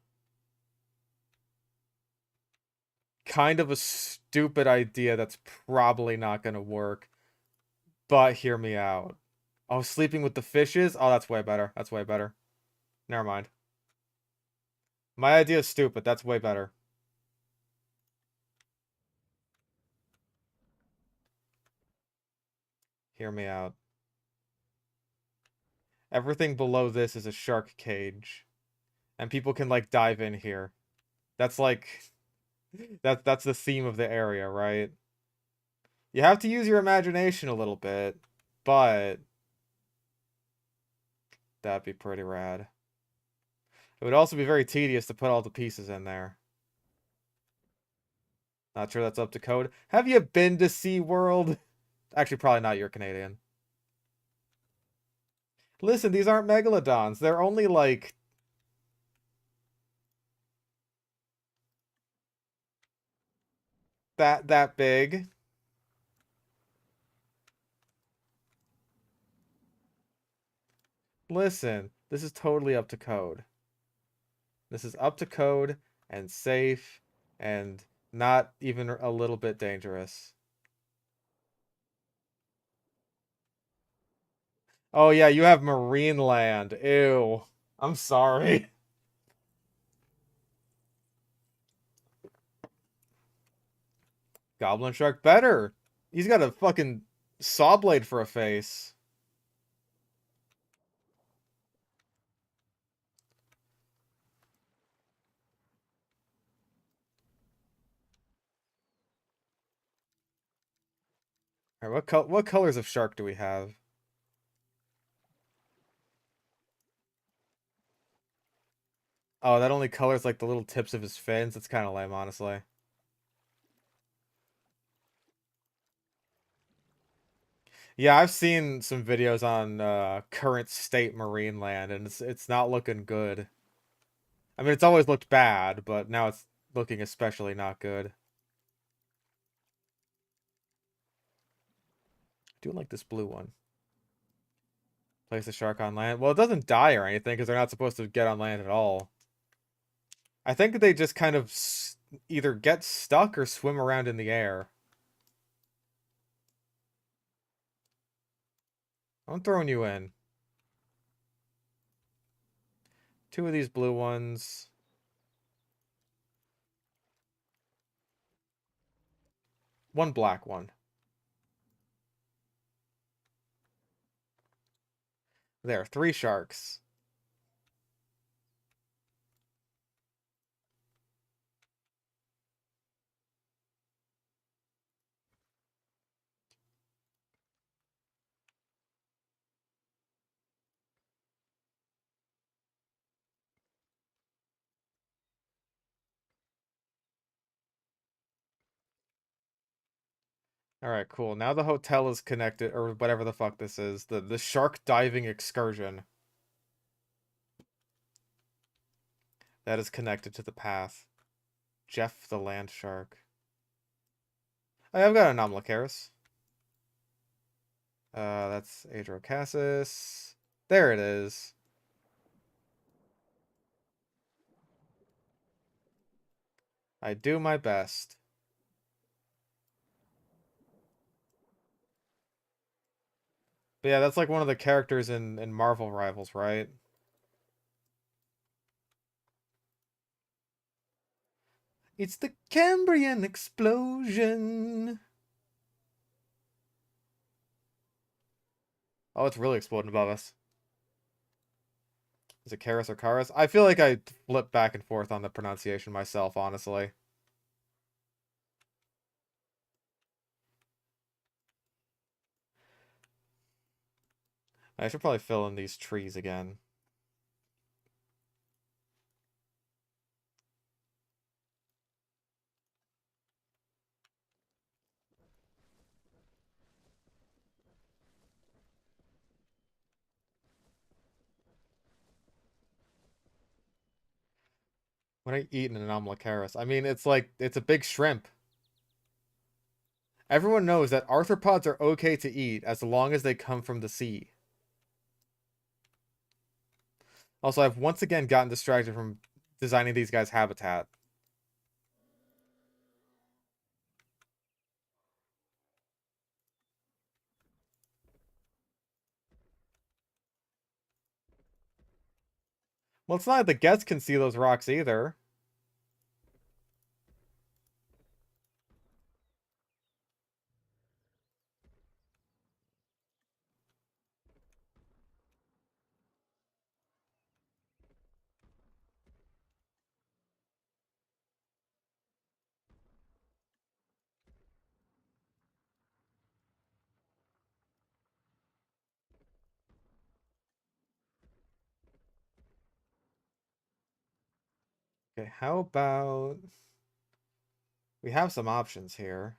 kind of a stupid idea that's probably not gonna work, but hear me out. Oh, sleeping with the fishes? Oh, that's way better. That's way better. Never mind. My idea is stupid. That's way better. Hear me out. Everything below this is a shark cage, and people can like dive in here. That's like that's the theme of the area, right? You have to use your imagination a little bit, but that'd be pretty rad. It would also be very tedious to put all the pieces in there. Not sure that's up to code. Have you been to SeaWorld? Actually, probably not. You're Canadian. Listen, these aren't megalodons. They're only like that big. Listen, this is totally up to code. This is up to code and safe and not even a little bit dangerous. Oh yeah, you have marine land. Ew. I'm sorry. Goblin shark better. He's got a fucking saw blade for a face. All right, what colors of shark do we have? Oh, that only colors like the little tips of his fins. That's kind of lame, honestly. Yeah, I've seen some videos on current state marine land, and it's not looking good. I mean, it's always looked bad, but now it's looking especially not good. I do like this blue one. Place the shark on land. Well, it doesn't die or anything because they're not supposed to get on land at all. I think they just kind of either get stuck or swim around in the air. I'm throwing you in. Two of these blue ones. One black one. There, three sharks. All right, cool. Now the hotel is connected, or whatever the fuck this is. The shark diving excursion that is connected to the path. Jeff the land shark. Hey, I've got an Amlocaris. That's Adrocassis. There it is. I do my best. But yeah, that's like one of the characters in Marvel Rivals, right? It's the Cambrian explosion. Oh, it's really exploding above us. Is it Karis or Karis? I feel like I flip back and forth on the pronunciation myself, honestly. I should probably fill in these trees again. What I eat in an Amlocaris? I mean, it's like, it's a big shrimp. Everyone knows that arthropods are okay to eat as long as they come from the sea. Also, I've once again gotten distracted from designing these guys' habitat. Well, it's not like the guests can see those rocks either. Okay, how about... We have some options here.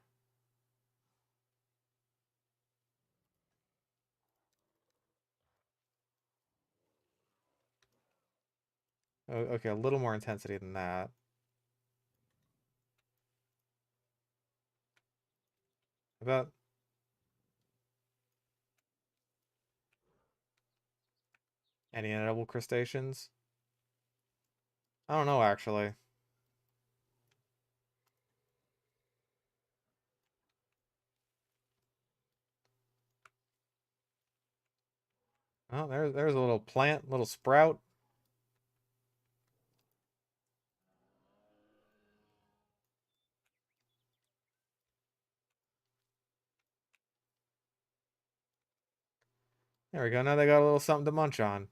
Oh, okay, a little more intensity than that. About any edible crustaceans? I don't know, actually. Oh, there's a little plant, little sprout. There we go. Now they got a little something to munch on.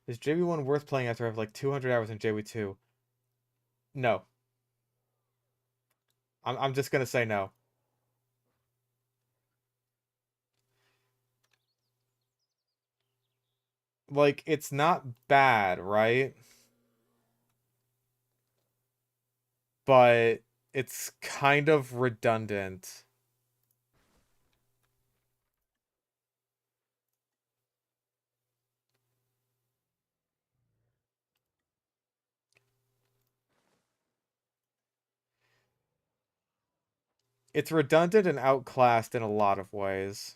Is JV1 worth playing after I have like 200 hours in JV2? No. I'm just gonna say no. Like, it's not bad, right? But it's kind of redundant. It's redundant and outclassed in a lot of ways.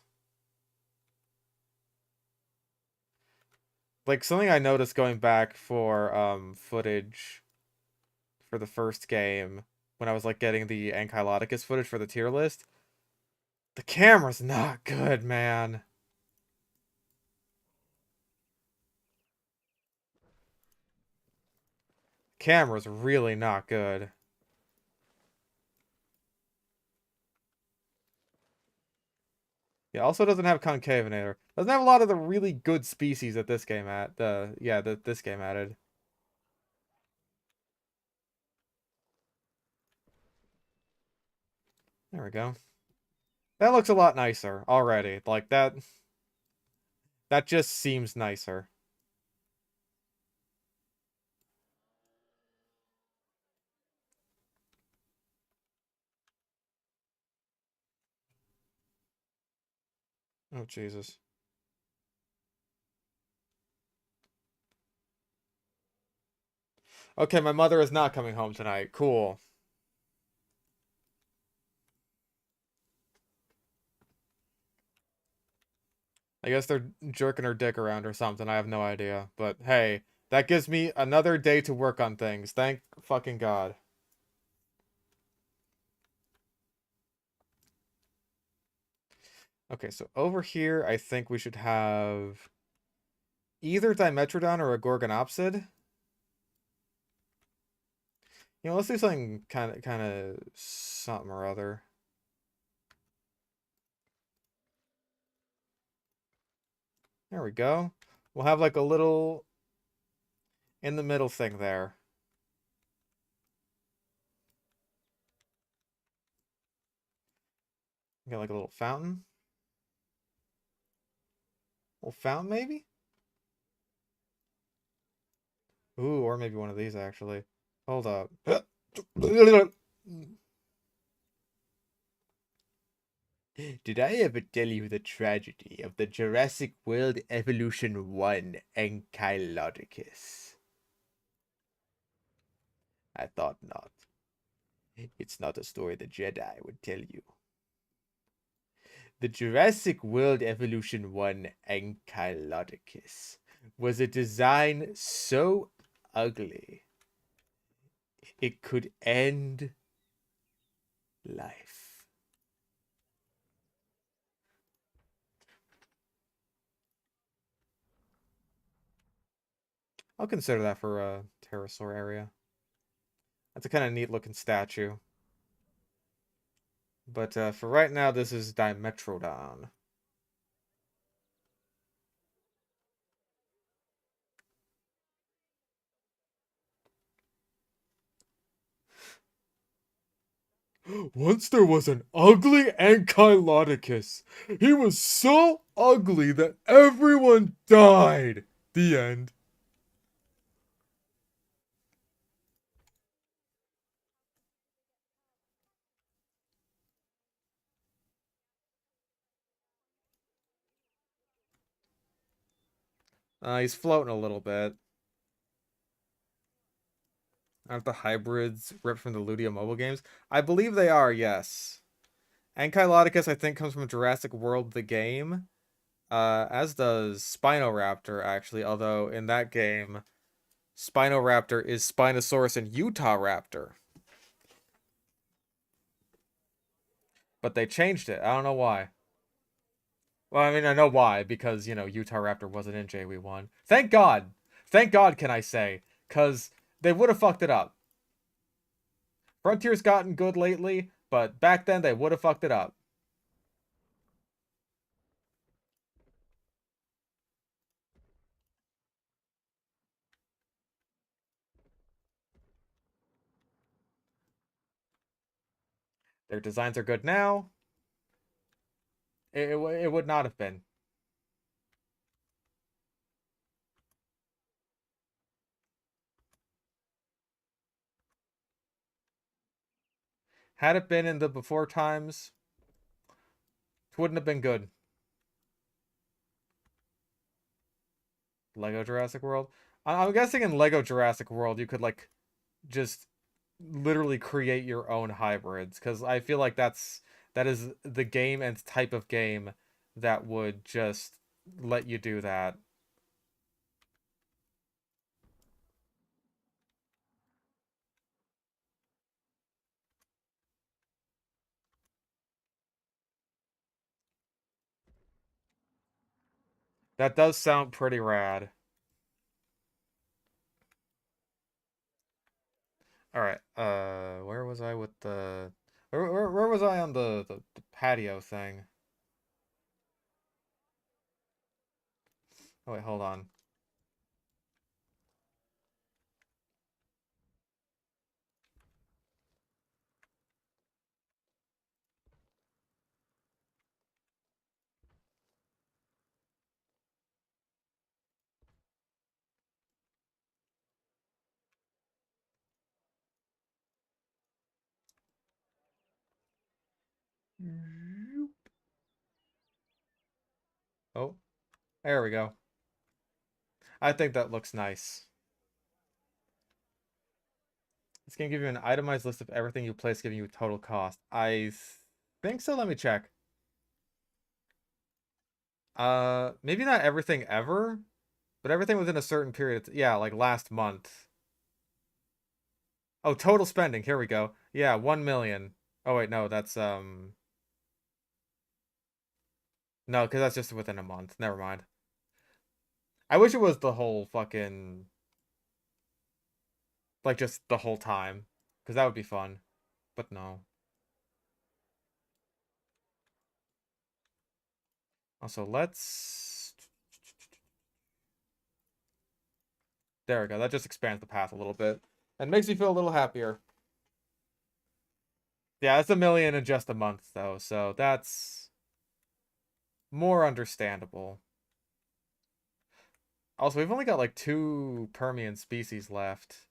Like, something I noticed going back for footage for the first game when I was like getting the Ankylodicus footage for the tier list. The camera's not good, man. Camera's really not good. Yeah, also doesn't have Concavenator. Doesn't have a lot of the really good species that this game at the yeah, that this game added. There we go. That looks a lot nicer already. Like that just seems nicer. Oh Jesus. Okay, my mother is not coming home tonight. Cool. I guess they're jerking her dick around or something. I have no idea. But hey, that gives me another day to work on things. Thank fucking God. Okay, so over here, I think we should have either Dimetrodon or a Gorgonopsid. You know, let's do something kind of something or other. There we go. We'll have like a little in the middle thing there. Got like a little fountain. Little fountain, maybe? Ooh, or maybe one of these actually. Hold up. Did I ever tell you the tragedy of the Jurassic World Evolution 1 Ankylodicus? I thought not. It's not a story the Jedi would tell you. The Jurassic World Evolution 1 Ankylodicus was a design so ugly it could end life. I'll consider that for a pterosaur area. That's a kind of neat looking statue. But for right now, this is Dimetrodon. Once there was an ugly Ankylodicus. He was so ugly that everyone died. The end. He's floating a little bit. Aren't the hybrids ripped from the Ludia mobile games? I believe they are, yes. Ankylodocus, I think, comes from Jurassic World the game. As does Spinoraptor, actually, although in that game, Spinoraptor is Spinosaurus and Utah Raptor. But they changed it. I don't know why. Well, I mean, I know why, because, you know, Utah Raptor wasn't in JW1. Thank God! Thank God, can I say. Because they would have fucked it up. Frontier's gotten good lately, but back then they would have fucked it up. Their designs are good now. It would not have been. Had it been in the before times, it wouldn't have been good. Lego Jurassic World. I'm guessing in Lego Jurassic World you could like just literally create your own hybrids because I feel like that is the game and type of game that would just let you do that. That does sound pretty rad. All right. Where was I with the where was I on the patio thing? Oh wait, hold on. Oh, there we go. I think that looks nice. It's gonna give you an itemized list of everything you place, giving you total cost. I think so. Let me check. Maybe not everything ever, but everything within a certain period. Yeah, like last month. Oh, total spending. Here we go. Yeah, 1 million. Oh wait, no, that's no, because that's just within a month. Never mind. I wish it was the whole fucking like just the whole time, because that would be fun. But no. Also, let's. There we go. That just expands the path a little bit and makes me feel a little happier. Yeah, it's 1 million in just a month though, so that's more understandable. Also, we've only got like 2 Permian species left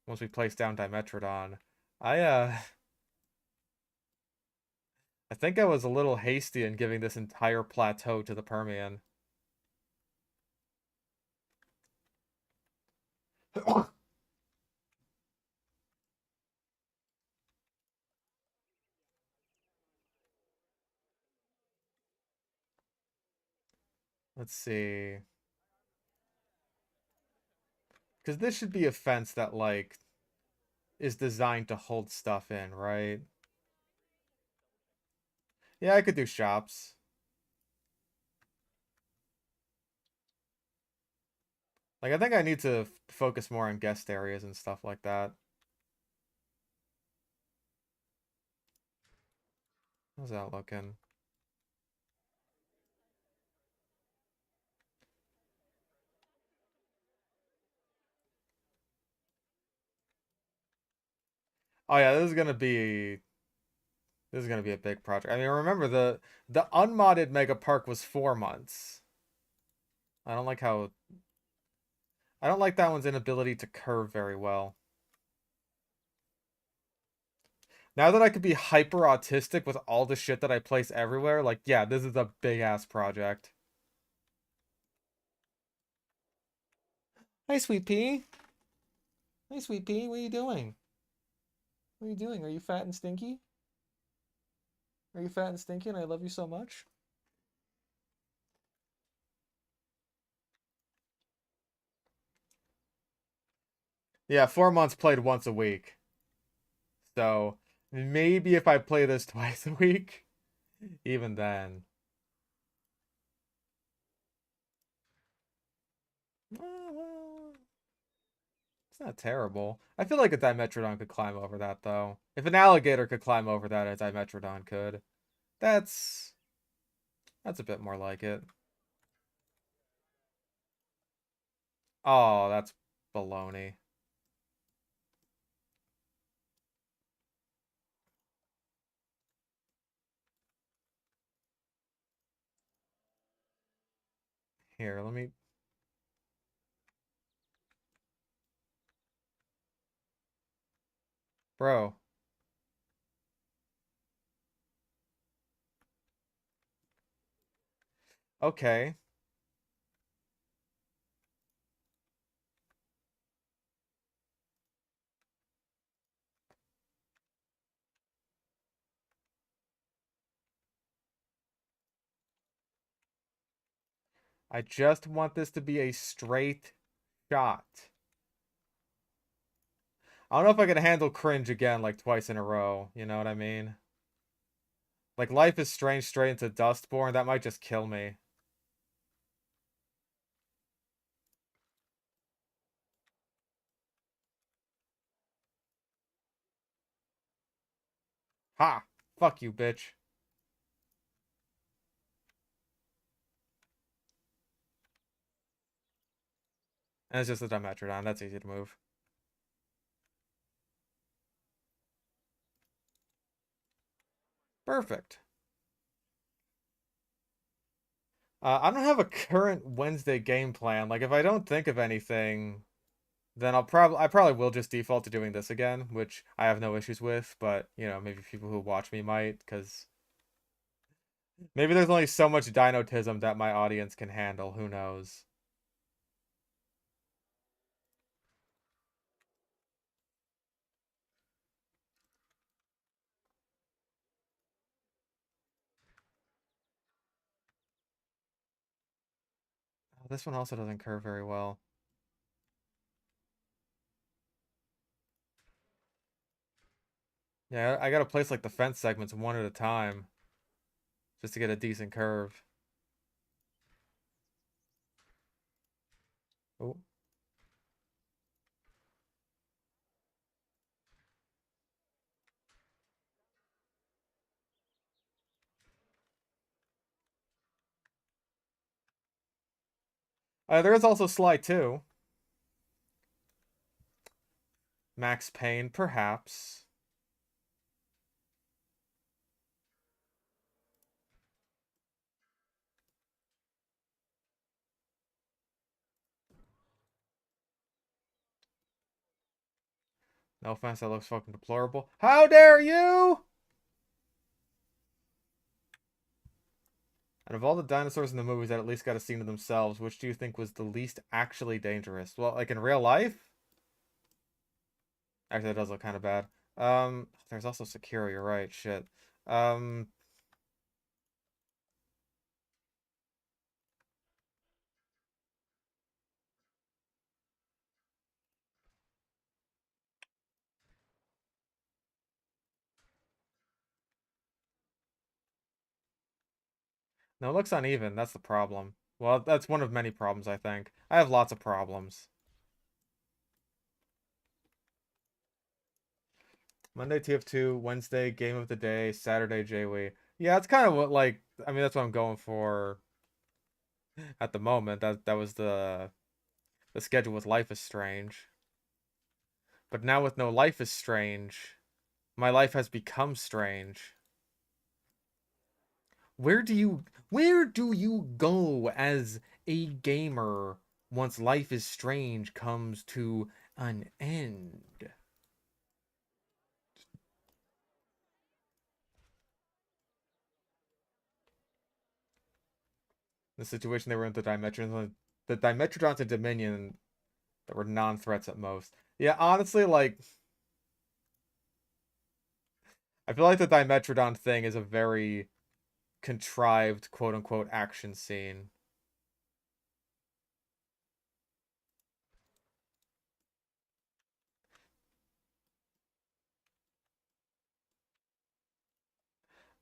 once we place down Dimetrodon. I I think I was a little hasty in giving this entire plateau to the Permian. Let's see. Because this should be a fence that like is designed to hold stuff in, right? Yeah, I could do shops. Like I think I need to focus more on guest areas and stuff like that. How's that looking? Oh yeah, this is gonna be a big project. I mean, remember the unmodded Mega Park was 4 months. I don't like how I don't like that one's inability to curve very well. Now that I could be hyper autistic with all the shit that I place everywhere, like yeah, this is a big ass project. Hi, sweet pea. Hey, sweet pea, what are you doing? What are you doing? Are you fat and stinky? Are you fat and stinky and I love you so much? Yeah, 4 months played once a week. So maybe if I play this twice a week, even then. Well, it's not terrible. I feel like a Dimetrodon could climb over that, though. If an alligator could climb over that, a Dimetrodon could. That's that's a bit more like it. Oh, that's baloney. Here, let me... Bro. Okay. I just want this to be a straight shot. I don't know if I can handle cringe again like twice in a row. You know what I mean? Like Life is Strange straight into Dustborn, that might just kill me. Ha! Fuck you, bitch. And it's just a Dimetrodon. That's easy to move. Perfect. I don't have a current Wednesday game plan. Like, if I don't think of anything, then I probably will just default to doing this again, which I have no issues with. But you know, maybe people who watch me might, because maybe there's only so much dinotism that my audience can handle. Who knows? Oh, this one also doesn't curve very well. Yeah, I gotta place like the fence segments one at a time just to get a decent curve. Oh, there is also Sly 2. Max Payne, perhaps. No offense, that looks fucking deplorable. How dare you! Out of all the dinosaurs in the movies that at least got a scene to themselves, which do you think was the least actually dangerous? Well, like in real life? Actually, that does look kind of bad. There's also Secure, you're right, shit. Um, no, it looks uneven, that's the problem. Well, that's one of many problems, I think. I have lots of problems. Monday TF2, Wednesday Game of the Day, Saturday JWE. Yeah, it's kind of what like I mean that's what I'm going for at the moment. That was the schedule with Life is Strange. But now with no Life is Strange, my life has become strange. Where do you go as a gamer once Life is Strange comes to an end? The situation they were in the Dimetrodons and Dominion that were non-threats at most. Yeah, honestly, like I feel like the Dimetrodon thing is a very contrived quote unquote action scene.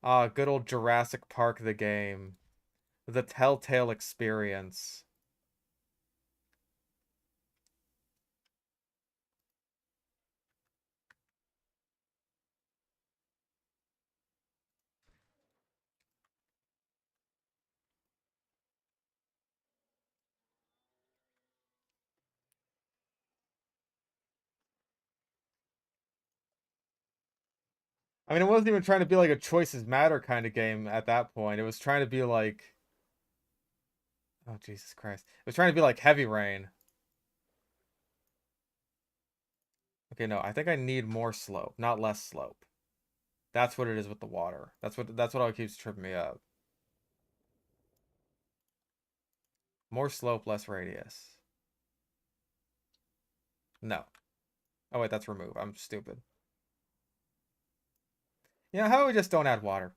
Ah, good old Jurassic Park the game. The Telltale experience. I mean, it wasn't even trying to be like a choices matter kind of game at that point. It was trying to be like, oh Jesus Christ. It was trying to be like Heavy Rain. Okay, no, I think I need more slope, not less slope. That's what it is with the water. That's what always keeps tripping me up. More slope, less radius. No. Oh wait, that's remove. I'm stupid. You know, how about we just don't add water?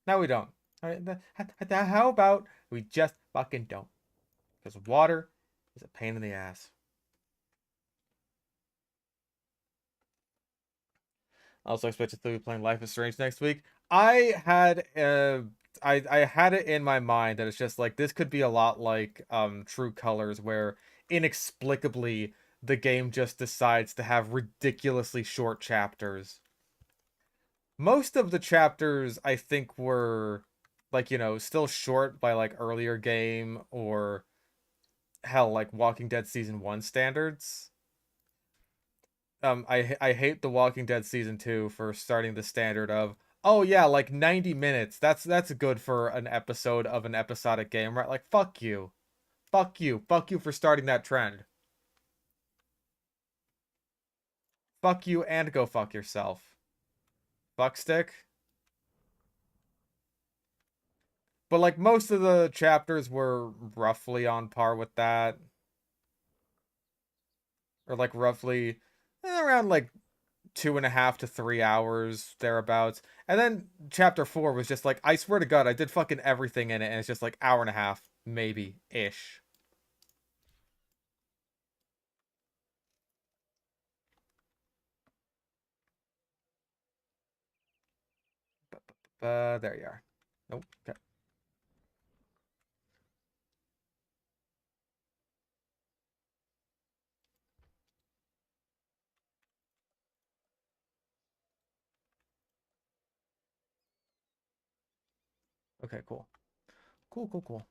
No, we don't. How about we just fucking don't? Because water is a pain in the ass. I also expected to be playing Life is Strange next week. I had it in my mind that it's just like this could be a lot like True Colors, where inexplicably the game just decides to have ridiculously short chapters. Most of the chapters I think were like, still short by like earlier game or hell like Walking Dead season 1 standards. I hate The Walking Dead season 2 for starting the standard of, oh yeah, like 90 minutes. That's good for an episode of an episodic game, right? Like fuck you. Fuck you. Fuck you for starting that trend. Fuck you and go fuck yourself. Fuckstick. But like most of the chapters were roughly on par with that, or like roughly around like 2.5 to 3 hours thereabouts. And then chapter 4 was just like, I swear to God, I did fucking everything in it, and it's just like hour and a half, maybe ish. There you are. Nope. Okay. Okay. Cool. Cool. Cool. Cool.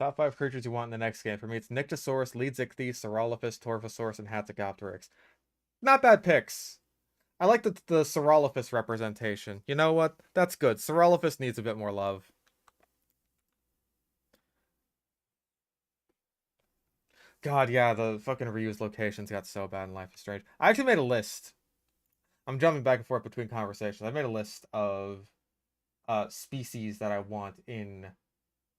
Top 5 creatures you want in the next game. For me, it's Nyctosaurus, Leedzichthys, Saurolophus, Torvosaurus, and Hatzegopteryx. Not bad picks. I like the Saurolophus representation. You know what? That's good. Saurolophus needs a bit more love. God, yeah, the fucking reused locations got so bad in Life is Strange. I actually made a list. I'm jumping back and forth between conversations. I made a list of species that I want in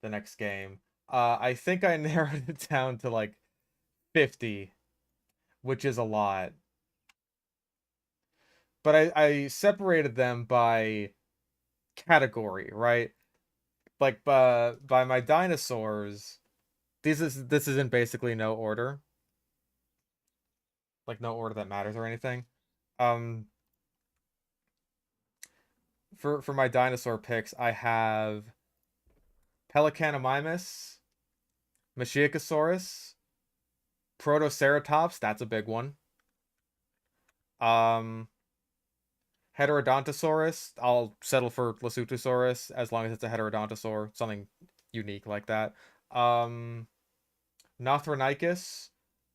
the next game. I think I narrowed it down to like 50, which is a lot. But I separated them by category, right? Like by my dinosaurs. This is in basically no order. Like no order that matters or anything. Um for my dinosaur picks, I have Pelecanomymus, Machiocasaurus, Protoceratops, that's a big one. Um, Heterodontosaurus, I'll settle for Lasutosaurus as long as it's a Heterodontosaur, something unique like that. Um, Nothronychus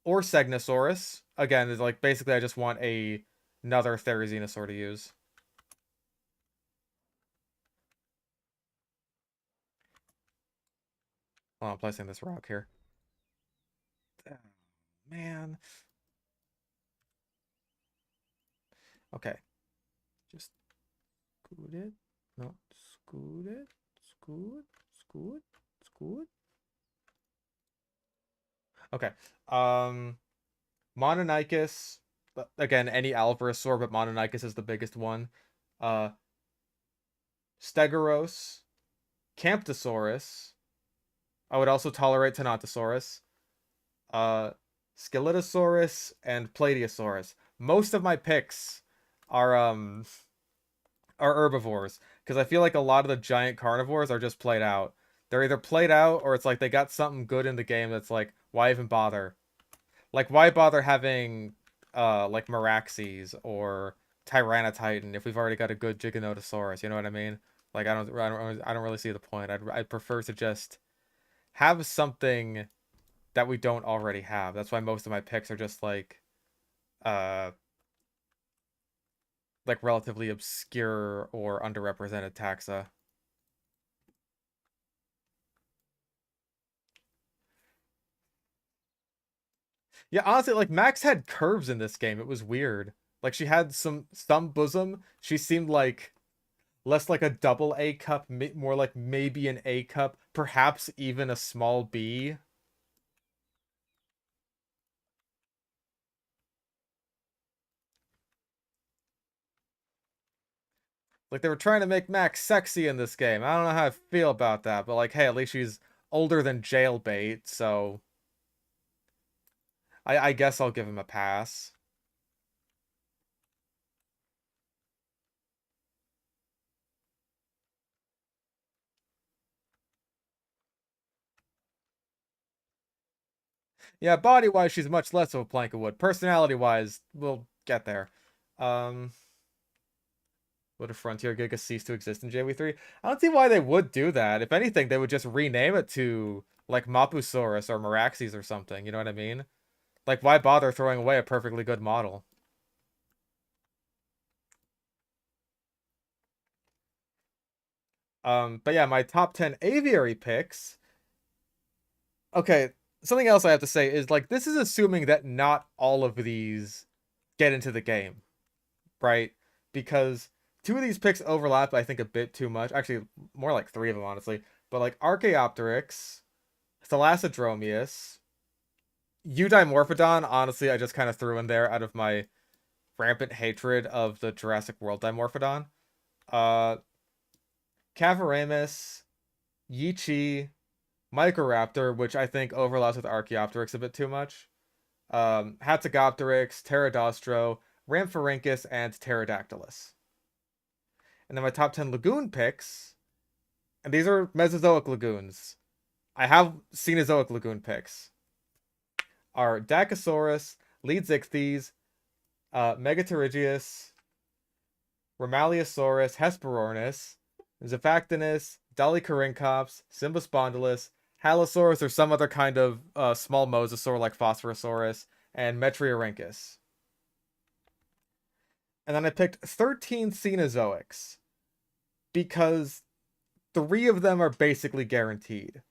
or Segnosaurus. Again, it's like basically I just want another Therizinosaur to use. Well, I'm placing this rock here. Oh, man. Okay, just scoot it. No, scoot it. Scoot, scoot, scoot. Okay. Um, Mononicus. Again, any Alvarezsaur, but Mononicus is the biggest one. Uh, Stegoros, Camptosaurus. I would also tolerate Tenontosaurus. Uh, Skeletosaurus and Plateosaurus. Most of my picks are are herbivores because I feel like a lot of the giant carnivores are just played out. They're either played out or it's like they got something good in the game that's like, why even bother? Like, why bother having like Meraxes or Tyranotitan if we've already got a good Giganotosaurus? You know what I mean? Like, I don't really see the point. I'd prefer to just have something that we don't already have. That's why most of my picks are just uh like relatively obscure or underrepresented taxa. Yeah, honestly, like Max had curves in this game. It was weird. Like she had some bosom. She seemed like less like a double A cup, more like maybe an A cup, perhaps even a small B. Like they were trying to make Max sexy in this game. I don't know how I feel about that, but like, hey, at least she's older than jailbait, so I guess I'll give him a pass. Yeah, body-wise, she's much less of a plank of wood. Personality-wise, we'll get there. Um, would a Frontier Giga cease to exist in JW3? I don't see why they would do that. If anything, they would just rename it to like Mapusaurus or Meraxes or something. You know what I mean? Like, why bother throwing away a perfectly good model? But yeah, my top 10 aviary picks. Okay, something else I have to say is like this is assuming that not all of these get into the game, right? Because two of these picks overlap, I think, a bit too much. Actually, more like three of them, honestly. But like Archaeopteryx, Thalassodromius, Eudimorphodon, honestly, I just kind of threw in there out of my rampant hatred of the Jurassic World Dimorphodon. Uh, Cavaramus, Yichi, Microraptor, which I think overlaps with Archaeopteryx a bit too much. Hatzegopteryx, Pterodostro, Rhamphorhynchus, and Pterodactylus. And then my top 10 Lagoon picks, and these are Mesozoic Lagoons. I have Cenozoic Lagoon picks. Are Dacosaurus, Leedsichthys, Megateregius, Romaliosaurus, Hesperornis, Zephactinus, Dolichoryncops, Symbospondylus, Halosaurus, or some other kind of small mosasaur like Phosphorosaurus, and Metriorhynchus. And then I picked 13 Cenozoics because three of them are basically guaranteed.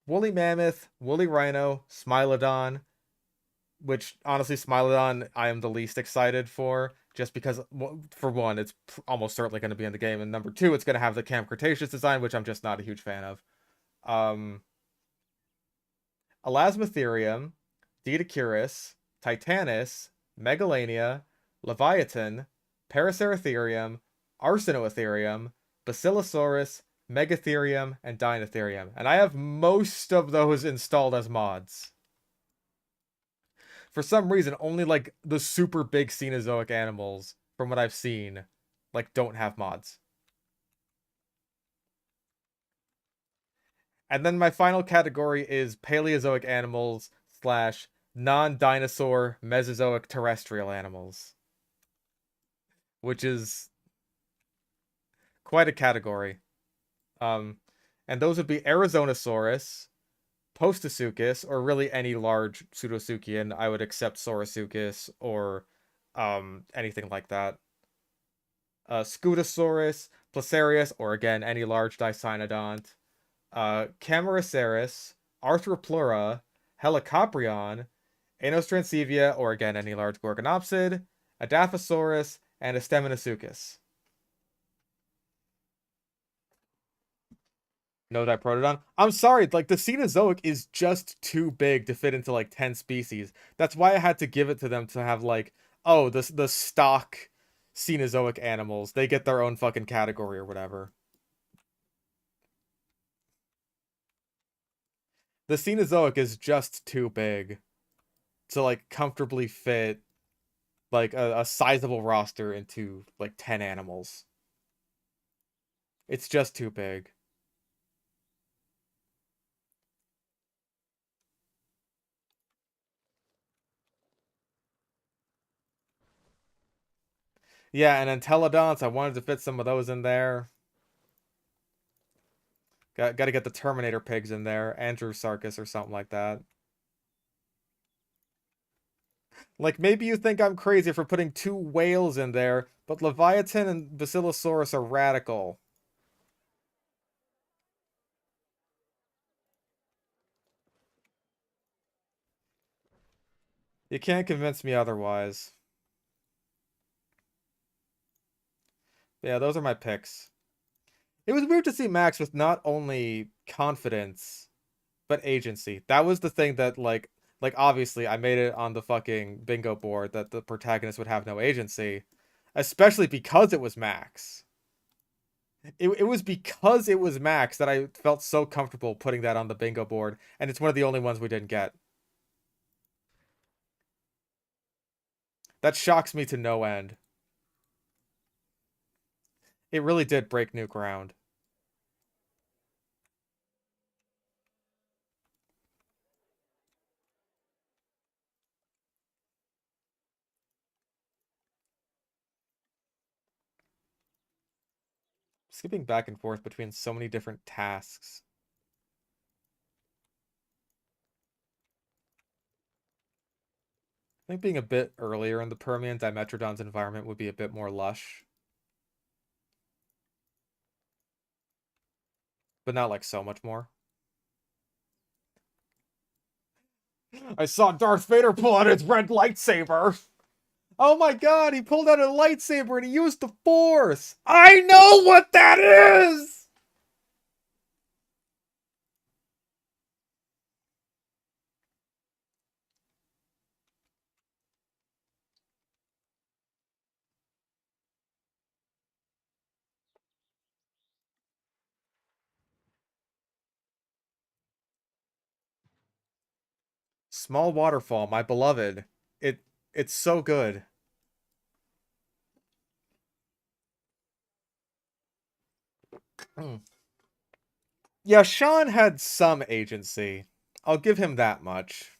Woolly Mammoth, Woolly Rhino, Smilodon, which honestly, Smilodon I am the least excited for, just because, for one, it's almost certainly going to be in the game, and number two, it's going to have the Camp Cretaceous design, which I'm just not a huge fan of. Um, Elasmotherium, Didacurus, Titanus, Megalania, Leviathan, Paraceratherium, Arsinoetherium, Basilosaurus, Megatherium, and Dinotherium. And I have most of those installed as mods. For some reason, only like the super big Cenozoic animals, from what I've seen, like don't have mods. And then my final category is Paleozoic animals slash non-dinosaur Mesozoic terrestrial animals, which is quite a category. Um, and those would be Arizonosaurus, Postosuchus, or really any large Pseudosuchian. I would accept Saurosuchus or anything like that. Scutosaurus, Placerius, or again any large Dicynodont. Camaraceris, Arthropleura, Helicoprion, Anostrancevia, or again any large gorgonopsid, a Dilophosaurus, and a Steminosuchus. No Diprotodon. I'm sorry, like the Cenozoic is just too big to fit into like 10 species. That's why I had to give it to them to have like, oh, the stock Cenozoic animals. They get their own fucking category or whatever. The Cenozoic is just too big to like comfortably fit like a sizable roster into like 10 animals. It's just too big. Yeah, and Entelodonts, I wanted to fit some of those in there. Got to get the Terminator pigs in there, Andrewsarchus or something like that. Like maybe you think I'm crazy for putting two whales in there, but Leviathan and Basilosaurus are radical. You can't convince me otherwise. Yeah, those are my picks. It was weird to see Max with not only confidence, but agency. That was the thing that like obviously I made it on the fucking bingo board that the protagonist would have no agency, especially because it was Max. It was because it was Max that I felt so comfortable putting that on the bingo board, and it's one of the only ones we didn't get. That shocks me to no end. It really did break new ground. Skipping back and forth between so many different tasks. I think being a bit earlier in the Permian, Dimetrodon's environment would be a bit more lush. But not like so much more. I saw Darth Vader pull out his red lightsaber. Oh my god, he pulled out a lightsaber and he used the Force. I know what that is! Small Waterfall, my beloved. It's so good. Mm. Yeah, Sean had some agency. I'll give him that much.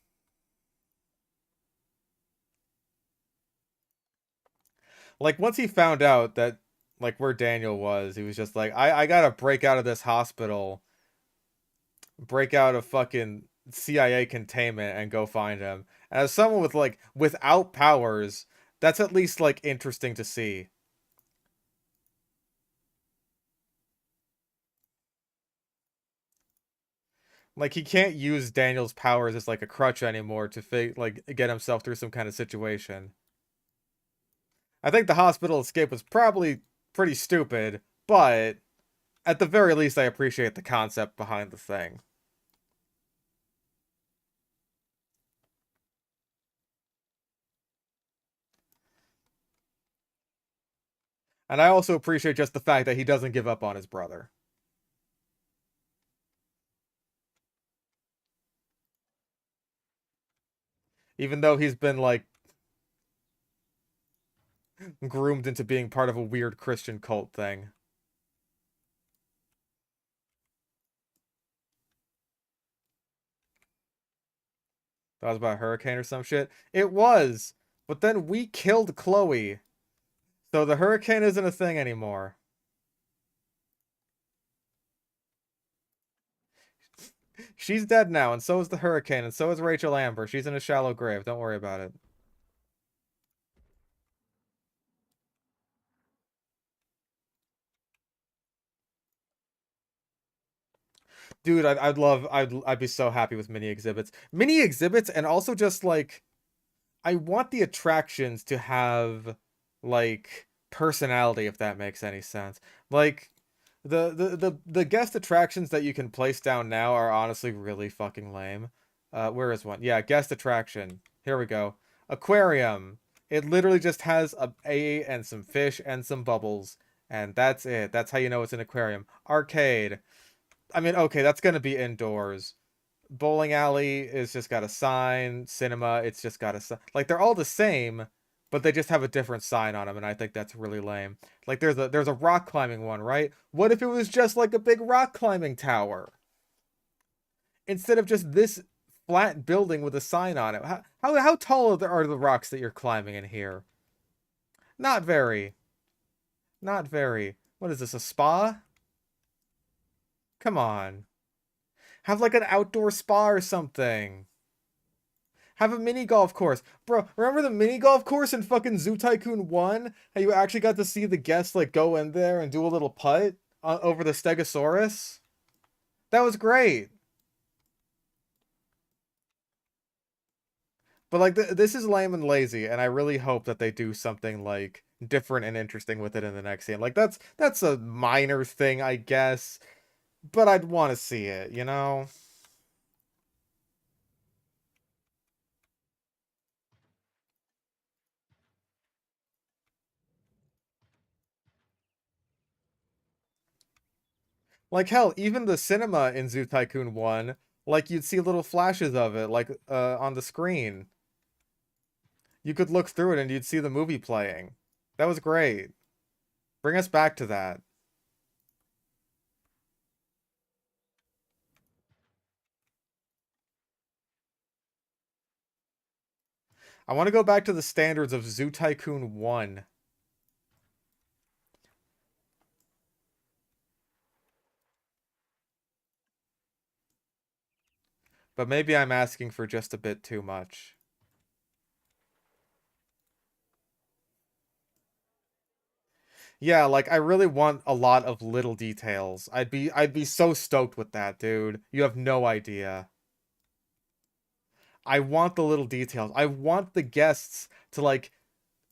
Like once he found out that like where Daniel was, he was just like, I gotta break out of this hospital, break out of fucking CIA containment and go find him. And as someone with like without powers, that's at least like interesting to see. Like he can't use Daniel's powers as like a crutch anymore to like get himself through some kind of situation. I think the hospital escape was probably pretty stupid, but at the very least I appreciate the concept behind the thing. And I also appreciate just the fact that he doesn't give up on his brother. Even though he's been like groomed into being part of a weird Christian cult thing. That was about a hurricane or some shit. It was, but then we killed Chloe. So the hurricane isn't a thing anymore. She's dead now, and so is the hurricane, and so is Rachel Amber. She's in a shallow grave. Don't worry about it. Dude, I'd be so happy with mini exhibits. Mini exhibits and also just like I want the attractions to have like personality, if that makes any sense. Like the guest attractions that you can place down now are honestly really fucking lame. Where is one? Yeah, guest attraction. Here we go. Aquarium. It literally just has a and some fish and some bubbles, and that's it. That's how you know it's an aquarium. Arcade. I mean, okay, that's gonna be indoors. Bowling alley is just got a sign. Cinema, it's just got a sign. Like they're all the same, but they just have a different sign on them, and I think that's really lame. Like there's a rock climbing one, right? What if it was just like a big rock climbing tower instead of just this flat building with a sign on it? How tall are the rocks that you're climbing in here? Not very. Not very. What is this, a spa? Come on. Have like an outdoor spa or something. Have a mini golf course. Bro, remember the mini golf course in fucking Zoo Tycoon 1? How you actually got to see the guests like go in there and do a little putt over the Stegosaurus? That was great. But like this is lame and lazy, and I really hope that they do something like different and interesting with it in the next game. Like that's a minor thing, I guess, but I'd want to see it, you know? Like hell, even the cinema in Zoo Tycoon 1, like you'd see little flashes of it like on the screen. You could look through it and you'd see the movie playing. That was great. Bring us back to that. I want to go back to the standards of Zoo Tycoon 1. But maybe I'm asking for just a bit too much. Yeah, like I really want a lot of little details. I'd be so stoked with that, dude. You have no idea. I want the little details. I want the guests to like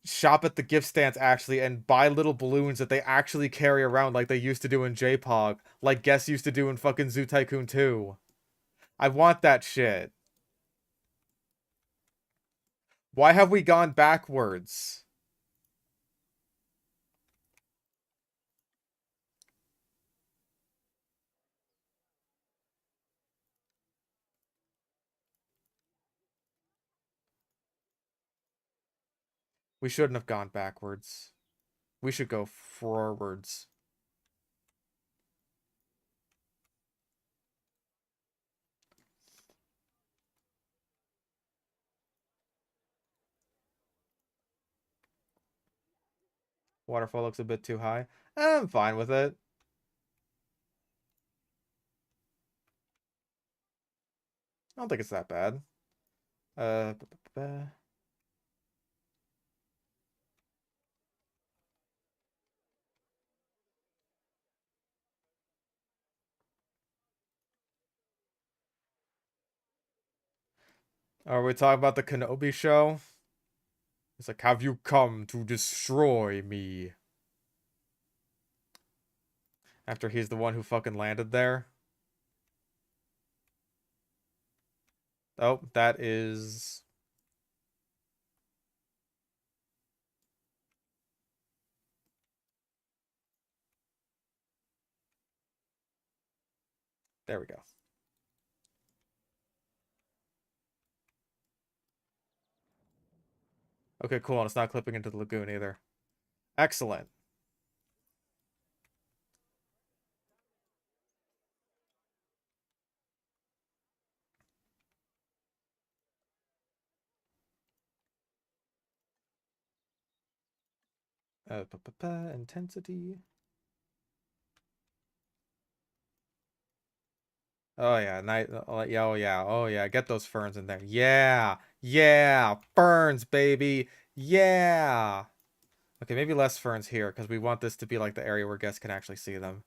shop at the gift stands actually and buy little balloons that they actually carry around like they used to do in J-Pog, like guests used to do in fucking Zoo Tycoon 2. I want that shit. Why have we gone backwards? We shouldn't have gone backwards. We should go forwards. Waterfall looks a bit too high. I'm fine with it. I don't think it's that bad. Uh, Are we talking about the Kenobi show? It's like, have you come to destroy me? After he's the one who fucking landed there. Oh, that is... There we go. Okay, cool, and it's not clipping into the lagoon either. Excellent. Intensity. Oh yeah, night. Yeah, oh yeah, oh yeah. Get those ferns in there. Yeah, yeah, ferns, baby. Yeah. Okay, maybe less ferns here because we want this to be like the area where guests can actually see them.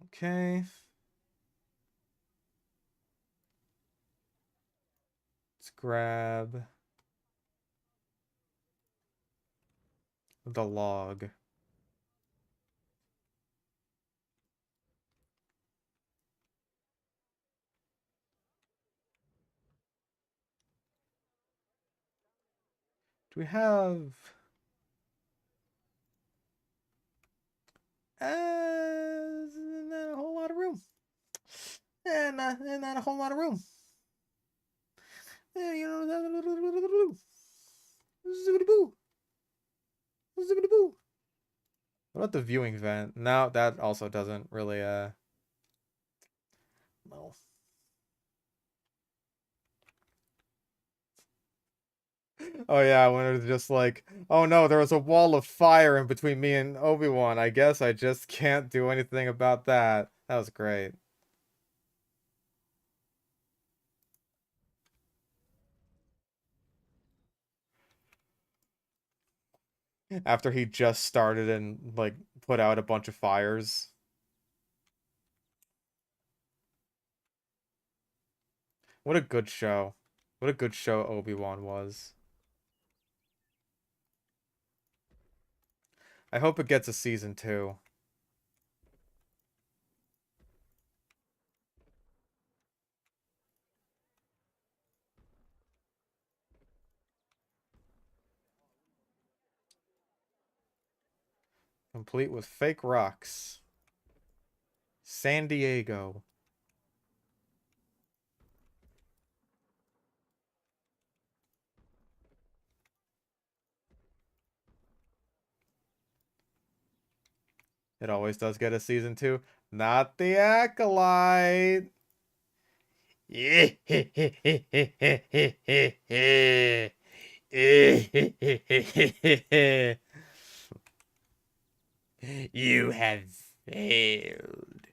Okay. Let's grab the log. Do we have... not a whole lot of room. Not a whole lot of room. You know... Ziggity-boo. Ziggity-boo. What about the viewing vent? No, that also doesn't really, no. Oh yeah, when it was just like, oh no, there was a wall of fire in between me and Obi-Wan. I guess I just can't do anything about that. That was great. After he just started and, like, put out a bunch of fires. What a good show. What a good show Obi-Wan was. I hope it gets a season 2. Complete with fake rocks. San Diego. It always does get a season 2. Not the Acolyte. You have failed.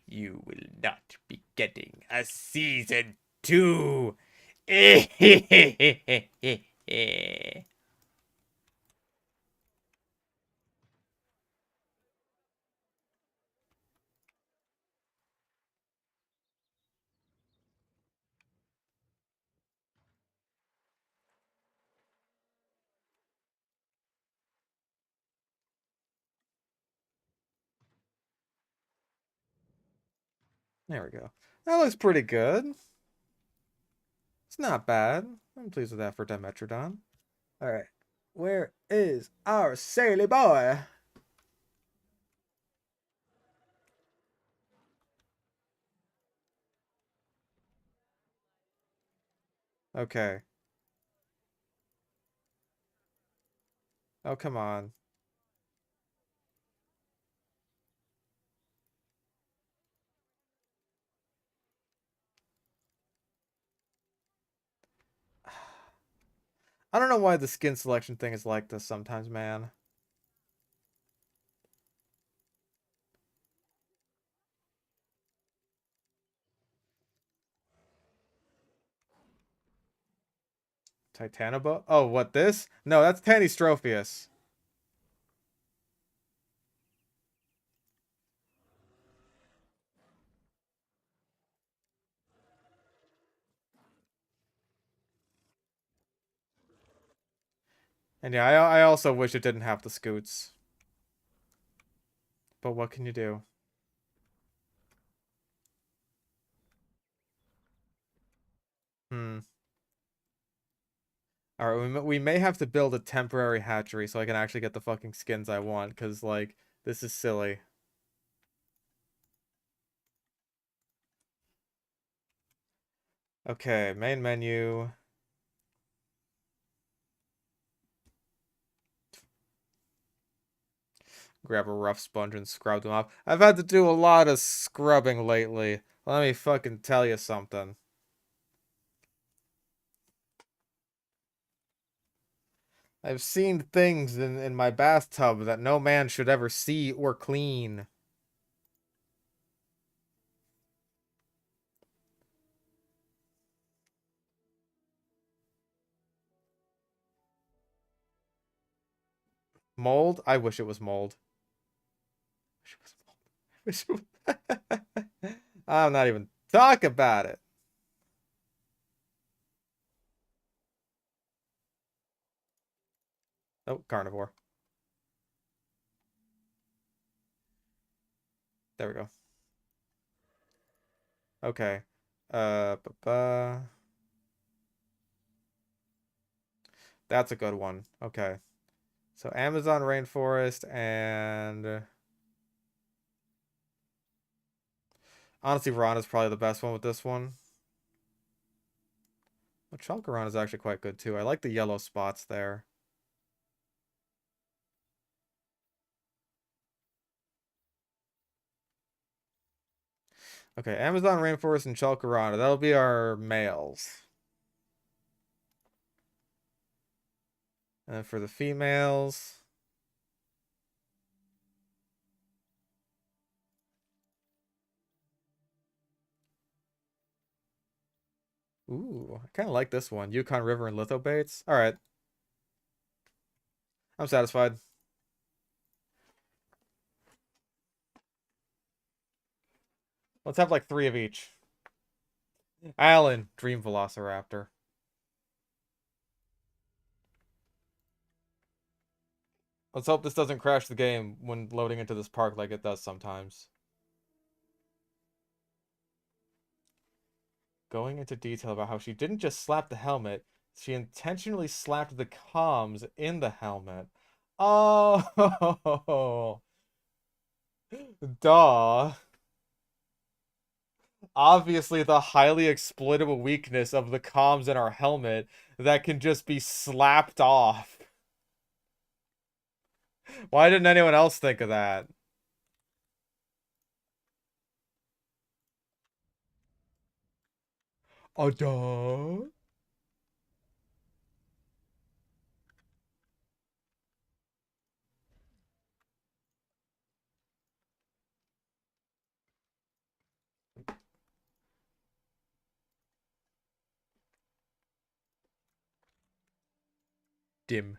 You will not be getting a season 2. There we go. That looks pretty good. It's not bad. I'm pleased with that for Dimetrodon. Alright. Where is our Saily boy? Okay. Oh, come on. I don't know why the skin selection thing is like this sometimes, man. Titanobo? Oh, what, this? No, that's Tanystropheus. And yeah, I also wish it didn't have the scoots. But what can you do? Hmm. Alright, we may have to build a temporary hatchery so I can actually get the fucking skins I want, because, like, this is silly. Okay, main menu. Grab a rough sponge and scrub them off. I've had to do a lot of scrubbing lately. Let me fucking tell you something. I've seen things in my bathtub that no man should ever see or clean. Mold? I wish it was mold. I'm not even talk about it. Oh, carnivore. There we go. Okay. That's a good one. Okay. So Amazon rainforest and honestly, Ron is probably the best one with this one. Well, Chalcaron is actually quite good too. I like the yellow spots there. Okay, Amazon rainforest and Chalcarana. That'll be our males. And for the females, ooh, I kind of like this one. Yukon River and lithobates. All right, I'm satisfied. Let's have like 3 of each. Alan, Dream Velociraptor. Let's hope this doesn't crash the game when loading into this park like it does sometimes. Going into detail about how she didn't just slap the helmet, she intentionally slapped the comms in the helmet. Oh, duh. Obviously, the highly exploitable weakness of the comms in our helmet that can just be slapped off. Why didn't anyone else think of that? Oh, duh. Dim.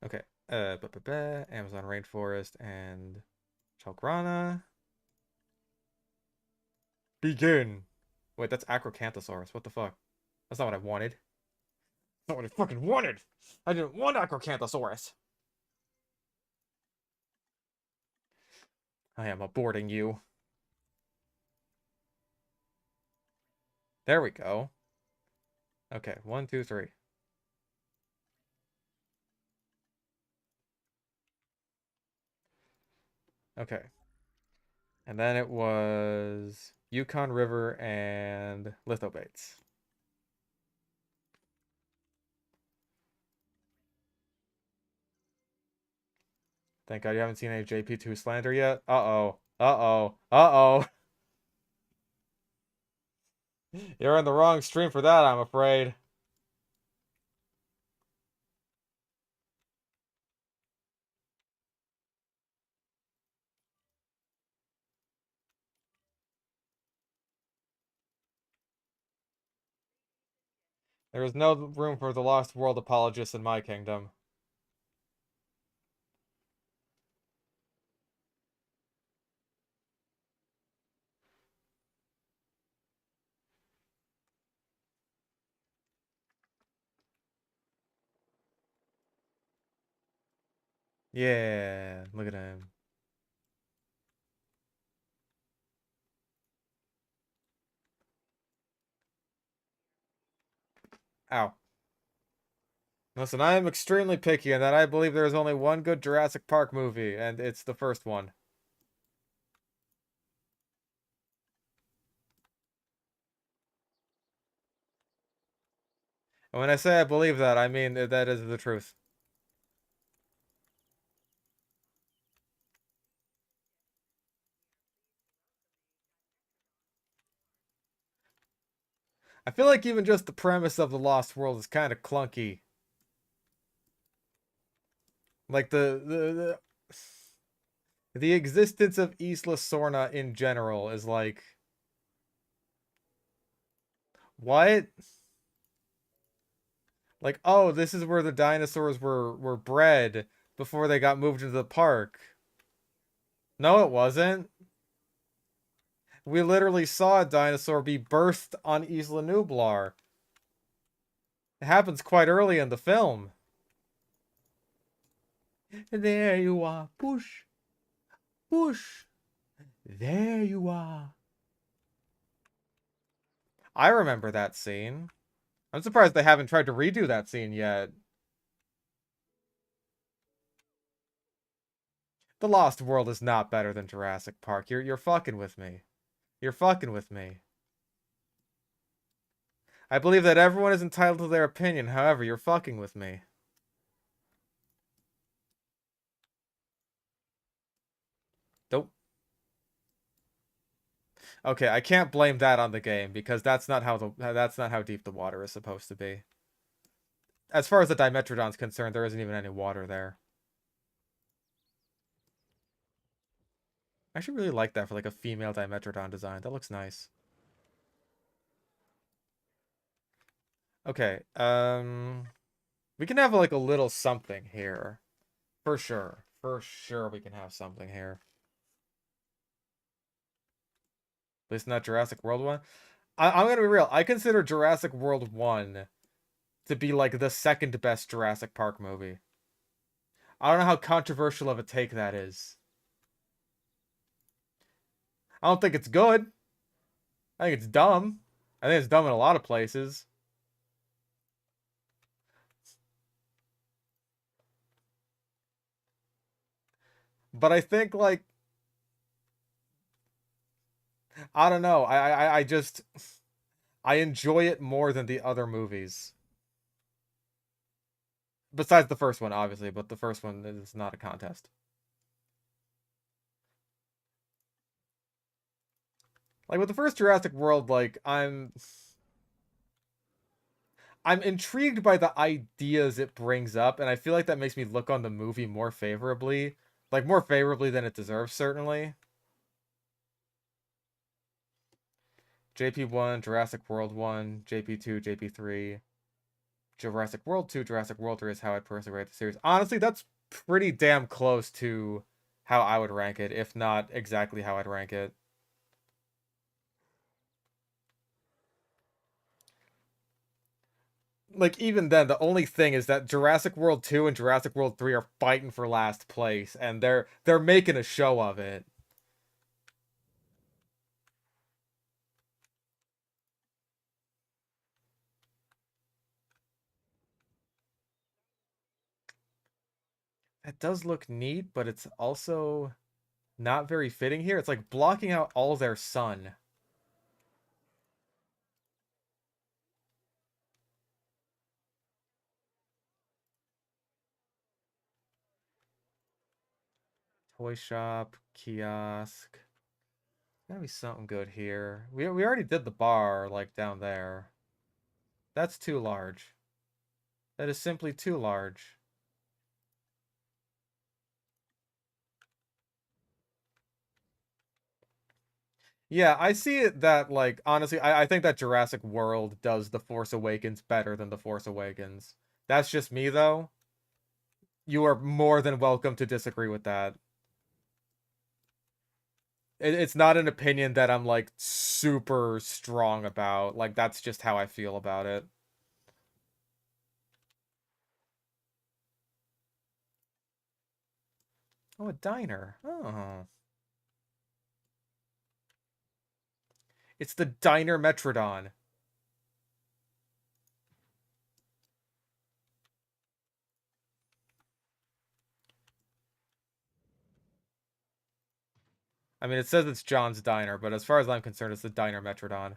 Okay. Amazon rainforest and Chalkrana. Begin. Wait, that's Acrocanthosaurus. What the fuck? That's not what I wanted. That's not what I fucking wanted. I didn't want Acrocanthosaurus. I am aborting you. There we go. Okay, 1, 2, 3. Okay. And then it was Yukon River and lithobates. Thank God you haven't seen any JP2 slander yet. Uh-oh. Uh-oh. Uh-oh. You're on the wrong stream for that, I'm afraid. There is no room for the Lost World apologists in my kingdom. Yeah, look at him. Ow. Listen, I am extremely picky in that I believe there is only one good Jurassic Park movie, and it's the first one. And when I say I believe that, I mean that is the truth. I feel like even just the premise of the Lost World is kind of clunky. Like the existence of Isla Sorna in general is like, what? Like, oh, this is where the dinosaurs were bred. before they got moved into the park. No, it wasn't. We literally saw a dinosaur be birthed on Isla Nublar. It happens quite early in the film. There you are. Push. Push. There you are. I remember that scene. I'm surprised they haven't tried to redo that scene yet. The Lost World is not better than Jurassic Park. You're fucking with me. You're fucking with me. I believe that everyone is entitled to their opinion, however, you're fucking with me. Nope. Okay, I can't blame that on the game because that's not how deep the water is supposed to be. As far as the Dimetrodon's concerned, there isn't even any water there. I actually really like that for like a female Dimetrodon design. That looks nice. Okay, we can have like a little something here. For sure. For sure we can have something here. At least not Jurassic World 1. I'm gonna be real. I consider Jurassic World 1 to be like the second best Jurassic Park movie. I don't know how controversial of a take that is. I don't think it's good. I think it's dumb. I think it's dumb in a lot of places. But I think like I don't know. I just I enjoy it more than the other movies. Besides the first one, obviously, but the first one is not a contest. Like with the first Jurassic World, like I'm intrigued by the ideas it brings up, and I feel like that makes me look on the movie more favorably. Like more favorably than it deserves, certainly. JP1, Jurassic World 1, JP2, JP3, Jurassic World 2, Jurassic World 3 is how I personally rate the series. Honestly, that's pretty damn close to how I would rank it, if not exactly how I'd rank it. Like even then, the only thing is that Jurassic World 2 and Jurassic World 3 are fighting for last place, and they're making a show of it. That does look neat, but it's also not very fitting here. It's like blocking out all their sun. Toy shop, kiosk. Gotta be something good here. We already did the bar, like, down there. That's too large. That is simply too large. Yeah, I see it that, like, honestly, I think that Jurassic World does The Force Awakens better than The Force Awakens. That's just me, though. You are more than welcome to disagree with that. It's not an opinion that I'm, like, super strong about. Like, that's just how I feel about it. Oh, a diner. Oh. It's the Diner Metrodon. I mean, it says it's John's Diner, but as far as I'm concerned, it's the Diner Metrodon.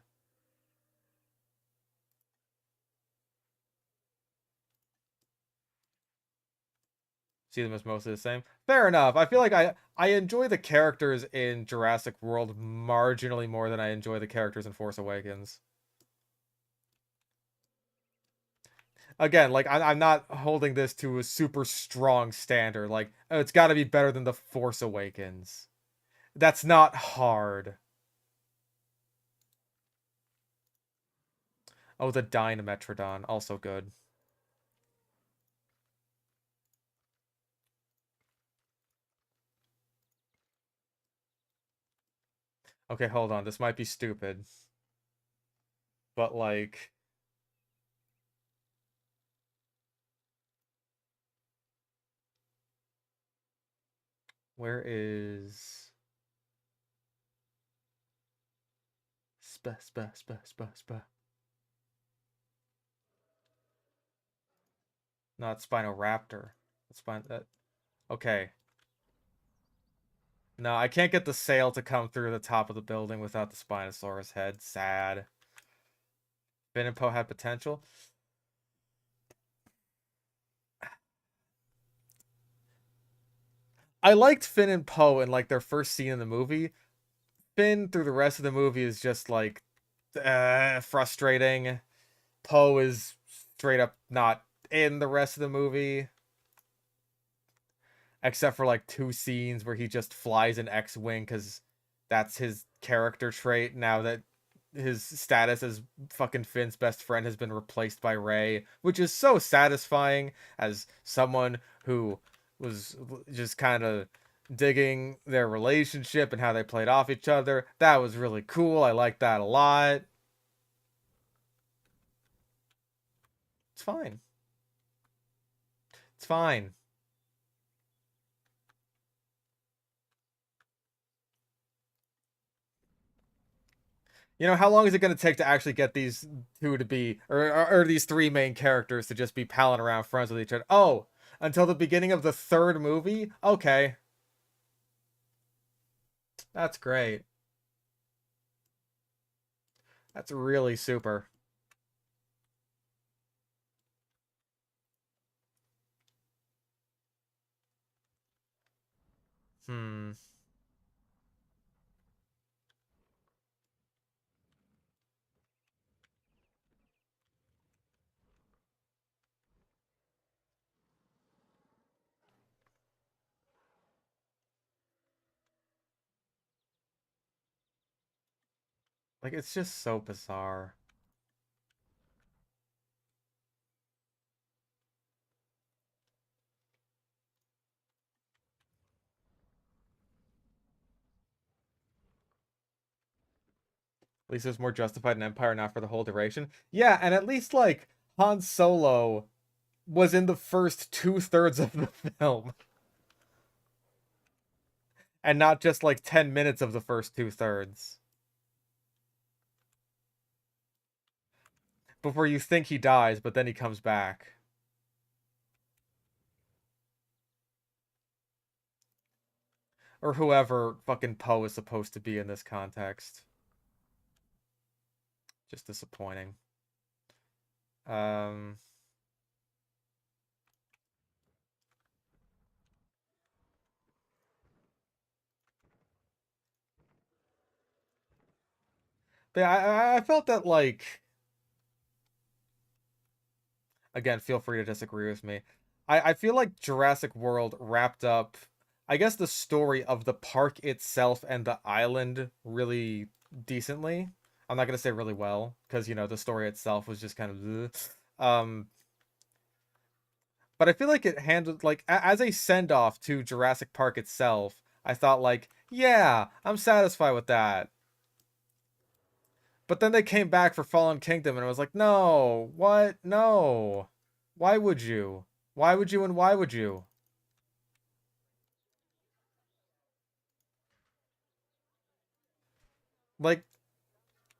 See them as mostly the same. Fair enough. I feel like I enjoy the characters in Jurassic World marginally more than I enjoy the characters in Force Awakens. Again, like I'm not holding this to a super strong standard. Like, oh, it's got to be better than the Force Awakens. That's not hard. Oh, the Dynametrodon, also good. Okay, hold on. This might be stupid, but like, where is spa? Not Spinoraptor. Spine that. Okay. No, I can't get the sail to come through the top of the building without the Spinosaurus head. Sad. Finn and Poe had potential. I liked Finn and Poe in like their first scene in the movie. Finn through the rest of the movie is just like frustrating. Poe is straight up not in the rest of the movie, except for like two scenes where he just flies an X-wing because that's his character trait now that his status as fucking Finn's best friend has been replaced by Rey, which is so satisfying as someone who was just kind of digging their relationship and how they played off each other. That was really cool. I like that a lot. It's fine. It's fine. You know, how long is it going to take to actually get these two to be, or these three main characters to just be palling around friends with each other? Oh, until the beginning of the third movie? Okay. That's great. That's really super. Hmm. Like, it's just so bizarre. At least it's more justified in Empire, not for the whole duration. Yeah, and at least, like, Han Solo was in the first two-thirds of the film, and not just, like, 10 minutes of the first two-thirds. Before you think he dies, but then he comes back. Or whoever fucking Poe is supposed to be in this context. Just disappointing. Um, but yeah, I felt that like again, feel free to disagree with me. I feel like Jurassic World wrapped up, I guess, the story of the park itself and the island really decently. I'm not gonna say really well because you know the story itself was just kind of, ugh. But I feel like it handled like as a send off to Jurassic Park itself. I thought like, yeah, I'm satisfied with that. But then they came back for Fallen Kingdom, and I was like, no, what? No. Why would you? Why would you and why would you? Like,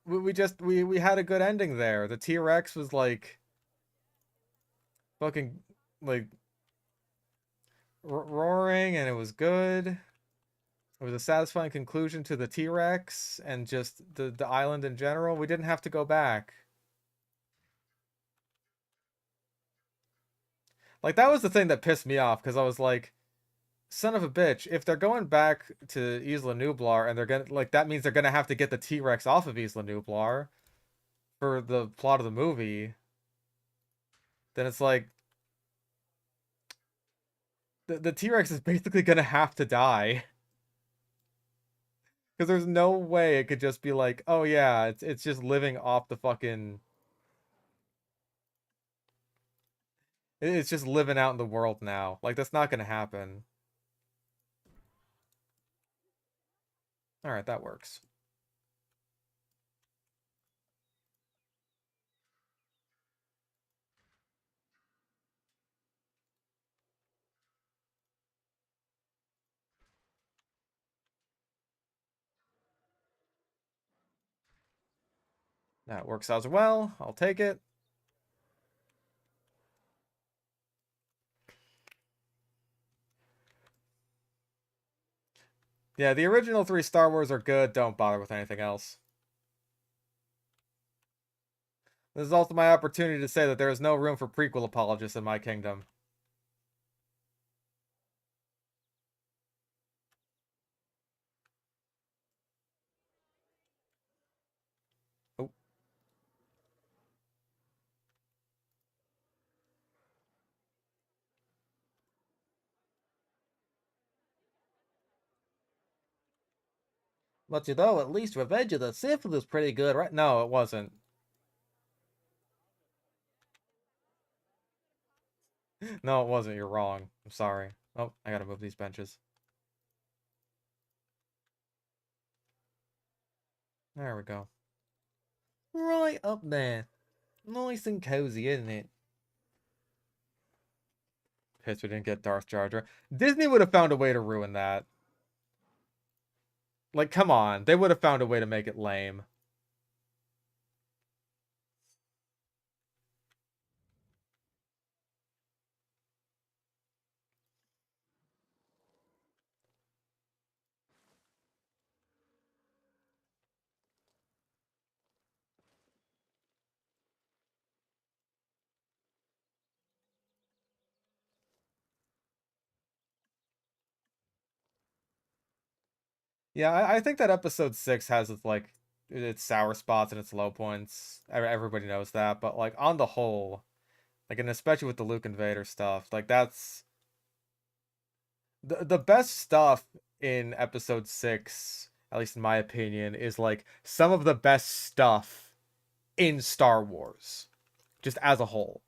we had a good ending there. The T-Rex was like fucking like roaring and it was good. It was a satisfying conclusion to the T-Rex and just the island in general. We didn't have to go back. Like that was the thing that pissed me off because I was like, son of a bitch, if they're going back to Isla Nublar and they're gonna like that means they're gonna have to get the T-Rex off of Isla Nublar for the plot of the movie, then it's like the T-Rex is basically gonna have to die. Because there's no way it could just be like, oh yeah, it's just living off the fucking it's just living out in the world now. Like that's not gonna happen. Alright, that works. That works out as well. I'll take it. Yeah, the original three Star Wars are good. Don't bother with anything else. This is also my opportunity to say that there is no room for prequel apologists in my kingdom. Oh, but you know, at least Revenge of the Sith was pretty good, right? No, it wasn't. No, it wasn't. You're wrong. I'm sorry. Oh, I gotta move these benches. There we go. Right up there. Nice and cozy, isn't it? Pissed we didn't get Darth Jar Jar. Disney would have found a way to ruin that. Like, come on. They would have found a way to make it lame. Yeah, I think that episode 6 has its, like, its sour spots and its low points. Everybody knows that. But, like, on the whole, like, and especially with the Luke and Vader stuff, like, that's... The best stuff in episode 6, at least in my opinion, is, like, some of the best stuff in Star Wars. Just as a whole.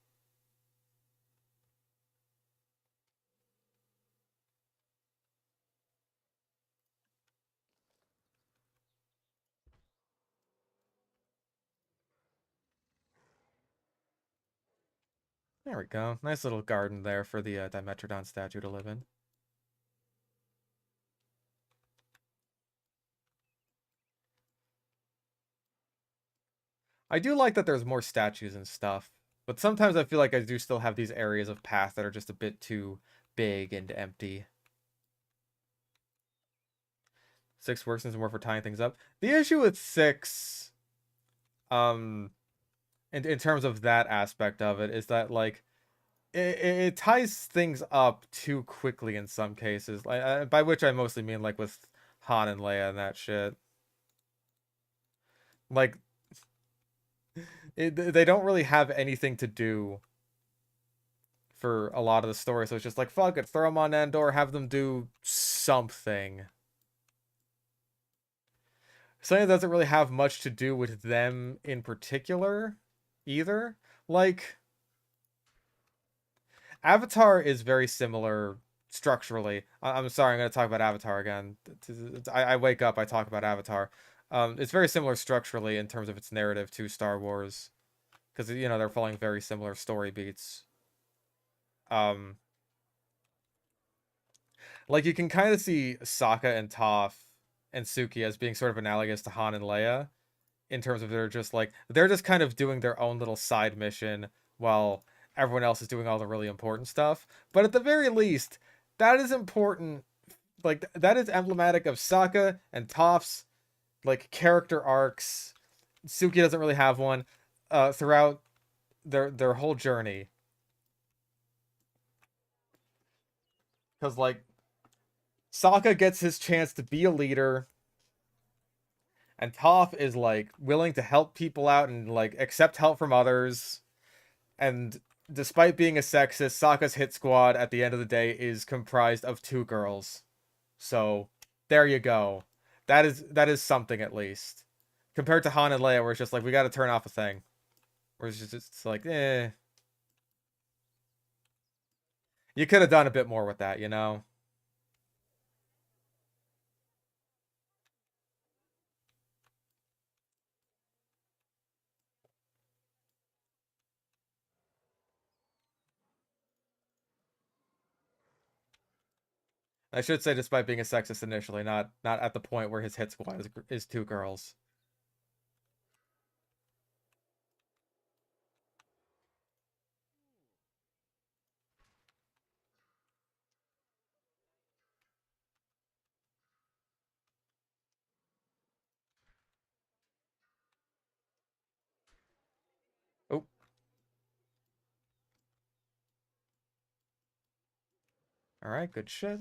There we go. Nice little garden there for the Dimetrodon statue to live in. I do like that there's more statues and stuff, but sometimes I feel like I do still have these areas of path that are just a bit too big and empty. 6 works and more for tying things up. The issue with 6, um, in terms of that aspect of it, is that, like, it ties things up too quickly in some cases. Like, by which I mostly mean, like, with Han and Leia and that shit. Like, they don't really have anything to do for a lot of the story, so it's just like, fuck it, throw them on Endor, have them do something. Something that doesn't really have much to do with them in particular, either. Like, Avatar is very similar structurally. I'm sorry, I'm going to talk about Avatar again. I wake up, I talk about Avatar. It's very similar structurally in terms of its narrative to Star Wars, because, you know, they're following very similar story beats. Um, like, you can kind of see Sokka and Toph and Suki as being sort of analogous to Han and Leia in terms of they're just kind of doing their own little side mission while everyone else is doing all the really important stuff. But at the very least, that is important. Like, that is emblematic of Sokka and Toph's, like, character arcs. Suki doesn't really have one throughout their whole journey, because, like, Sokka gets his chance to be a leader, and Toph is, like, willing to help people out and, like, accept help from others. And despite being a sexist, Sokka's hit squad at the end of the day is comprised of 2 girls. So there you go. That is something, at least. Compared to Han and Leia, where it's just like, we gotta turn off a thing. Where it's like, eh. You could have done a bit more with that, you know? I should say despite being a sexist initially, not at the point where his hit squad is 2 girls. Alright, good shit.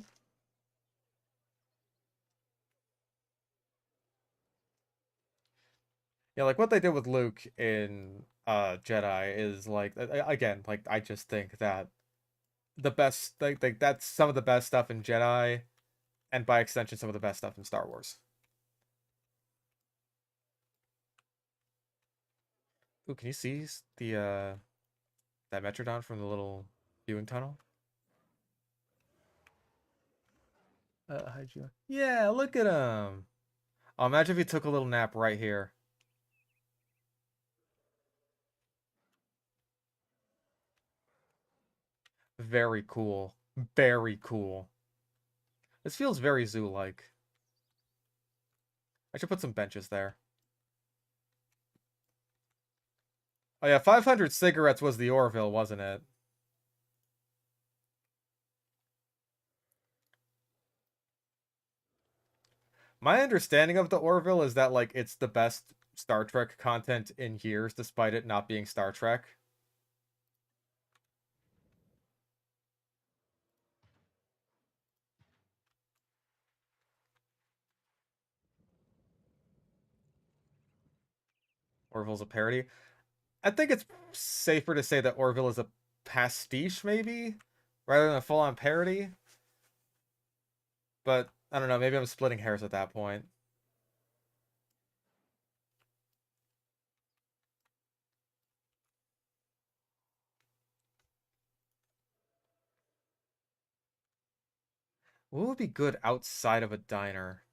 Yeah, like what they did with Luke in Jedi is like again, like I just think that the best like that's some of the best stuff in Jedi, and by extension some of the best stuff in Star Wars. Ooh, can you see the that Metrodon from the little viewing tunnel? How'd you? Yeah, look at him. Oh, imagine if he took a little nap right here. Very cool. Very cool. This feels very zoo-like. I should put some benches there. Oh yeah, 500 cigarettes was the Orville, wasn't it? My understanding of the Orville is that like it's the best Star Trek content in years, despite it not being Star Trek. Orville's a parody. I think it's safer to say that Orville is a pastiche, maybe, rather than a full-on parody. But I don't know. Maybe I'm splitting hairs at that point. What would be good outside of a diner?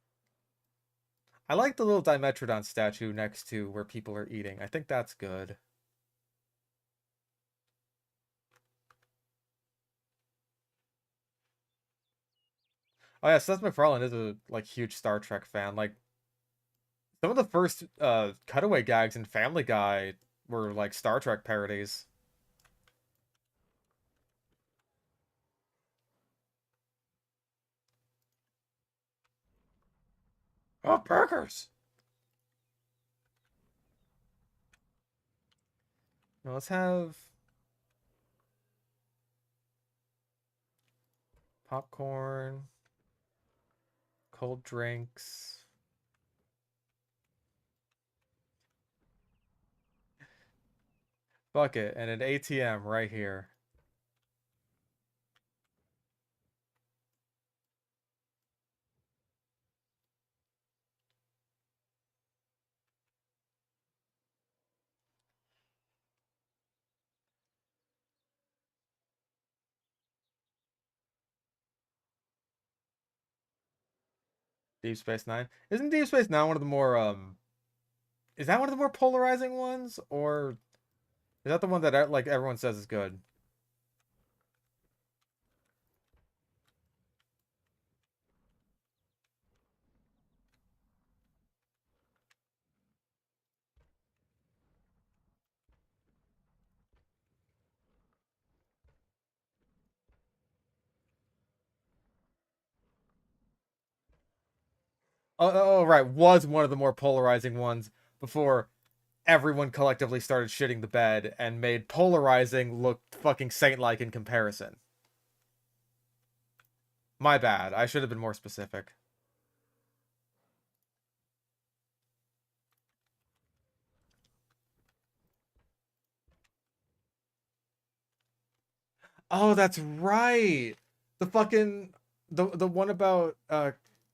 I like the little Dimetrodon statue next to where people are eating. I think that's good. Oh yeah, Seth MacFarlane is a like huge Star Trek fan. Like some of the first cutaway gags in Family Guy were like Star Trek parodies. Oh, burgers! Now let's have popcorn, cold drinks, bucket, and an ATM right here. Deep Space Nine. Isn't Deep Space Nine one of the more is that one of the more polarizing ones, or is that the one that like everyone says is good? Right, was one of the more polarizing ones before everyone collectively started shitting the bed and made polarizing look fucking saint-like in comparison. My bad. I should have been more specific. Oh, that's right. The fucking the one about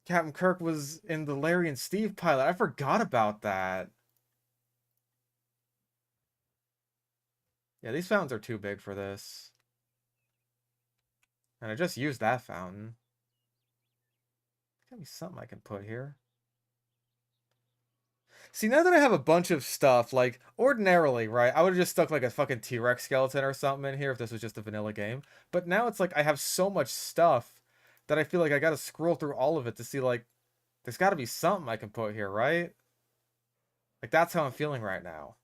Captain Kirk was in the Larry and Steve pilot. I forgot about that. Yeah, these fountains are too big for this. And I just used that fountain. Gotta be something I can put here. See, now that I have a bunch of stuff, like, ordinarily, right, I would have just stuck, like, a fucking T-Rex skeleton or something in here if this was just a vanilla game. But now it's like I have so much stuff that I feel like I gotta scroll through all of it to see, like, there's gotta be something I can put here, right? Like, that's how I'm feeling right now.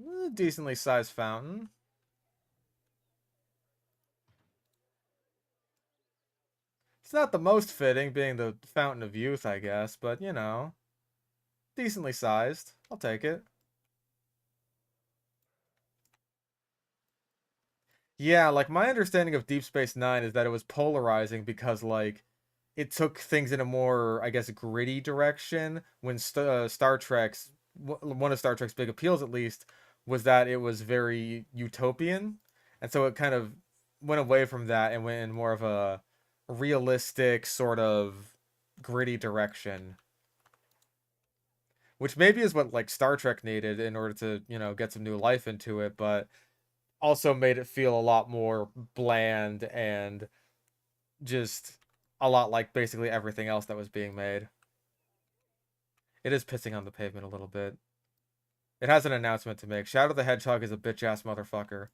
Mm, decently sized fountain. It's not the most fitting, being the fountain of youth, I guess, but you know, decently sized. I'll take it. Yeah, like my understanding of Deep Space Nine is that it was polarizing because like it took things in a more, I guess, gritty direction. When Star Trek's one of Star Trek's big appeals, at least, was that it was very utopian, and so it kind of went away from that and went in more of a realistic sort of gritty direction, which maybe is what like Star Trek needed in order to, you know, get some new life into it, but also made it feel a lot more bland and just a lot like basically everything else that was being made. It is pissing on the pavement a little bit. It has an announcement to make. Shadow the Hedgehog is a bitch ass motherfucker.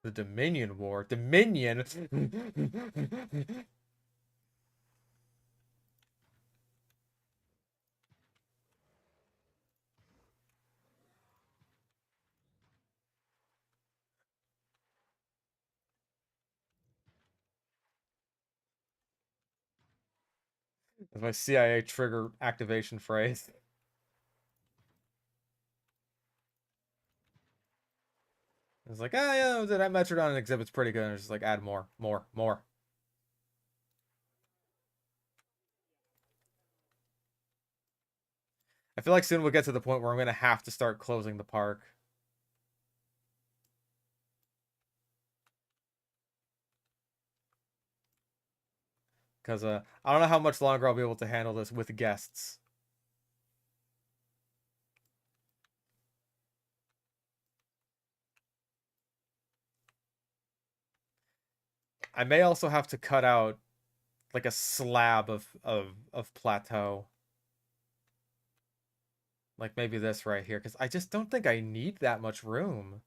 The Dominion War. Dominion? That's my CIA trigger activation phrase. It's like, ah, yeah, that Metrodon exhibit's pretty good. And it's just like, add more, more, more. I feel like soon we'll get to the point where I'm gonna have to start closing the park. Because I don't know how much longer I'll be able to handle this with guests. I may also have to cut out like a slab of plateau. Like maybe this right here, because I just don't think I need that much room.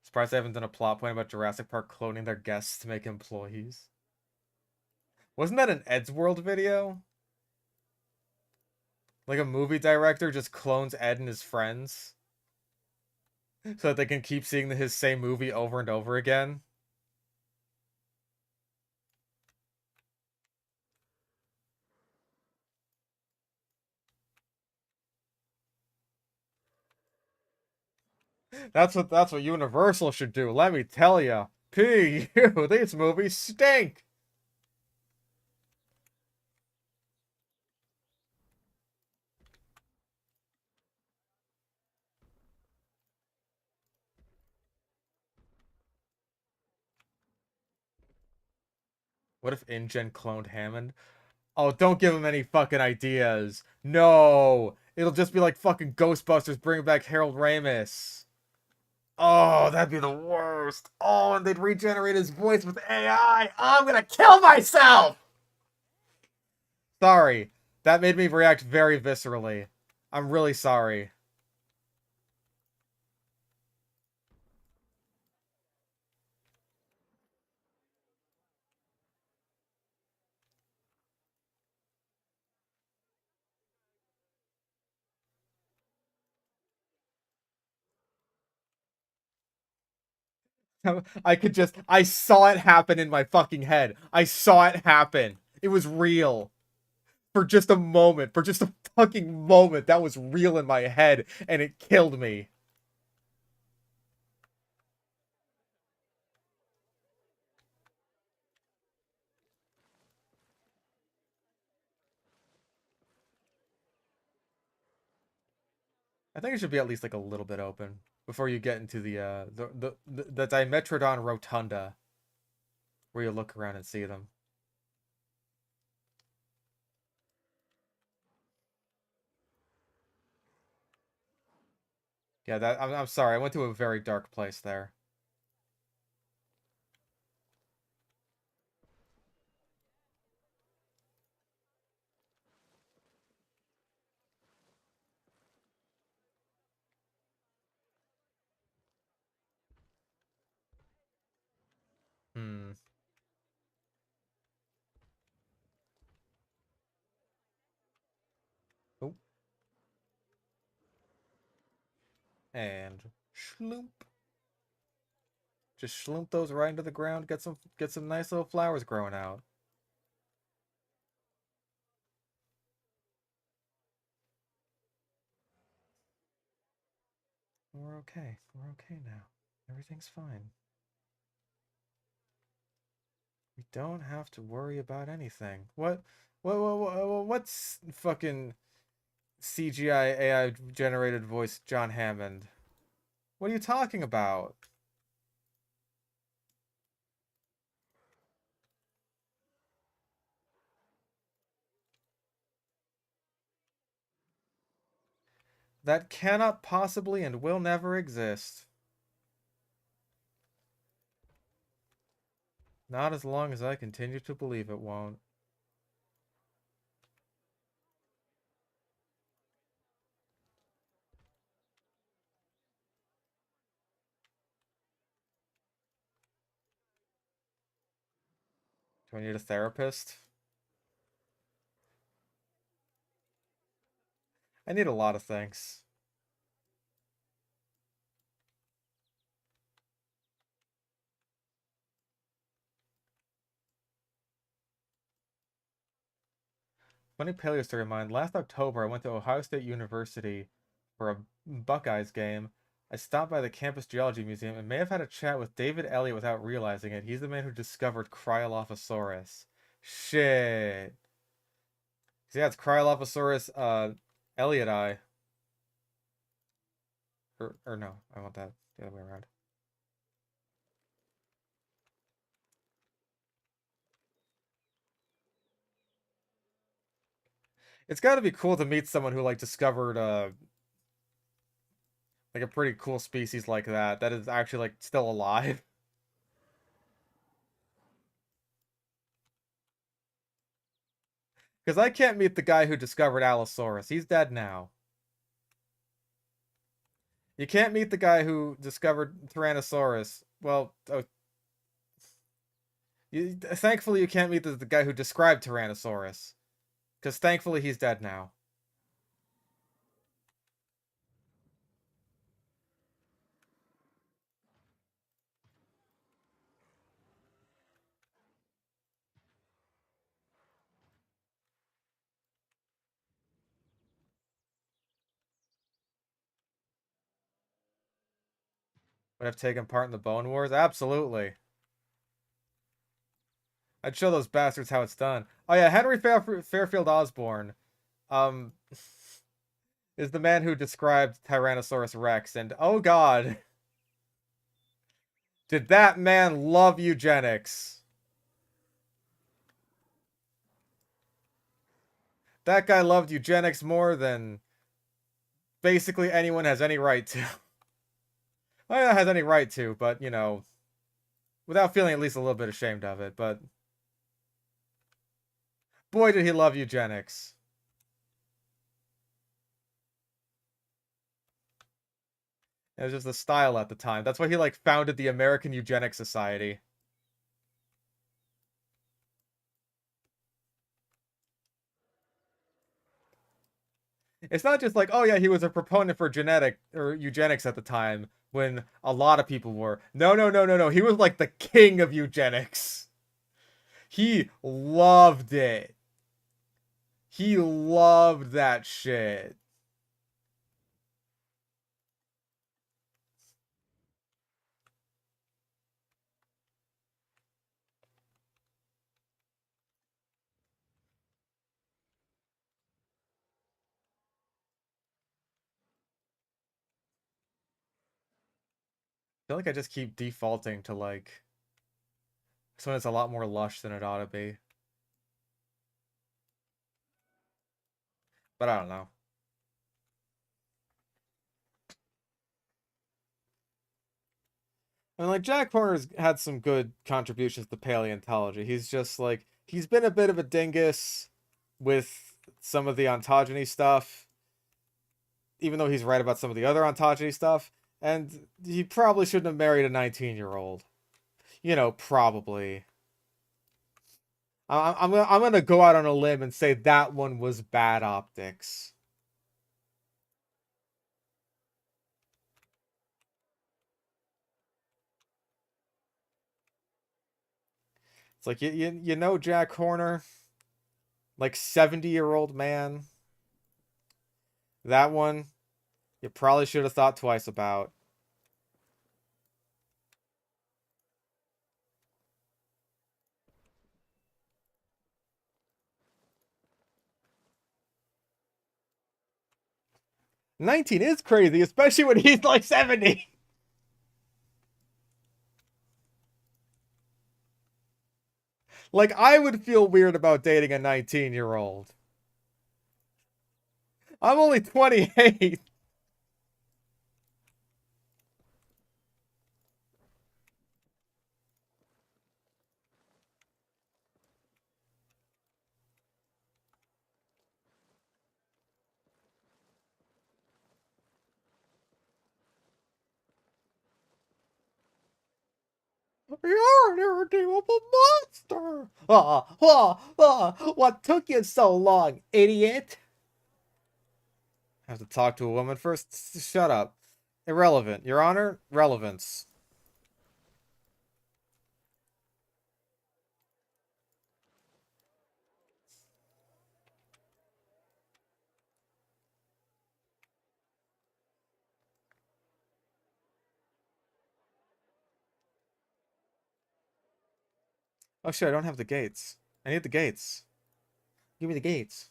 Surprised I haven't done a plot point about Jurassic Park cloning their guests to make employees. Wasn't that an Eddsworld video? Like a movie director just clones Ed and his friends so that they can keep seeing his same movie over and over again. That's what Universal should do. Let me tell you. P.U. These movies stink. What if InGen cloned Hammond? Oh, don't give him any fucking ideas. No. It'll just be like fucking Ghostbusters bringing back Harold Ramis. Oh, that'd be the worst. Oh, and they'd regenerate his voice with AI. Oh, I'm gonna kill myself. Sorry. That made me react very viscerally. I'm really sorry. I saw it happen in my fucking head. I saw it happen. It was real. For just a moment. For just a fucking moment. That was real in my head, and it killed me. I think it should be at least like a little bit open before you get into the Dimetrodon Rotunda, where you look around and see them. Yeah, I'm sorry. I went to a very dark place there. Hmm. Oh, and shloomp. Just shloomp those right into the ground. Get some nice little flowers growing out. We're okay. We're okay now. Everything's fine. We don't have to worry about anything. What's fucking CGI AI generated voice John Hammond? What are you talking about? That cannot possibly and will never exist. Not as long as I continue to believe it won't. Do I need a therapist? I need a lot of things. Funny paleo story of mine. Last October, I went to Ohio State University for a Buckeyes game. I stopped by the campus geology museum and may have had a chat with David Elliott without realizing it. He's the man who discovered Cryolophosaurus. Shit. Yeah, it's Cryolophosaurus Elliotti. Or no, I want that the other way around. It's got to be cool to meet someone who like discovered like a pretty cool species like that is actually like still alive. Because I can't meet the guy who discovered Allosaurus. He's dead now. You can't meet the guy who discovered Tyrannosaurus. Well, thankfully you can't meet the guy who described Tyrannosaurus. Because thankfully he's dead now. Would have taken part in the Bone Wars? Absolutely. I'd show those bastards how it's done. Oh yeah, Henry Fairfield Osborn um, is the man who described Tyrannosaurus Rex, and oh god, did that man love eugenics? That guy loved eugenics more than basically anyone has any right to. Well, has any right to, but you know, without feeling at least a little bit ashamed of it. But boy, did he love eugenics. It was just the style at the time. That's why he like founded the American Eugenics Society. It's not just like, oh yeah, he was a proponent for genetic or eugenics at the time when a lot of people were. No, no, no, no, no. He was like the king of eugenics. He loved it. He loved that shit. I feel like I just keep defaulting to like so it's a lot more lush than it ought to be. But I don't know. And like Jack Horner's had some good contributions to paleontology. He's just like he's been a bit of a dingus with some of the ontogeny stuff, even though he's right about some of the other ontogeny stuff. And he probably shouldn't have married a 19-year-old. Probably. I'm gonna go out on a limb and say that one was bad optics. It's like Jack Horner, like 70-year-old man. That one you probably should have thought twice about. 19 is crazy, especially when he's like 70. Like, I would feel weird about dating a 19-year-old. I'm only 28. You're an irredeemable monster. What took you so long, idiot? I have to talk to a woman first. Shut up. Irrelevant. Your Honor, relevance. Oh shit, I don't have the gates. I need the gates. Give me the gates.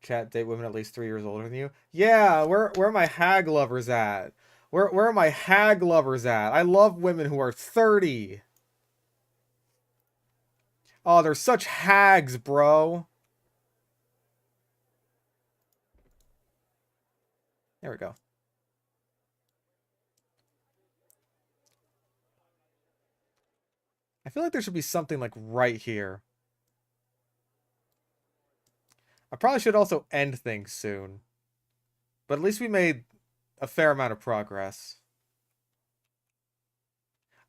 Chat, date women at least 3 years older than you. Yeah, where are my hag lovers at? Where are my hag lovers at? I love women who are 30. Oh, they're such hags, bro. There we go. I feel like there should be something like right here. I probably should also end things soon. But at least we made a fair amount of progress.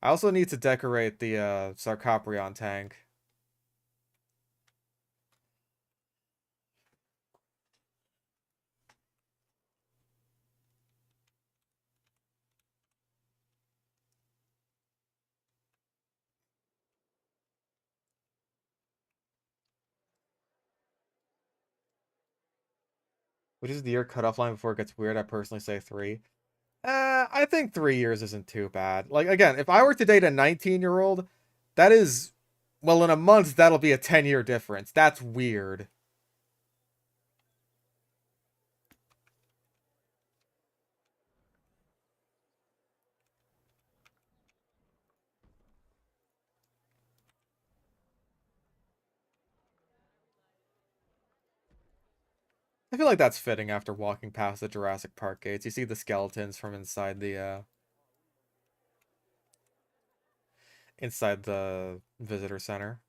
I also need to decorate the Sarcoprion tank. Which is the year cutoff line before it gets weird? I personally say 3. I think 3 years isn't too bad. Like, again, if I were to date a 19-year-old, that is, well, in a month, that'll be a 10-year difference. That's weird. I feel like that's fitting after walking past the Jurassic Park gates. You see the skeletons from inside the visitor center.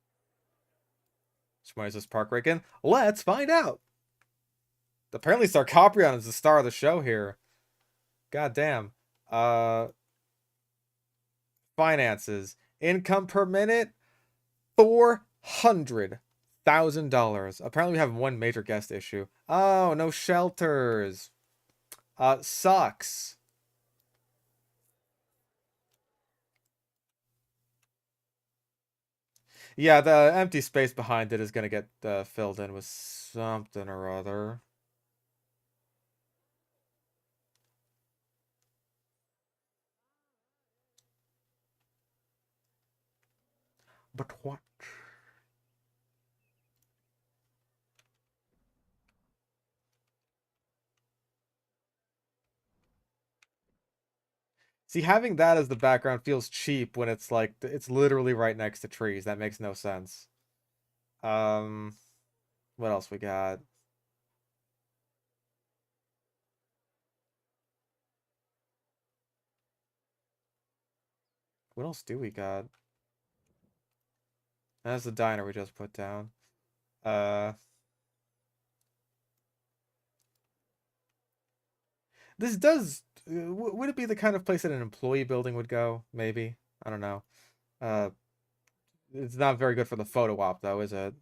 Why is this park break in? Let's find out. Apparently Sarcoprion is the star of the show here. God damn. Uh Finances. Income per minute, $400,000. Apparently we have one major guest issue. Oh, no shelters. Sucks. Yeah, the empty space behind it is gonna get filled in with something or other. But what? See, having that as the background feels cheap when it's like it's literally right next to trees. That makes no sense. Um, what else we got? What else do we got? That's the diner we just put down. Uh, this does. Would it be the kind of place that an employee building would go? Maybe. I don't know. Uh, it's not very good for the photo op, though, is it?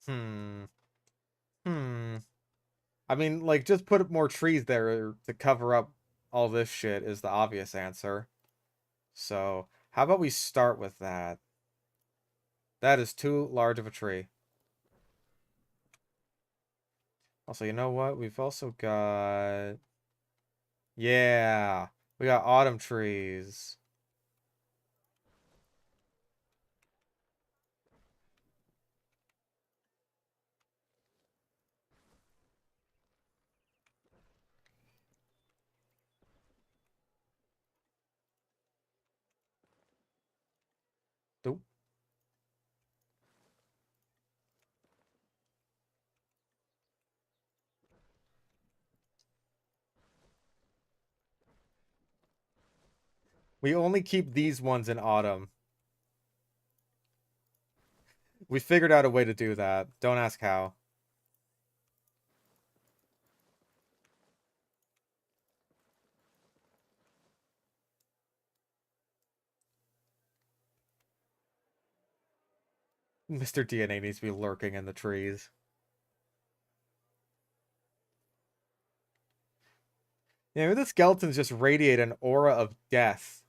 Hmm. Hmm. I mean, like, just put more trees there to cover up all this shit is the obvious answer. So, how about we start with that? That is too large of a tree. Also, you know what? We've also got... Yeah! We got autumn trees. Nope. We only keep these ones in autumn. We figured out a way to do that. Don't ask how. Mr. DNA needs to be lurking in the trees. Yeah, maybe the skeletons just radiate an aura of death.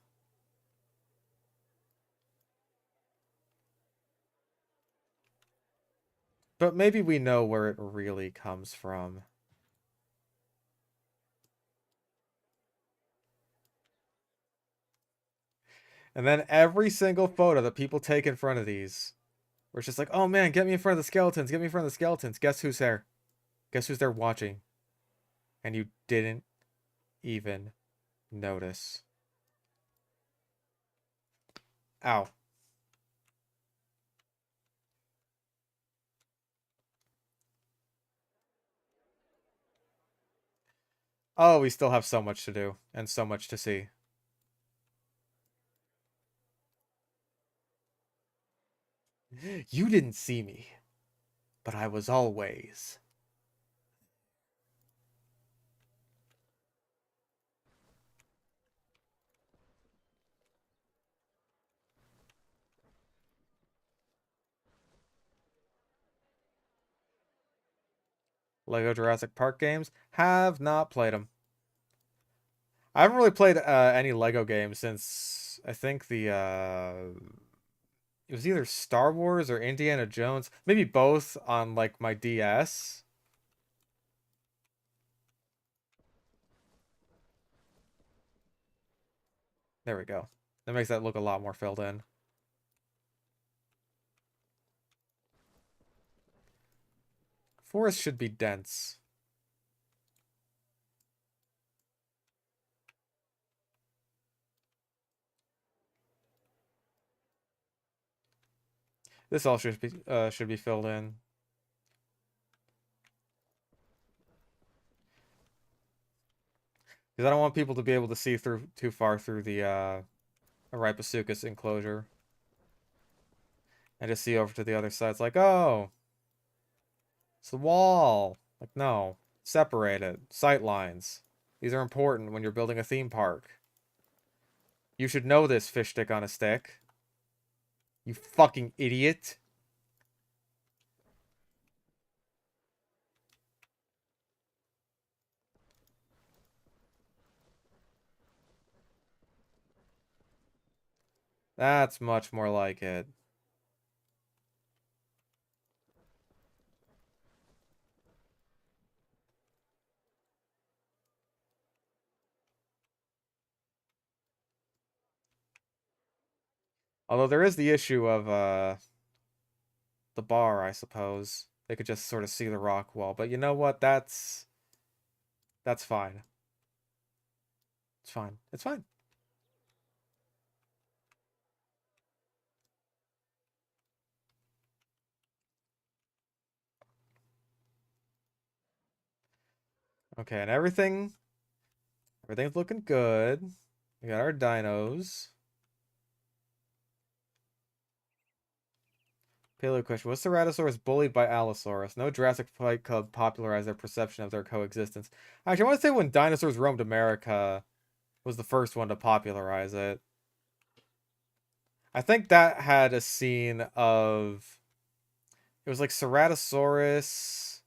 But maybe we know where it really comes from. And then every single photo that people take in front of these, we're just like, oh man, get me in front of the skeletons, get me in front of the skeletons. Guess who's there? Guess who's there watching? And you didn't even notice. Ow. Oh, we still have so much to do and so much to see. You didn't see me, but I was always. Lego Jurassic Park games? Have not played them. I haven't really played any Lego games since I think it was either Star Wars or Indiana Jones, maybe both on like my DS. There we go. That makes that look a lot more filled in. Forest should be dense. This all should be filled in. Because I don't want people to be able to see through too far through the Ripasuchus enclosure. And just see over to the other side. It's like, oh, it's the wall. Like, no. Separate it. Sight lines. These are important when you're building a theme park. You should know this, fish stick on a stick. You fucking idiot. That's much more like it. Although there is the issue of the bar, I suppose. They could just sort of see the rock wall. But you know what? That's fine. It's fine. It's fine. Okay, and everything Everything's looking good. We got our dinos. Paleo question. Was Ceratosaurus bullied by Allosaurus? No Jurassic Fight Club popularized their perception of their coexistence. Actually, I want to say when dinosaurs roamed America was the first one to popularize it. I think that had a scene of... It was like Ceratosaurus.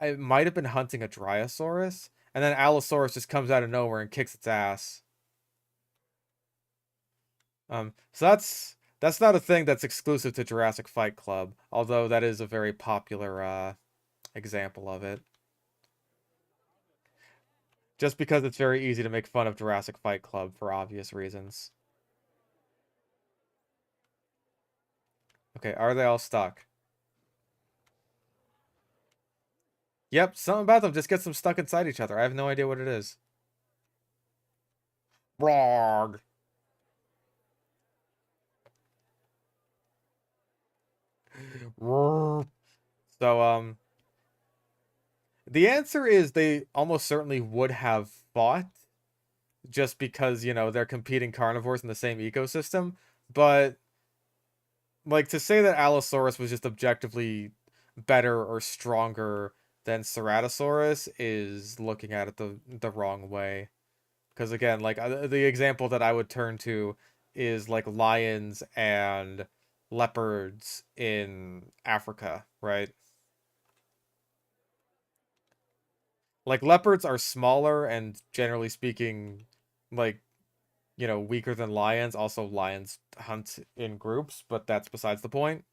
It might have been hunting a Dryosaurus. And then Allosaurus just comes out of nowhere and kicks its ass. So that's not a thing that's exclusive to Jurassic Fight Club, although that is a very popular example of it. Just because it's very easy to make fun of Jurassic Fight Club for obvious reasons. Okay, are they all stuck? Yep, something about them just gets them stuck inside each other. I have no idea what it is. Brog. So, the answer is they almost certainly would have fought just because, you know, they're competing carnivores in the same ecosystem. But, like, to say that Allosaurus was just objectively better or stronger than Ceratosaurus is looking at it the wrong way. Because, again, like, the example that I would turn to is, like, lions and leopards in Africa, right? Like, leopards are smaller and, generally speaking, like, you know, weaker than lions. Also, lions hunt in groups, but that's besides the point.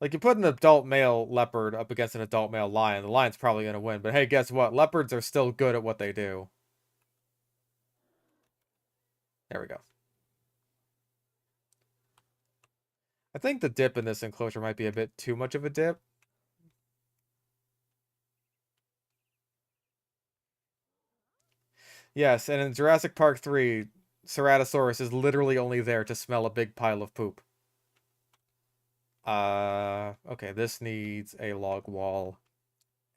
Like, you put an adult male leopard up against an adult male lion, the lion's probably going to win. But hey, guess what? Leopards are still good at what they do. There we go. I think the dip in this enclosure might be a bit too much of a dip. Yes, and in Jurassic Park 3, Ceratosaurus is literally only there to smell a big pile of poop. Okay, this needs a log wall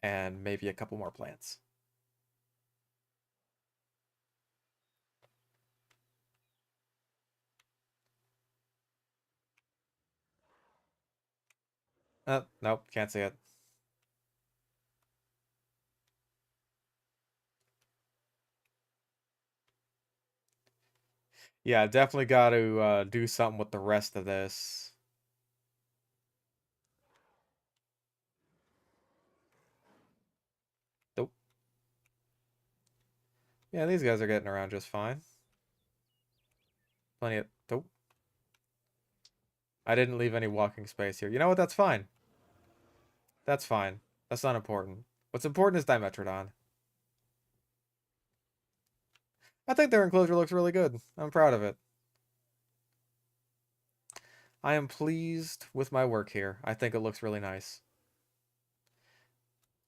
and maybe a couple more plants. Nope, can't see it. Yeah, definitely got to do something with the rest of this. Nope. Yeah, these guys are getting around just fine. Plenty of... Nope. I didn't leave any walking space here. You know what? That's fine. That's fine. That's not important. What's important is Dimetrodon. I think their enclosure looks really good. I'm proud of it. I am pleased with my work here. I think it looks really nice.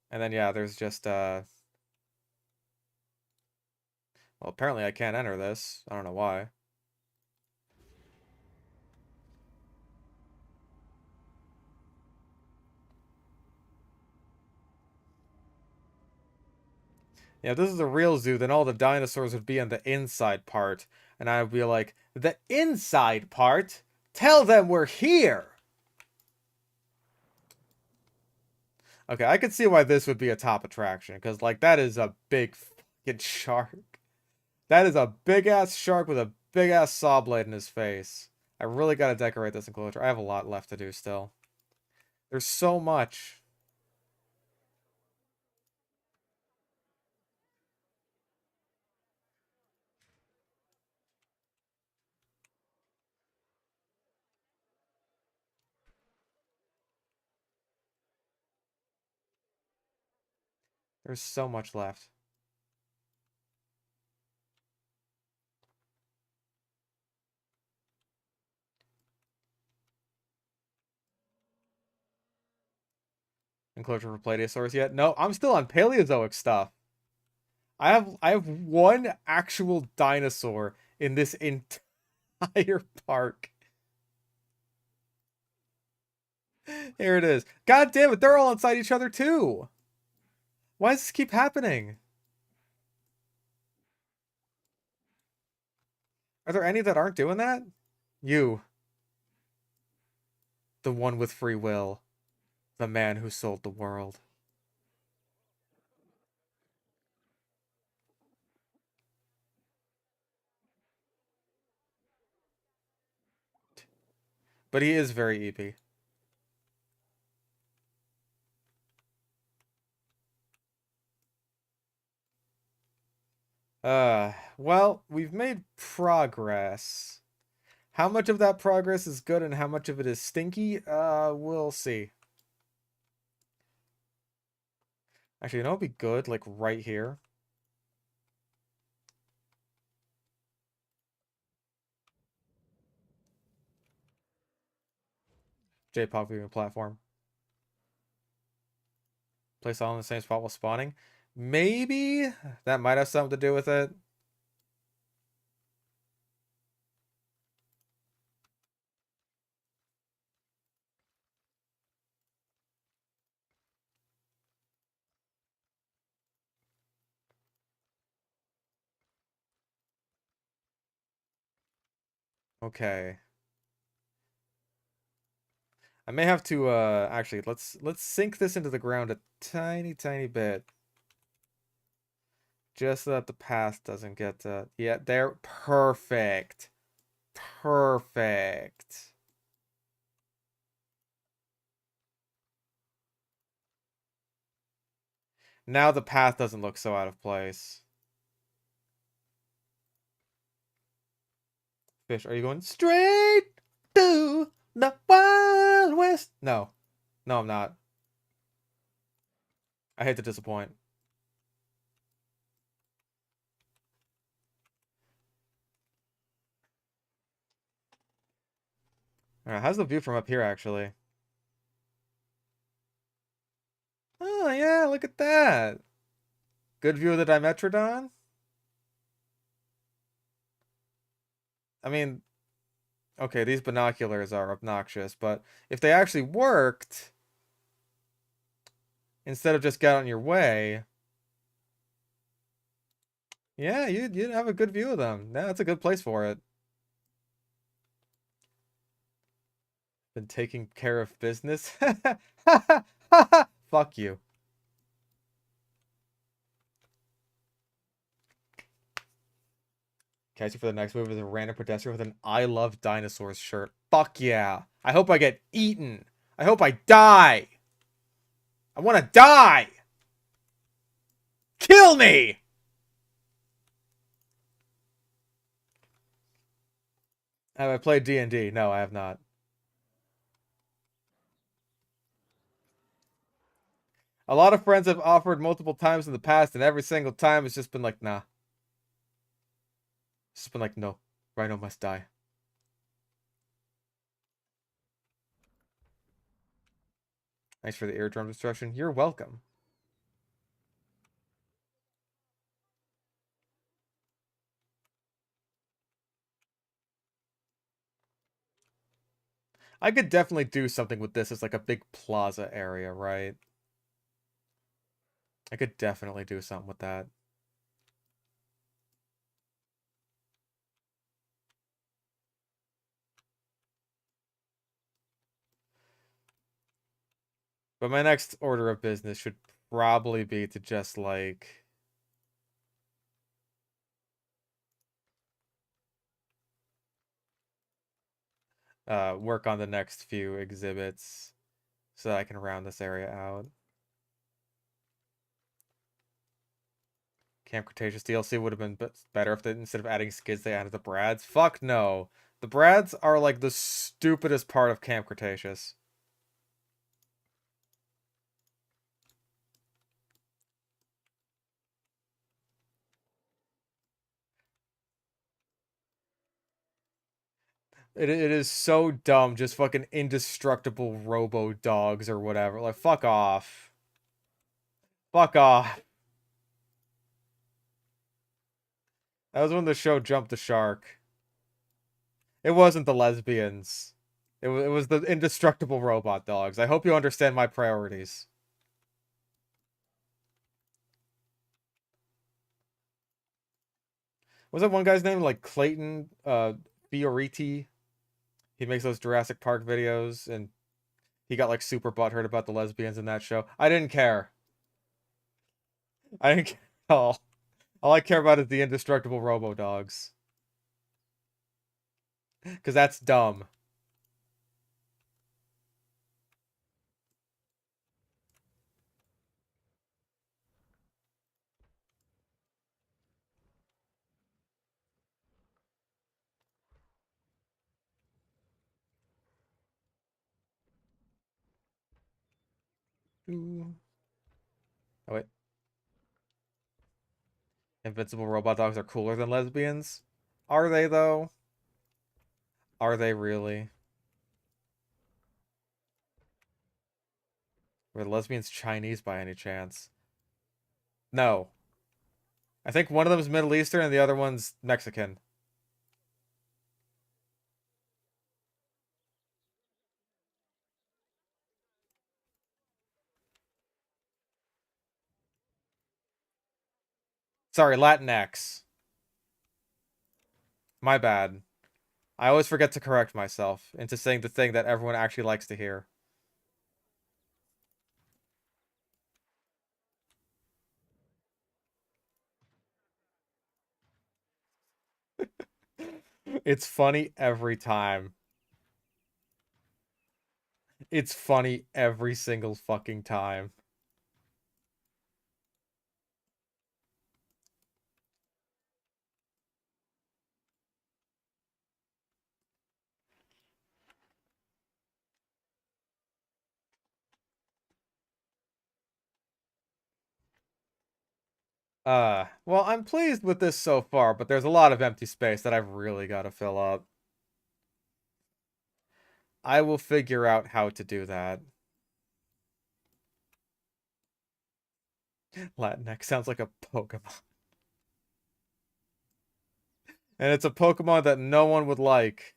And then, yeah, there's just, well, apparently I can't enter this. I don't know why. Yeah, if this is a real zoo, then all the dinosaurs would be in the inside part. And I would be like, the inside part? Tell them we're here! Okay, I could see why this would be a top attraction. Because, like, that is a big fucking shark. That is a big-ass shark with a big-ass saw blade in his face. I really gotta decorate this enclosure. I have a lot left to do still. There's so much. There's so much left. Enclosure for Plateosaurus yet? No, I'm still on Paleozoic stuff. I have one actual dinosaur in this entire park. Here it is. God damn it, they're all inside each other too. Why does this keep happening? Are there any that aren't doing that? You, the one with free will, the man who sold the world. But he is very EP. Well, we've made progress. How much of that progress is good and how much of it is stinky? We'll see. Actually, you know what'd be good? Like right here. J-pop viewing platform. Place all in the same spot while spawning. Maybe that might have something to do with it. Okay. I may have to actually let's sink this into the ground a tiny bit. Just so that the path doesn't get yeah, there. Perfect. Perfect. Now the path doesn't look so out of place. Fish, are you going straight to the Wild West? No. No, I'm not. I hate to disappoint. Alright, how's the view from up here, actually? Oh, yeah, look at that. Good view of the Dimetrodon? I mean, okay, these binoculars are obnoxious, but if they actually worked, instead of just get on your way, yeah, you'd have a good view of them. Yeah, that's a good place for it. Been taking care of business? Fuck you. Catch you for the next move is a random pedestrian with an I love dinosaurs shirt. Fuck yeah. I hope I get eaten. I hope I die. I want to die. Kill me. Have I played D&D? No, I have not. A lot of friends have offered multiple times in the past, and every single time it's just been like, nah. It's just been like, no. Rhino must die. Thanks for the eardrum destruction. You're welcome. I could definitely do something with this as like a big plaza area, right? I could definitely do something with that. But my next order of business should probably be to just like work on the next few exhibits so that I can round this area out. Camp Cretaceous DLC would have been better if they, instead of adding skids, they added the Brads. Fuck no. The Brads are like the stupidest part of Camp Cretaceous. It is so dumb, just fucking indestructible robo dogs or whatever. Like, fuck off. Fuck off. That was when the show jumped the shark. It wasn't the lesbians. It was the indestructible robot dogs. I hope you understand my priorities. Was that one guy's name like Clayton Fioriti? He makes those Jurassic Park videos, and he got like super butthurt about the lesbians in that show. I didn't care. I didn't care at all. All I care about is the indestructible Robo Dogs. Because that's dumb. Ooh. Oh, wait. Invincible robot dogs are cooler than lesbians? Are they, though? Are they really? Were lesbians Chinese by any chance? No. I think one of them is Middle Eastern and the other one's Mexican. Sorry, Latinx. My bad. I always forget to correct myself into saying the thing that everyone actually likes to hear. It's funny every time. It's funny every single fucking time. Well, I'm pleased with this so far, but there's a lot of empty space that I've really got to fill up. I will figure out how to do that. Latinx sounds like a Pokemon. And it's a Pokemon that no one would like.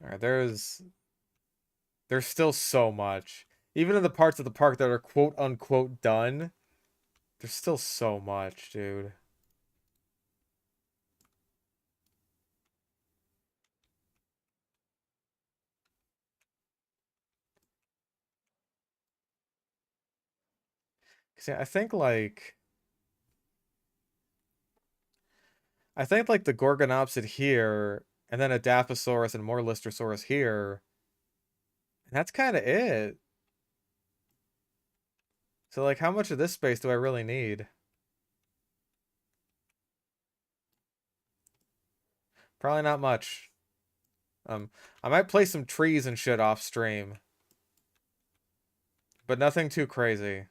Alright, there's still so much. Even in the parts of the park that are quote unquote done, there's still so much, dude. See, I think like the Gorgonopsid here, and then a Dilophosaurus and more Lystrosaurus here, and that's kind of it. So like, how much of this space do I really need? Probably not much. I might place some trees and shit off stream, but nothing too crazy.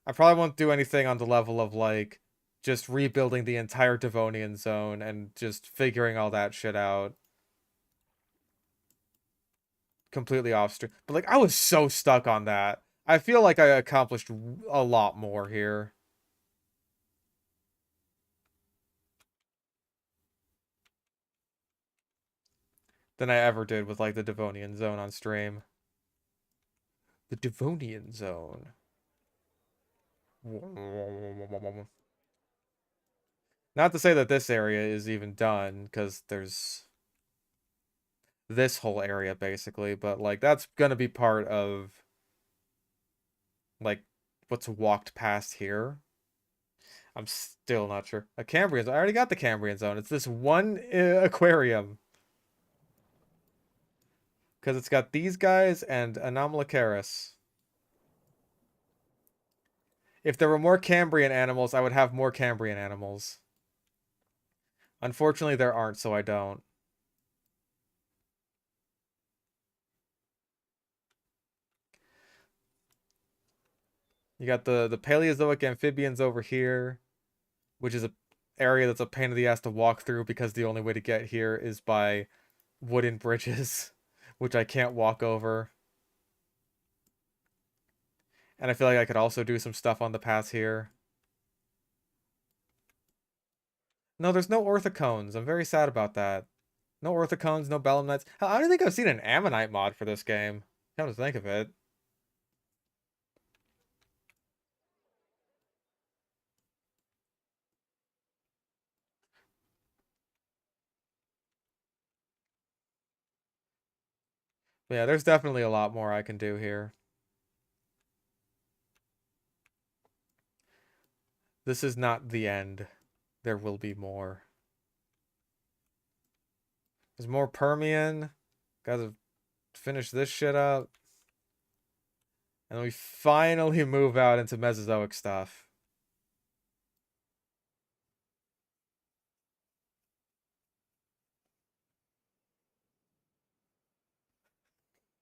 I probably won't do anything on the level of like just rebuilding the entire Devonian zone and just figuring all that shit out completely off stream. But like, I was so stuck on that. I feel like I accomplished a lot more here than I ever did with like the Devonian zone on stream. The Devonian zone. Not to say that this area is even done, because there's this whole area basically, but like that's gonna be part of like what's walked past here. I'm still not sure. A Cambrian zone. I already got the Cambrian zone. It's this one aquarium. Because it's got these guys and Anomalocaris. If there were more Cambrian animals, I would have more Cambrian animals. Unfortunately, there aren't, so I don't. You got the Paleozoic amphibians over here, which is a area that's a pain in the ass to walk through because the only way to get here is by wooden bridges, which I can't walk over. And I feel like I could also do some stuff on the paths here. No, there's no orthocones. I'm very sad about that. No orthocones, no belemnites. I don't think I've seen an ammonite mod for this game. Come to think of it. But yeah, there's definitely a lot more I can do here. This is not the end. There will be more. There's more Permian. Gotta finish this shit up. And then we finally move out into Mesozoic stuff.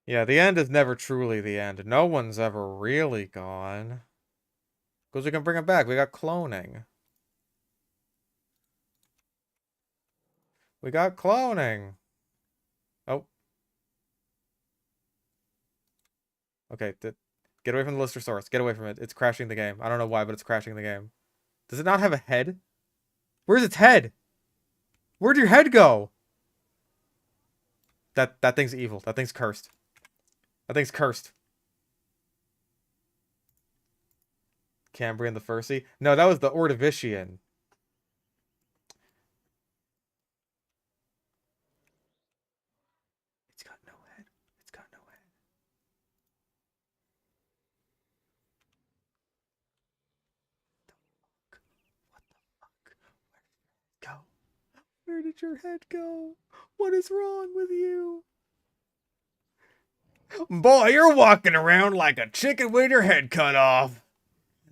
Yeah, the end is never truly the end. No one's ever really gone. Because we can bring it back. We got cloning. We got cloning. Oh. Okay, get away from the lister source. Get away from it. It's crashing the game. I don't know why, but it's crashing the game. Does it not have a head? Where's its head? Where'd your head go? That thing's evil. That thing's cursed. That thing's cursed. Cambrian the Fursey? No, that was the Ordovician. It's got no head. It's got no head. What the fuck? Go. Where did your head go? What is wrong with you? Boy, you're walking around like a chicken with your head cut off.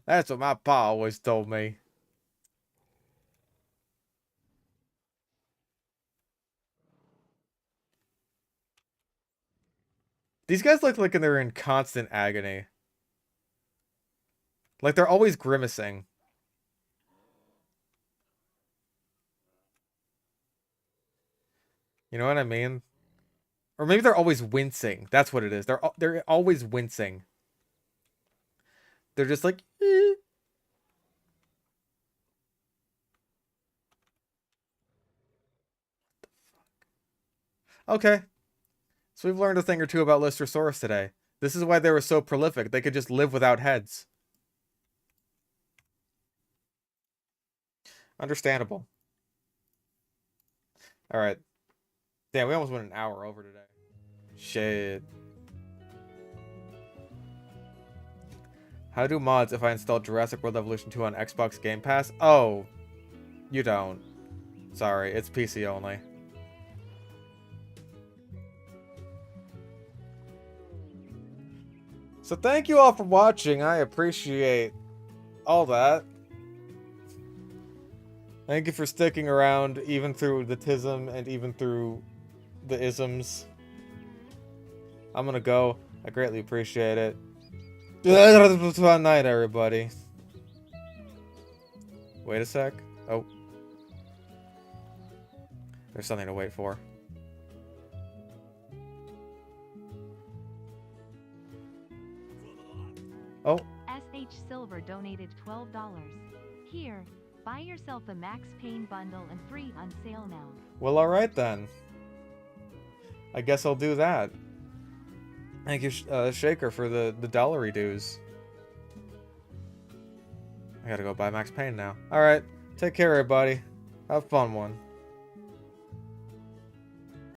That's what my pa always told me. These guys look like they're in constant agony. Like they're always grimacing. You know what I mean? Or maybe they're always wincing. That's what it is. They're always wincing. They're just like, eh. Okay. So we've learned a thing or two about Listersaurus today. This is why they were so prolific. They could just live without heads. Understandable. Alright. Damn, we almost went an hour over today. Shit. How do mods if I install Jurassic World Evolution 2 on Xbox Game Pass? Oh. You don't. Sorry, it's PC only. So thank you all for watching. I appreciate all that. Thank you for sticking around even through the tism and even through the isms. I'm gonna go. I greatly appreciate it. Fun night, everybody. Wait a sec. Oh. There's something to wait for. Oh. SH Silver donated $12. Here, buy yourself the Max Payne bundle and free on sale now. Well, alright then. I guess I'll do that. Thank you, Shaker, for the dollary dues. I gotta go buy Max Payne now. Alright, take care, everybody. Have a fun one.